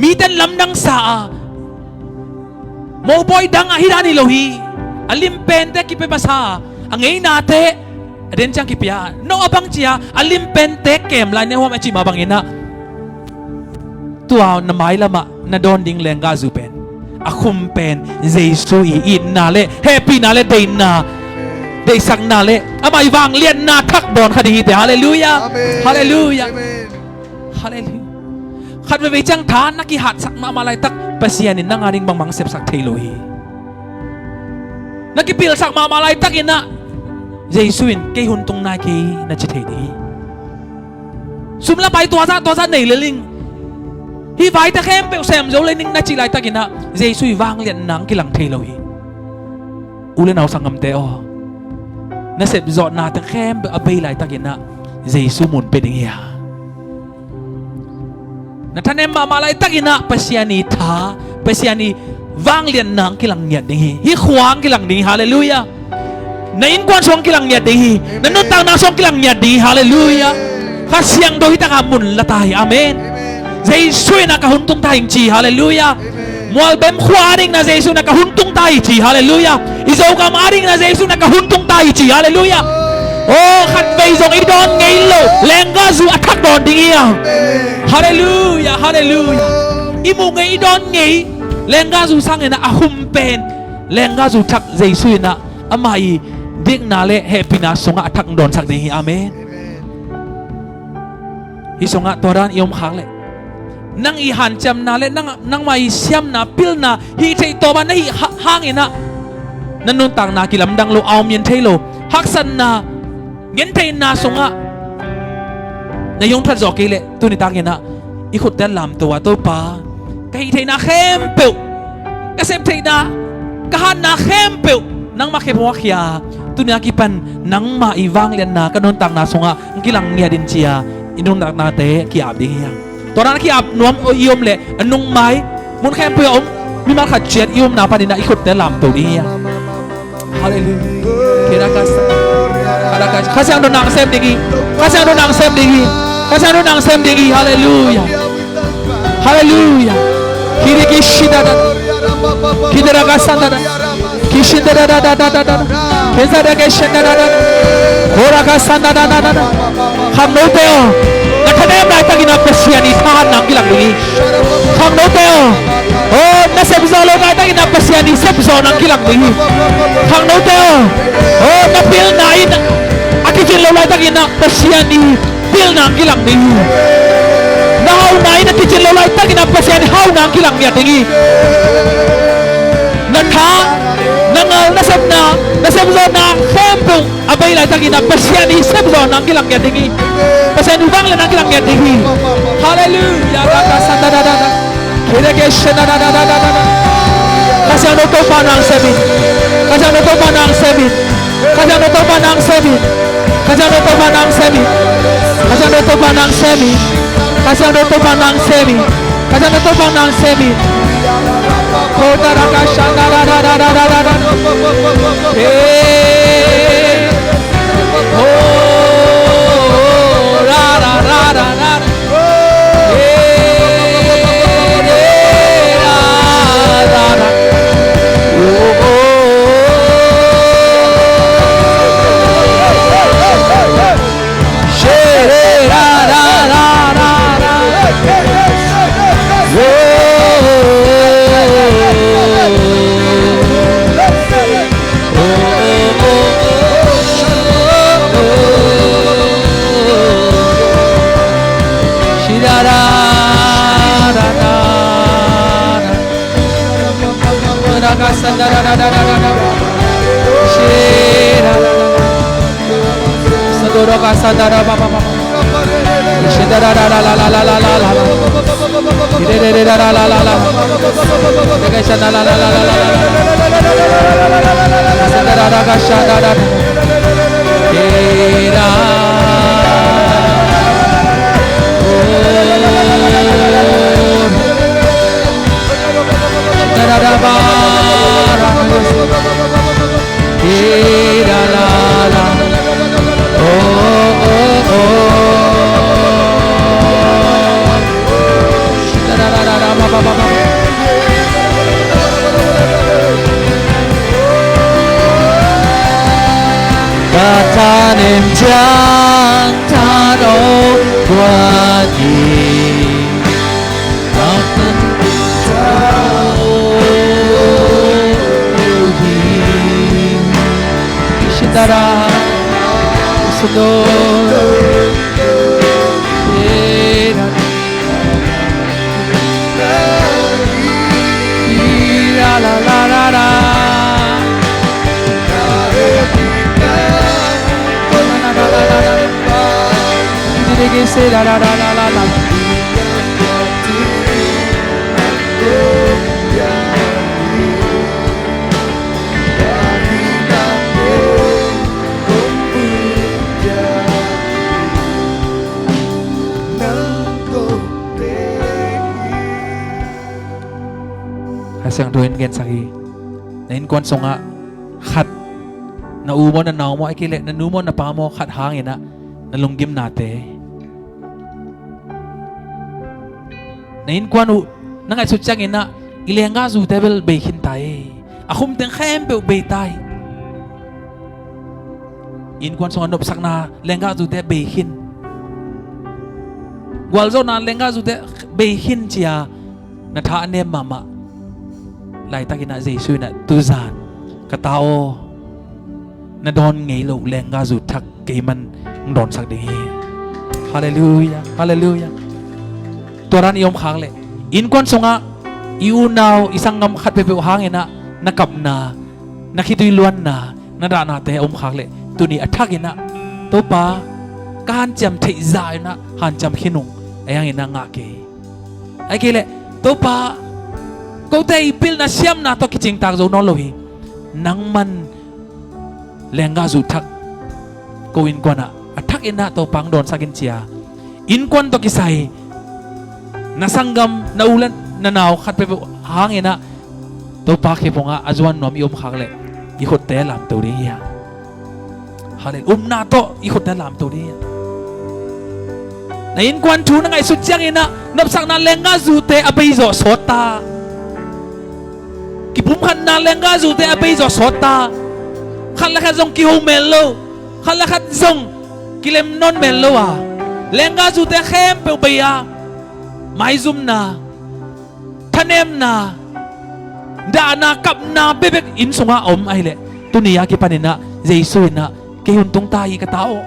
mi tan lam nang sa mo boy dang ahirani lohi alim pen te ki pe basa angei na te den chang ki pia no abang chia alim pen te kem la ne hom achi ma bangina tua na mai lama na don ding lenga zu pen akhum pen jesu in na le happy na le dei na dei sang na le amai wang lien na thak don khadi te hallelujah hallelujah hallelujah khat ve chang than na ki hat sak ma malai tak pasianin na ngaring bang mang sep sak theilohi na ki pil sak ma malai tak ina jesu in ke hun tung na ki na chi thei di sumla pai to za nei le ling hi vai ta khem pe sem zo le ning na chi lai takina jesu wang lian nang kilang thei lo hi ule naw sangam te o na sep zo na ta khem be abai lai takina jesu mun pe ding ya na thanem ma malai takina pasiani tha pasiani wang lian nang kilang nya ding hi khwang kilang ding hallelujah na in kwan song kilang nya ding hi na no tang na song kilang nya ding hallelujah ka siang do hi ta ka mun la tai amen jesu na kahuntung tayong chi hallelujah mual bem khwaring na jesu na kahuntung tayo chi hallelujah izo ka maring na jesu na kahuntung tayo chi hallelujah oh khat vei zong idon ngei lo lenga zu athak don ding iya hallelujah hallelujah imu ngei idon ngei lenga zu sang na ahum pen lenga zu thak jesu na amai dik na le happy na songa athak don sak ding amen isonga toran iom khang le nang i han cham na le nang mai siam na pil na hi thei to ba na hi hang ina nanun tang na kilam dang lo aw mien thei lo hak san na ngen thei na songa na yong that zo ke le tu ni tang ina i khut ten lam to wa to pa kai thei na khem pe ka sem thei na ka han na khem pe nang ma khe mo khia tu ni ki pan nang ma i wang len na kanun tang na songa ngilang ngia din chia inung na te ki ab ding yaตอนนั้นที่อับน้อมอิมเลยนุ่งไม้มุนแค่เพื่ออมมีมาขัดเจ็ดอิมนาปานินาอีกคนแต่ลำตัวนี้ฮาเลลูยาที่รักกันข้าเสียงโดนนางเซมดีข้าเสียงโดนนางเซมดีข้าเสียงโดนนางเซมดีฮาเลลูยาฮาเลลูยาคิริกิชิดาดาคิดรักสันดาคิชิดาดาดาดาดาดาคิดรักชิดาดาดาโครักสันดาดาดาดาคำโน้ตเดียวนักแสดงรายตั้งอินาเปเซียนีท่านนังกิลังนี้คำโน้ตเดียวโอ้นักเซปโซโลรายตั้งอินาเปเซียนีเซปโซนังกิลังนี้คำโน้ตเดียวโอ้นักพิลนายอากิจินโลรายตั้งอินาเปเซียนีพิลนังกิลังนี้น้าเอานายนักกิจินโลรายตั้งอินาเปเซียนีเฮานังกิลังเนี่ยนี้นันทา nangal na sebzo na kempu abay la tagina pasyan ni sebzo nang kilang gedingi pasyan ubang la nang kilang gedingi hallelujah raka sadada kire ke shada kasyan to panang sebit kasyan to panang sebit kasyan to panang sebit kasyan to panang sebit kasyan to panang sebit kasyan to panang sebit kasyan to panang sebit Kota raka shanda da da da da da da da. Hey, oh, ra ra ra ra ra. Hey, ra ra ra. Oh, hey, ra ra ra ra ra. Batanem jang tano guadi Batan tauhi Shidara Sudor La la la la say la la la la la la Hasang doin gen sagi nain kon songa khat na umo na naw mo ay kile na numo na pamo khat hangin na nalunggim nate nain kwanu nangai suchang ina ilenga zu table be hintai akhum teng khem pe be tai in kwan song anop sakna lenga zu te be hin gwalzo na lenga zu te be hin chia na tha ne mama lai takina jesu na tuzan katao na don ngei lo lenga zu thak ke man don sak ding hallelujah hallelujah toran iom khang le in kon songa iunaw isang ngam khat pe hangena nakap na nakitui luan na nada na te om khang le tuni athakina to pa kan jam thei zai na han jam khinung ayang ina nga ke ai ke le to pa ko te ipil na siam na to kiching tak zo no lo hi nang man lenga zu thak ko in kwana athak ina to pang don sakin chia in kwan to kisai nasanggam na ulan na naw khat pe hangena to pa ke ponga azwan nom iom khagle i hotel lam to ri ya hale na to i hotel lam to ri na in kwan thu na ngai su chiang ina nop sak na lenga zu te abai zo sota ki pum khan na lenga zu te abai zo sota khan la khat zong ki ho melo khan la khat zong kilem non melo wa lenga zu te khem pe baya mai zum na thanem na da na kap na bebek in sunga om ai le tunia ki panina jesu na ke hun tung tai ka tao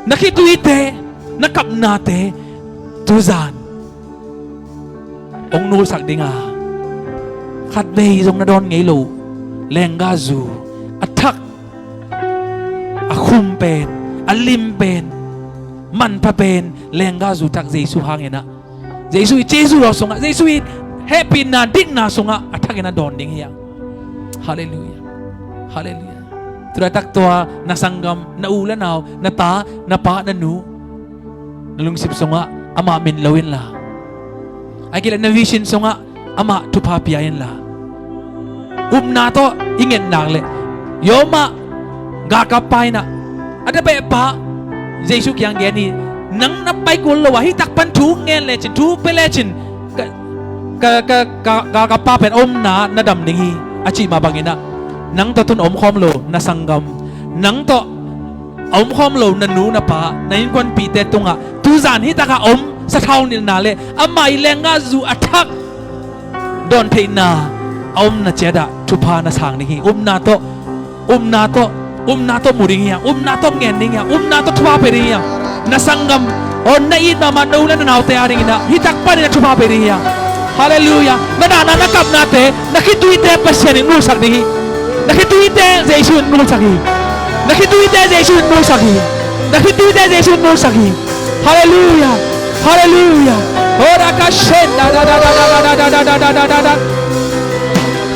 nakituite nakap na te tuzan ong nul sak dinga khat be jong na don ngei lo แรงกาจูอัทักอคุมเป็นอลิมเป็นมันพะเป็นแรงกาจูทักเยซูหางเงนะเยซูเราส่งเยซูเฮปินนาดิ้งนาส่งอัทักเงนะดอนดิ้งเฮียฮาเลลูยาฮาเลลูยาตัวตักตัวนักสังกัมนาอูและนาวนาตานาปะนานูนาลุงสิบส่งอามามินลาวินลาไอ้กิเลนวิชินส่งอามาทุพาพิยายินลานาโตอิงเงินนางเลยโยมะกากไปนะอันเดเปปะเยซูqui yang geni nang na pai kul lo wa hi tak pan thu ngen le chin thu pe le chin ka pa pen na dam ding hi achi ma bangina nang to tun khom lo na sangam nang to khom lo na nu na pa na in kon pi te tunga tu zan hi taka sa thau nil na le amai lenga zu athak don thei na na cheda thu pa na sang ni hi na to muring ya na to ngen ning ya na to thwa pe ri ya na sangam on na in mama no la na te aring na hitak pa na thwa pe ri ya hallelujah na kap na te na kituite pasyan nu sak ni na kituite jesu nu sak hi na kituite jesu nu sak hi na kituite jesu nu sak hi hallelujah hallelujah ora ka shen da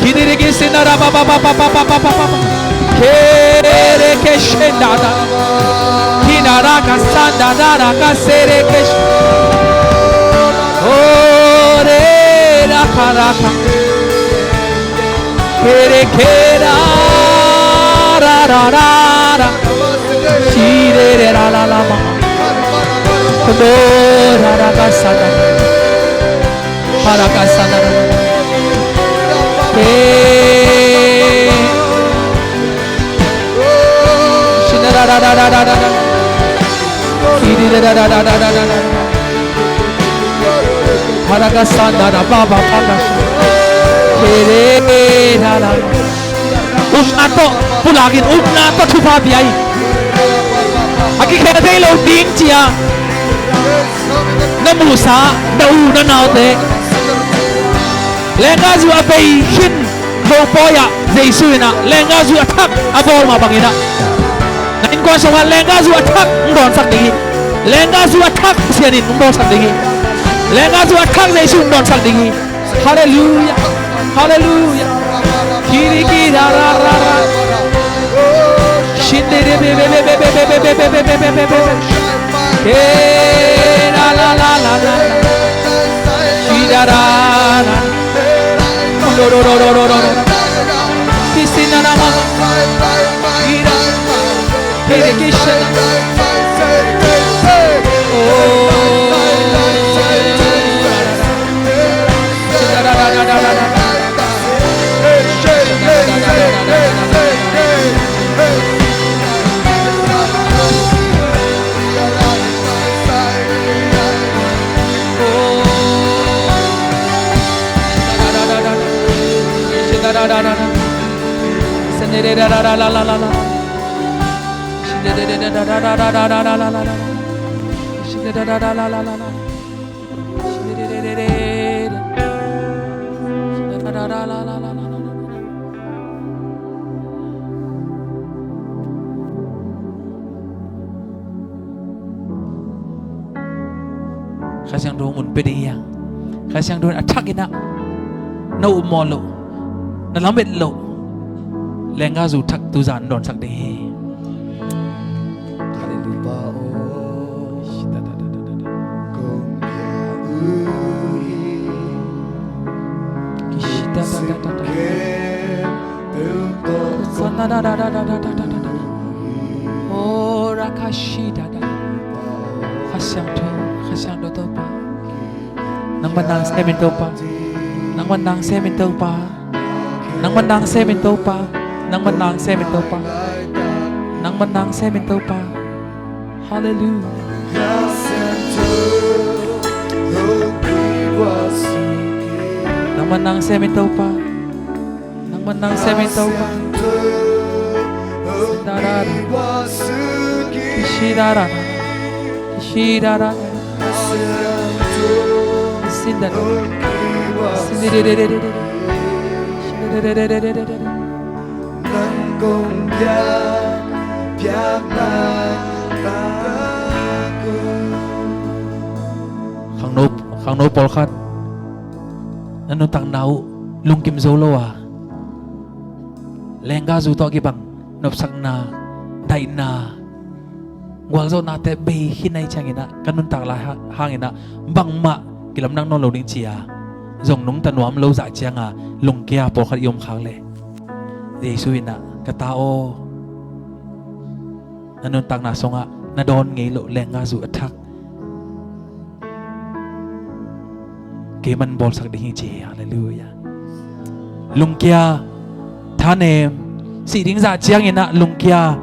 kidire ke sinara ba kere ke shenda da kinara ka sanda da ka sere ke ore ra ka kere kera ra shire re ra la ma kodo ra ka sanda para ka sanda Nato pulagin nato thupa biyai aki khede lo ding chia na musa na u na naute lenga zu abai hin ho poya jesu na lenga zu athak abol ma bangina na in ko so lenga zu athak ndon sak ding lenga zu athak sianin ndon sak ding lenga zu athak jesu ndon sak ding hallelujah hallelujah kiri kira ra shinde be la shida ra ro kisina na ma ira kiri kishana Kasang doon mun pediyang kasang doon attack ina na umolo na lamit lo lenga zu thak tu zan don sak de oh rakashida kasang do to pa nang manang semento pa nang manang semento pa nang manang semento pa nang manang semento pa nang manang semento pa hallelujah nang manang semento pa nang manang semento pa shidara shidara sindara piak mataku. Khang no pol khat nanu tang nau lung kim zolo à lenga zu to ki bang nop sak na dai na gwal zo na te be hinai changina kanun tak la hangina bang ma kilam nang non lo ding chia zong nung tanwam lo za chianga lung kia pol khat yom khang le Jesu ina kata o nanun tak na songa na don ngei lo lenga zu athak ke man bol sak ding chi hallelujah lung kia thanem si ding za chiang ina lung kia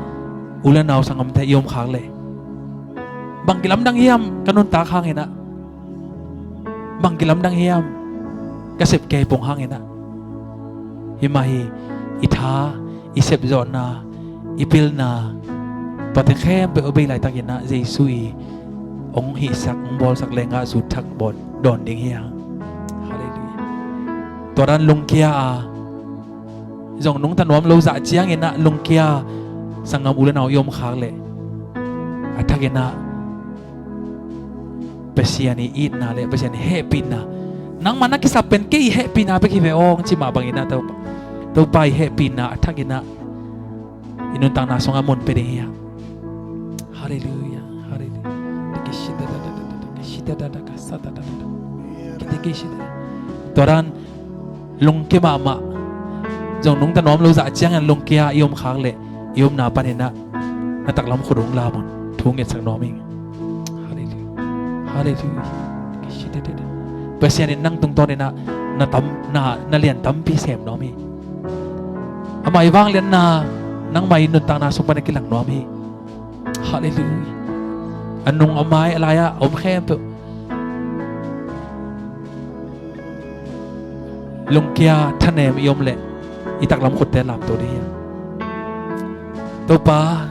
ulan naw sangam te yom khang le bang kilam dang hiam kanun tak hang ina bang kilam dang hiam kasep ke pong hang ina himahi itha isep zona ipil na pate khem pe obei lai takina Jesui ong hi sak ong bol sak lenga su thak bon don ding hiang hallelujah toran lung kia a zong nung tanwam lo za chiang ina lung kia sangam ulan naw yom khang le athagena pasiani it na le pasiani happy na nang mana kisapen ke happy na pe ki ve ong chi ma bangina to pai happy na athagena inun tang na songa mon pe de ya hallelujah hallelujah kishida da kasata da kite kishida toran lung ke ma jong nung tanom lo za chiang an lung kia yom khang le yom na panena na taklam khudung la mon thung et sak noming hallelujah hallelujah kishida da pasian nang tung ton na tam na lian tam pi sem nomi amai wang lian na nang mai nun tang na sung pan kilang nomi hallelujah anung amai alaya om khem pe lung kia thanem yom le itak lam khut te lam to dia to pa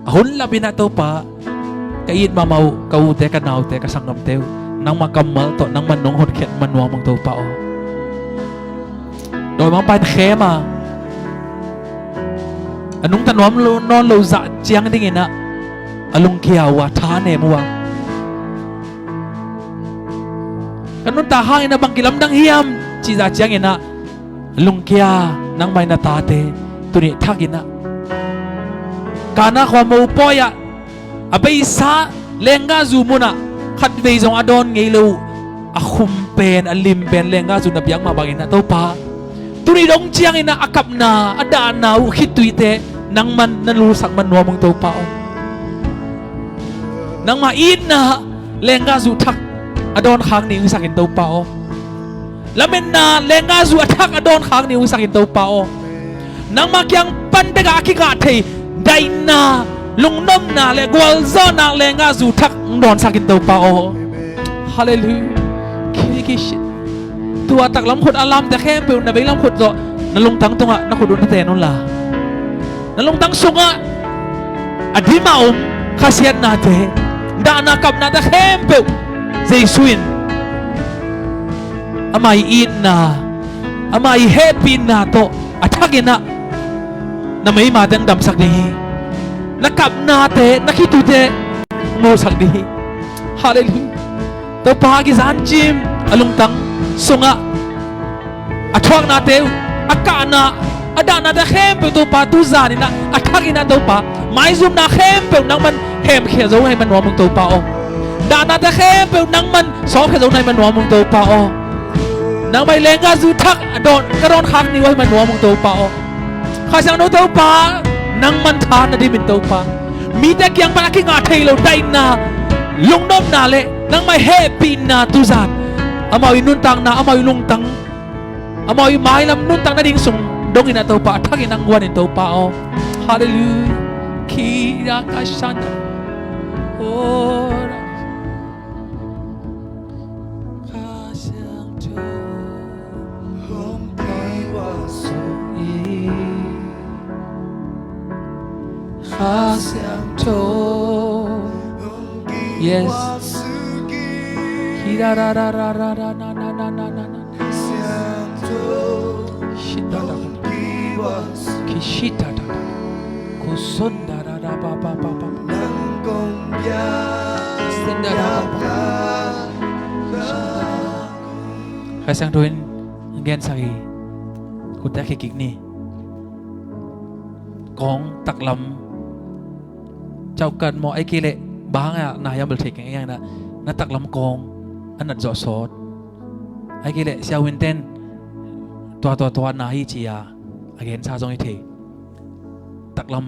hun labina to pa kain ma mau kau te ka nau te ka sangam teu nang ma kamal to nang man nong hot khet man wa mong to pa o doi mang pan khema anung tanwam lo non lo za chiang ding ina alung kia wa tha ne muwa kanun ta hang ina bang kilam dang hiam chi za chiang ina lung kia nang mai na ta te tuni thagina kana khwa mo poya abai sa lenga zumuna khat vei jong adon ngei lo a khum pen a lim pen lenga zu na biang ma bangina to pa tuni dong chiang ina akap na ada na u khit tuite nang man nan lu sak man no mong to pa nang ma in na lenga zu thak adon khang ni sakin to pa o lamen na lenga zu athak adon khang ni sakin to pa o nang ma kyang pan te ga ki ga thei dai na lung nom na le gwal zo na lenga zu thak don sakin to pa o hallelujah kish tua tak lam khut alam te khem pe na be lam khut zo na lung tang tonga na khudun te non la na lung tang sunga adima khasiat na te da na kap na te khem pe Jesuin amai in na amai happy na to athagina na mai ma dang dam sak ni na kap na te na khitu te ngo sak ni hallelujah to pa gi zan chim alung tang sunga athwak na te akana adana da khem pe to pa tu zani na athagina to pa mai zum na khem pe nang man hem khe zo hai man wa mong to pa o dana da khem pe nang man so khe zo nai man wa mong to pa o nang mai lenga zu thak adon karon khak ni wa man wa mong to pa o kha sang no to pa nang man tha na di min to pa mi te kyang pa ki nga thei lo dai na lung nom na le nang mai happy na tu zan amau nun tang na amau lung tang amau mai lam nun tang na ding sung dong ina to pa thak inang wan in to pa o hallelujah kira kasana ora kasang tu hom pai wa su yi kasang tu yes kira ra ra ra ra ra na na na na na na shita da kishita da kusunda da da ba ba ba ba Nanggongya senda da ba khai sang tuin gen sagi kuta ke kik ni kong tak lam chau kan mo ai ki le bang a na yam bel thik yang na tak lam kong an nat zo sot ai ki le sia win ten to na hi chia again sa jong i the tak lam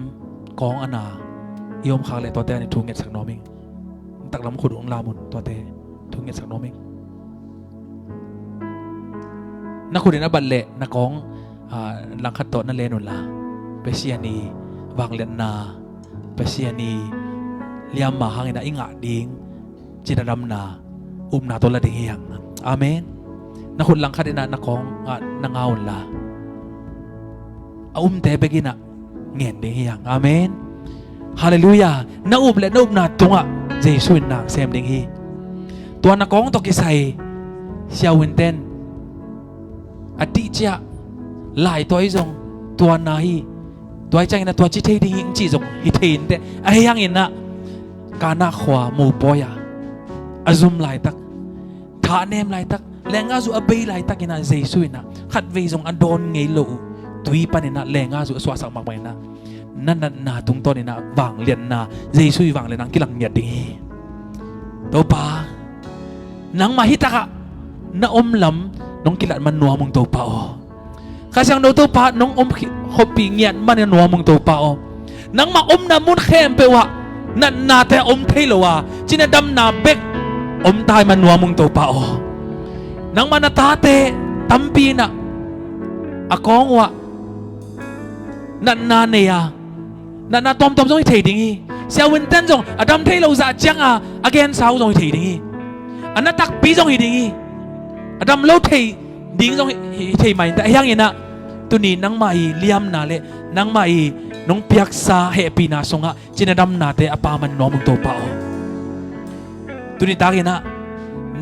kong ana yom khang le to te ni thu nget sak noming tak lam khud ong la mun to te thu nget sak noming na khud na ban le na kong lang khat to na le nun la pe sia ni wang len na pe sia ni liam ma hang ina inga ding china dam na na to la ding yang amen na khud lang khat ina na kong na ngaun la te begina ngen ding yang amen hallelujah na le na tunga jesu na sem ding hi to na kong to ki sai sia win ten ati chia lai toi jong to na hi toi chang na to chi thei ding chi jong hi thein te a yang in na ka na khwa mu poya azum lai tak tha nem lai tak lenga zu abei lai tak ina jesu na khat ve jong adon ngei lo tui panina lenga zu swa sak mak mai na nan na tung to ni na wang lian na jesu wang le nang kilang nya ding to pa nang ma hitaka na lam nong kilat man nuwa mong to pa o kasang no to pa nong hopi ngiat man nuwa mong to pa o nang ma na mun khem pe wa na te thelo wa china dam na bek tai man nuwa mong to pa o nang ma na ta te tampi na akong wa na ne ya na tom jong thei ding hi sia win ten jong adam thelo za chang again sao jong thei ding hi ana tak pi jong hi ding hi adam lo thei ding jong thei mai ta yang ina tuni nang mai liam na le nang mai nong piak sa happy na songa chinadam na te apa man nom to pa o tuni ta ina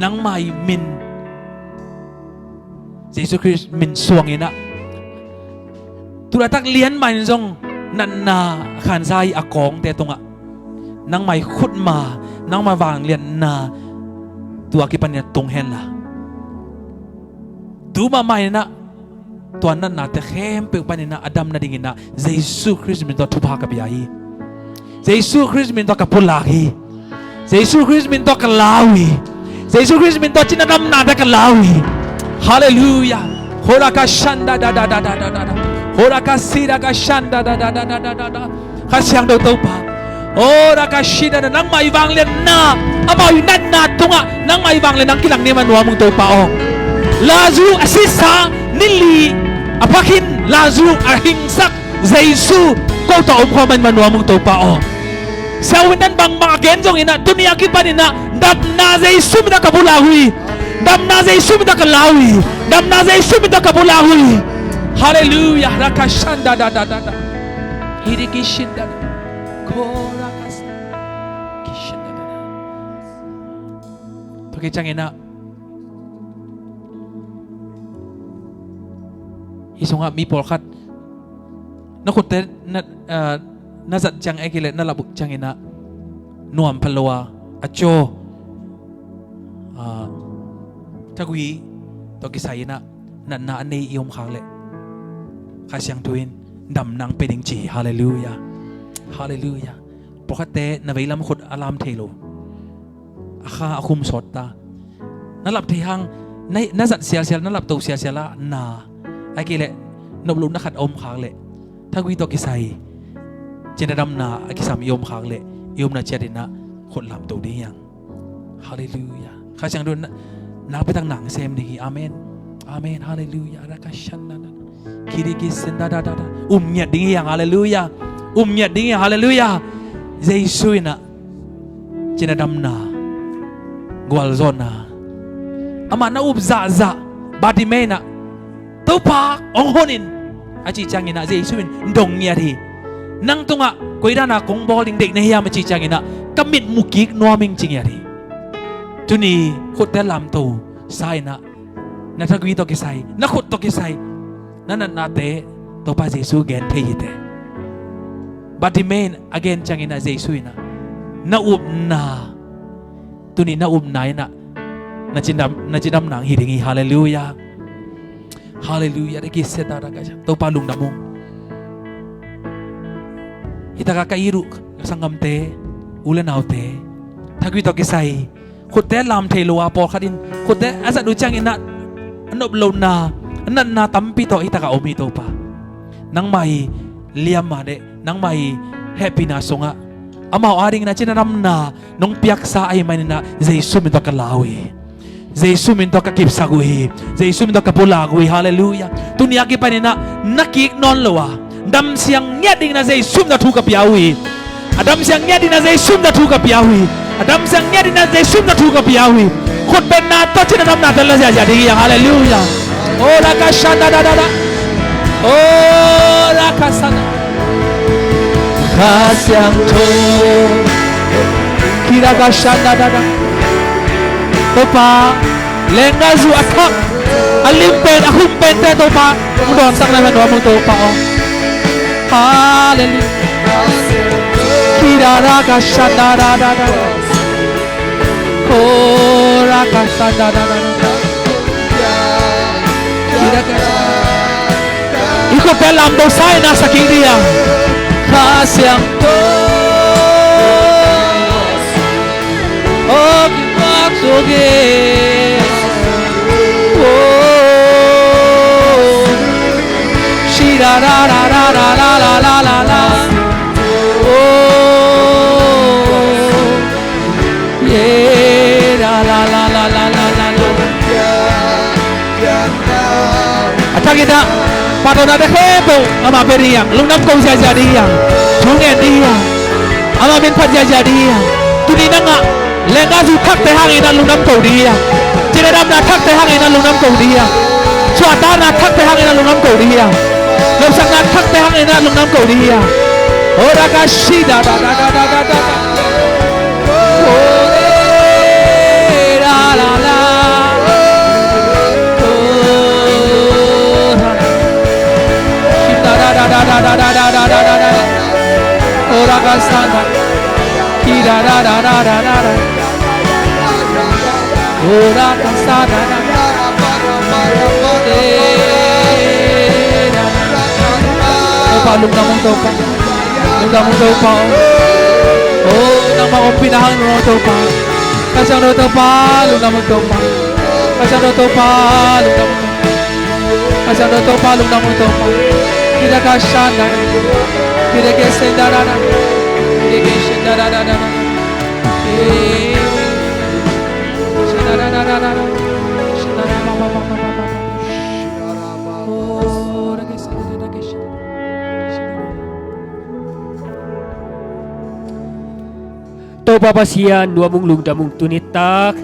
nang mai min Jesus Christ min suang ina tura tak lian mai jong nan na khan sai akong te tonga nang mai khut ma nang ma wang lian na tua ki pan ya tung hen la tu ma mai na tua nan na te khem pe pan na adam na ding na Jesus Christ min to thu pa ka bia hi Jesus Christ min to ka pula hi Jesus Christ min to ka lawi Jesus Christ min to chin adam na ta ka lawi hallelujah hora ka shanda da da da da da da hora ka sira ka shanda da da da da da da ka siang do to pa ora ka shida na nang mai wang len na amai nan na tunga nang mai wang len nang kilang ni man wa mong to pa o lazu asisa nili apakin lazu ahingsak jesu ko to ko man wa mong to pa o sawinan bang mga genjong ina dunia ki pa nina dam na jesu mi da kabulawi dam na jesu mi da kalawi dam na jesu mi da kabulawi hallelujah rakashanda da da da da hirikishinda korakas kishinda da pakicang ina isonga mi polkat nakute nazat chang ekile nalabuk chang ina nuam palawa acho tagwi to kisayina na anei iom khale kasyang tuin dam nang peding chi hallelujah hallelujah pokate na veilam khut alam thelo akha akum sotta nalap thihang nazat sial nalap to sial na akile noblu na khat om khale tagwi to kisai chinadam na akisam yom khale yom na cherina khut lam to ding hallelujah kasyang dun na petang nang sem ding amen amen hallelujah rakashanna kirigis da da da nyat ding yang hallelujah nyat ding hallelujah jesu ina chinadam na gwal zona ama na za batimena to pa ong honin achi changina jesu in dong nya thi nang tunga koidana kong boling dek na hiya machi changina kamit mukik nuaming chingya thi tuni khut te lam to sai na thagwi to kisai na khut to kisai na te to pa jesu gen thei te Batimain again changin na Jesus na naup na tuni naup na nachinam nang hiringi hallelujah hallelujah deki seta raga to palung namong ita ka kairu sangam te ulan aute thagwi to kisai khote lam thelowa por khadin khote asa du changin na anop lo na nan na tampi to ita ka omi to pa nang mai liam ma de nang mai happy na songa amao aring na chinanam na nung piaksa ay man na Jesus minto kalawi Jesus minto kakipsagui Jesus minto kapulagui hallelujah tunyaki pa nina nakik non lowa dam siang nyading na Jesus na tu kapiawi adam siang nyading na Jesus na tu kapiawi adam siang nyading na Jesus na tu kapiawi khut ben na to chinanam na dalla jadi yang hallelujah oh la kashanda da oh la kasana kasyang to kira kashanda da topa lenga zu atak alimpen akumpen te topa mudon sang na do mo topa oh hallelujah kira kashanda da kora kashanda da kira kashanda iko pelam do sai na saking dia kasyang to oh kimak soge oh shira ra ra ra ra la la la la la oh yeah la la la la la la la atagita Padona de hebo ama beriang lungnam kong jadiang thungen dia ama min phat jadiang tuni nanga lenga ju thak te hang ina lungnam kong dia jiradam na thak te hang ina lungnam kong dia chwata na thak te hang ina lungnam kong dia lomsak na thak te hang ina lungnam kong dia ora ka shida da da da da da oh la la la ora kasana kira ra ra ra ra ra ora kasana topa lung namong topa oh nang mga pinahang mo topa kasang no topa lung namong topa kasang no topa lung namong kasang no topa lung namong topa kira kasana kira kesendarana kira kesendarana sendarana to babasian nuamung lungdamung tunitak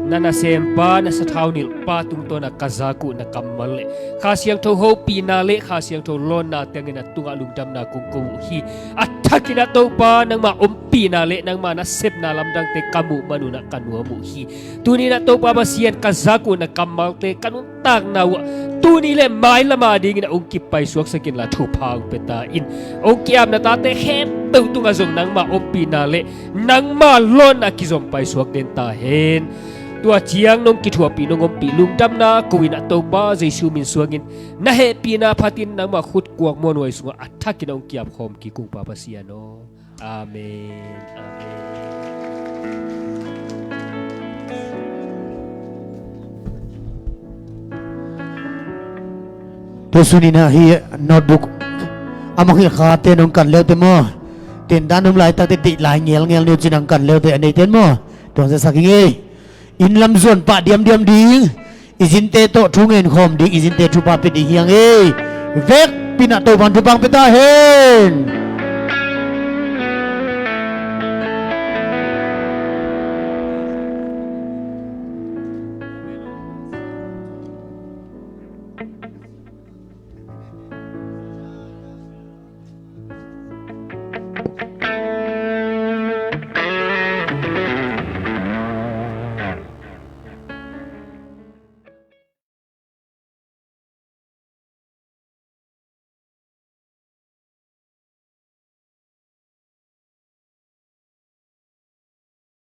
nana sempa na sa tao nil patung to na kazaku na kamale kasyang to ho pinale kasyang to lon na tengin na tunga lungdam na kungkuhi ataki na to pa nang maumpi nale nang manasip na lamdang te kamu manuna kanuamu hi tuni na to babasian kazaku na kamalte kanuntang nawa tuni le mai lama ding na ungkip pai suak sakin la thupang petain ungkiam na tate hem tu tunga zong nang maumpi nale nang malon akizom pai suak den tahen tua chiang nong kitua pinong pi lung dam na kuwin at ba Jesu min suangin na happy na patin na makhut kuwag mo nuay sunga atakin ang kiap hom ki kung papasiano amen amen to suni na hi notebook amang hi khate nong kan leo te mo ten danum lai ta te ti lai ngel ngel nu chinang kan leo te anei ten mo to sa saking in lam zon pa diam ding izin te to thungen khom ding izin te thu pa pe di hiang vek pina to ban thu bang peta hen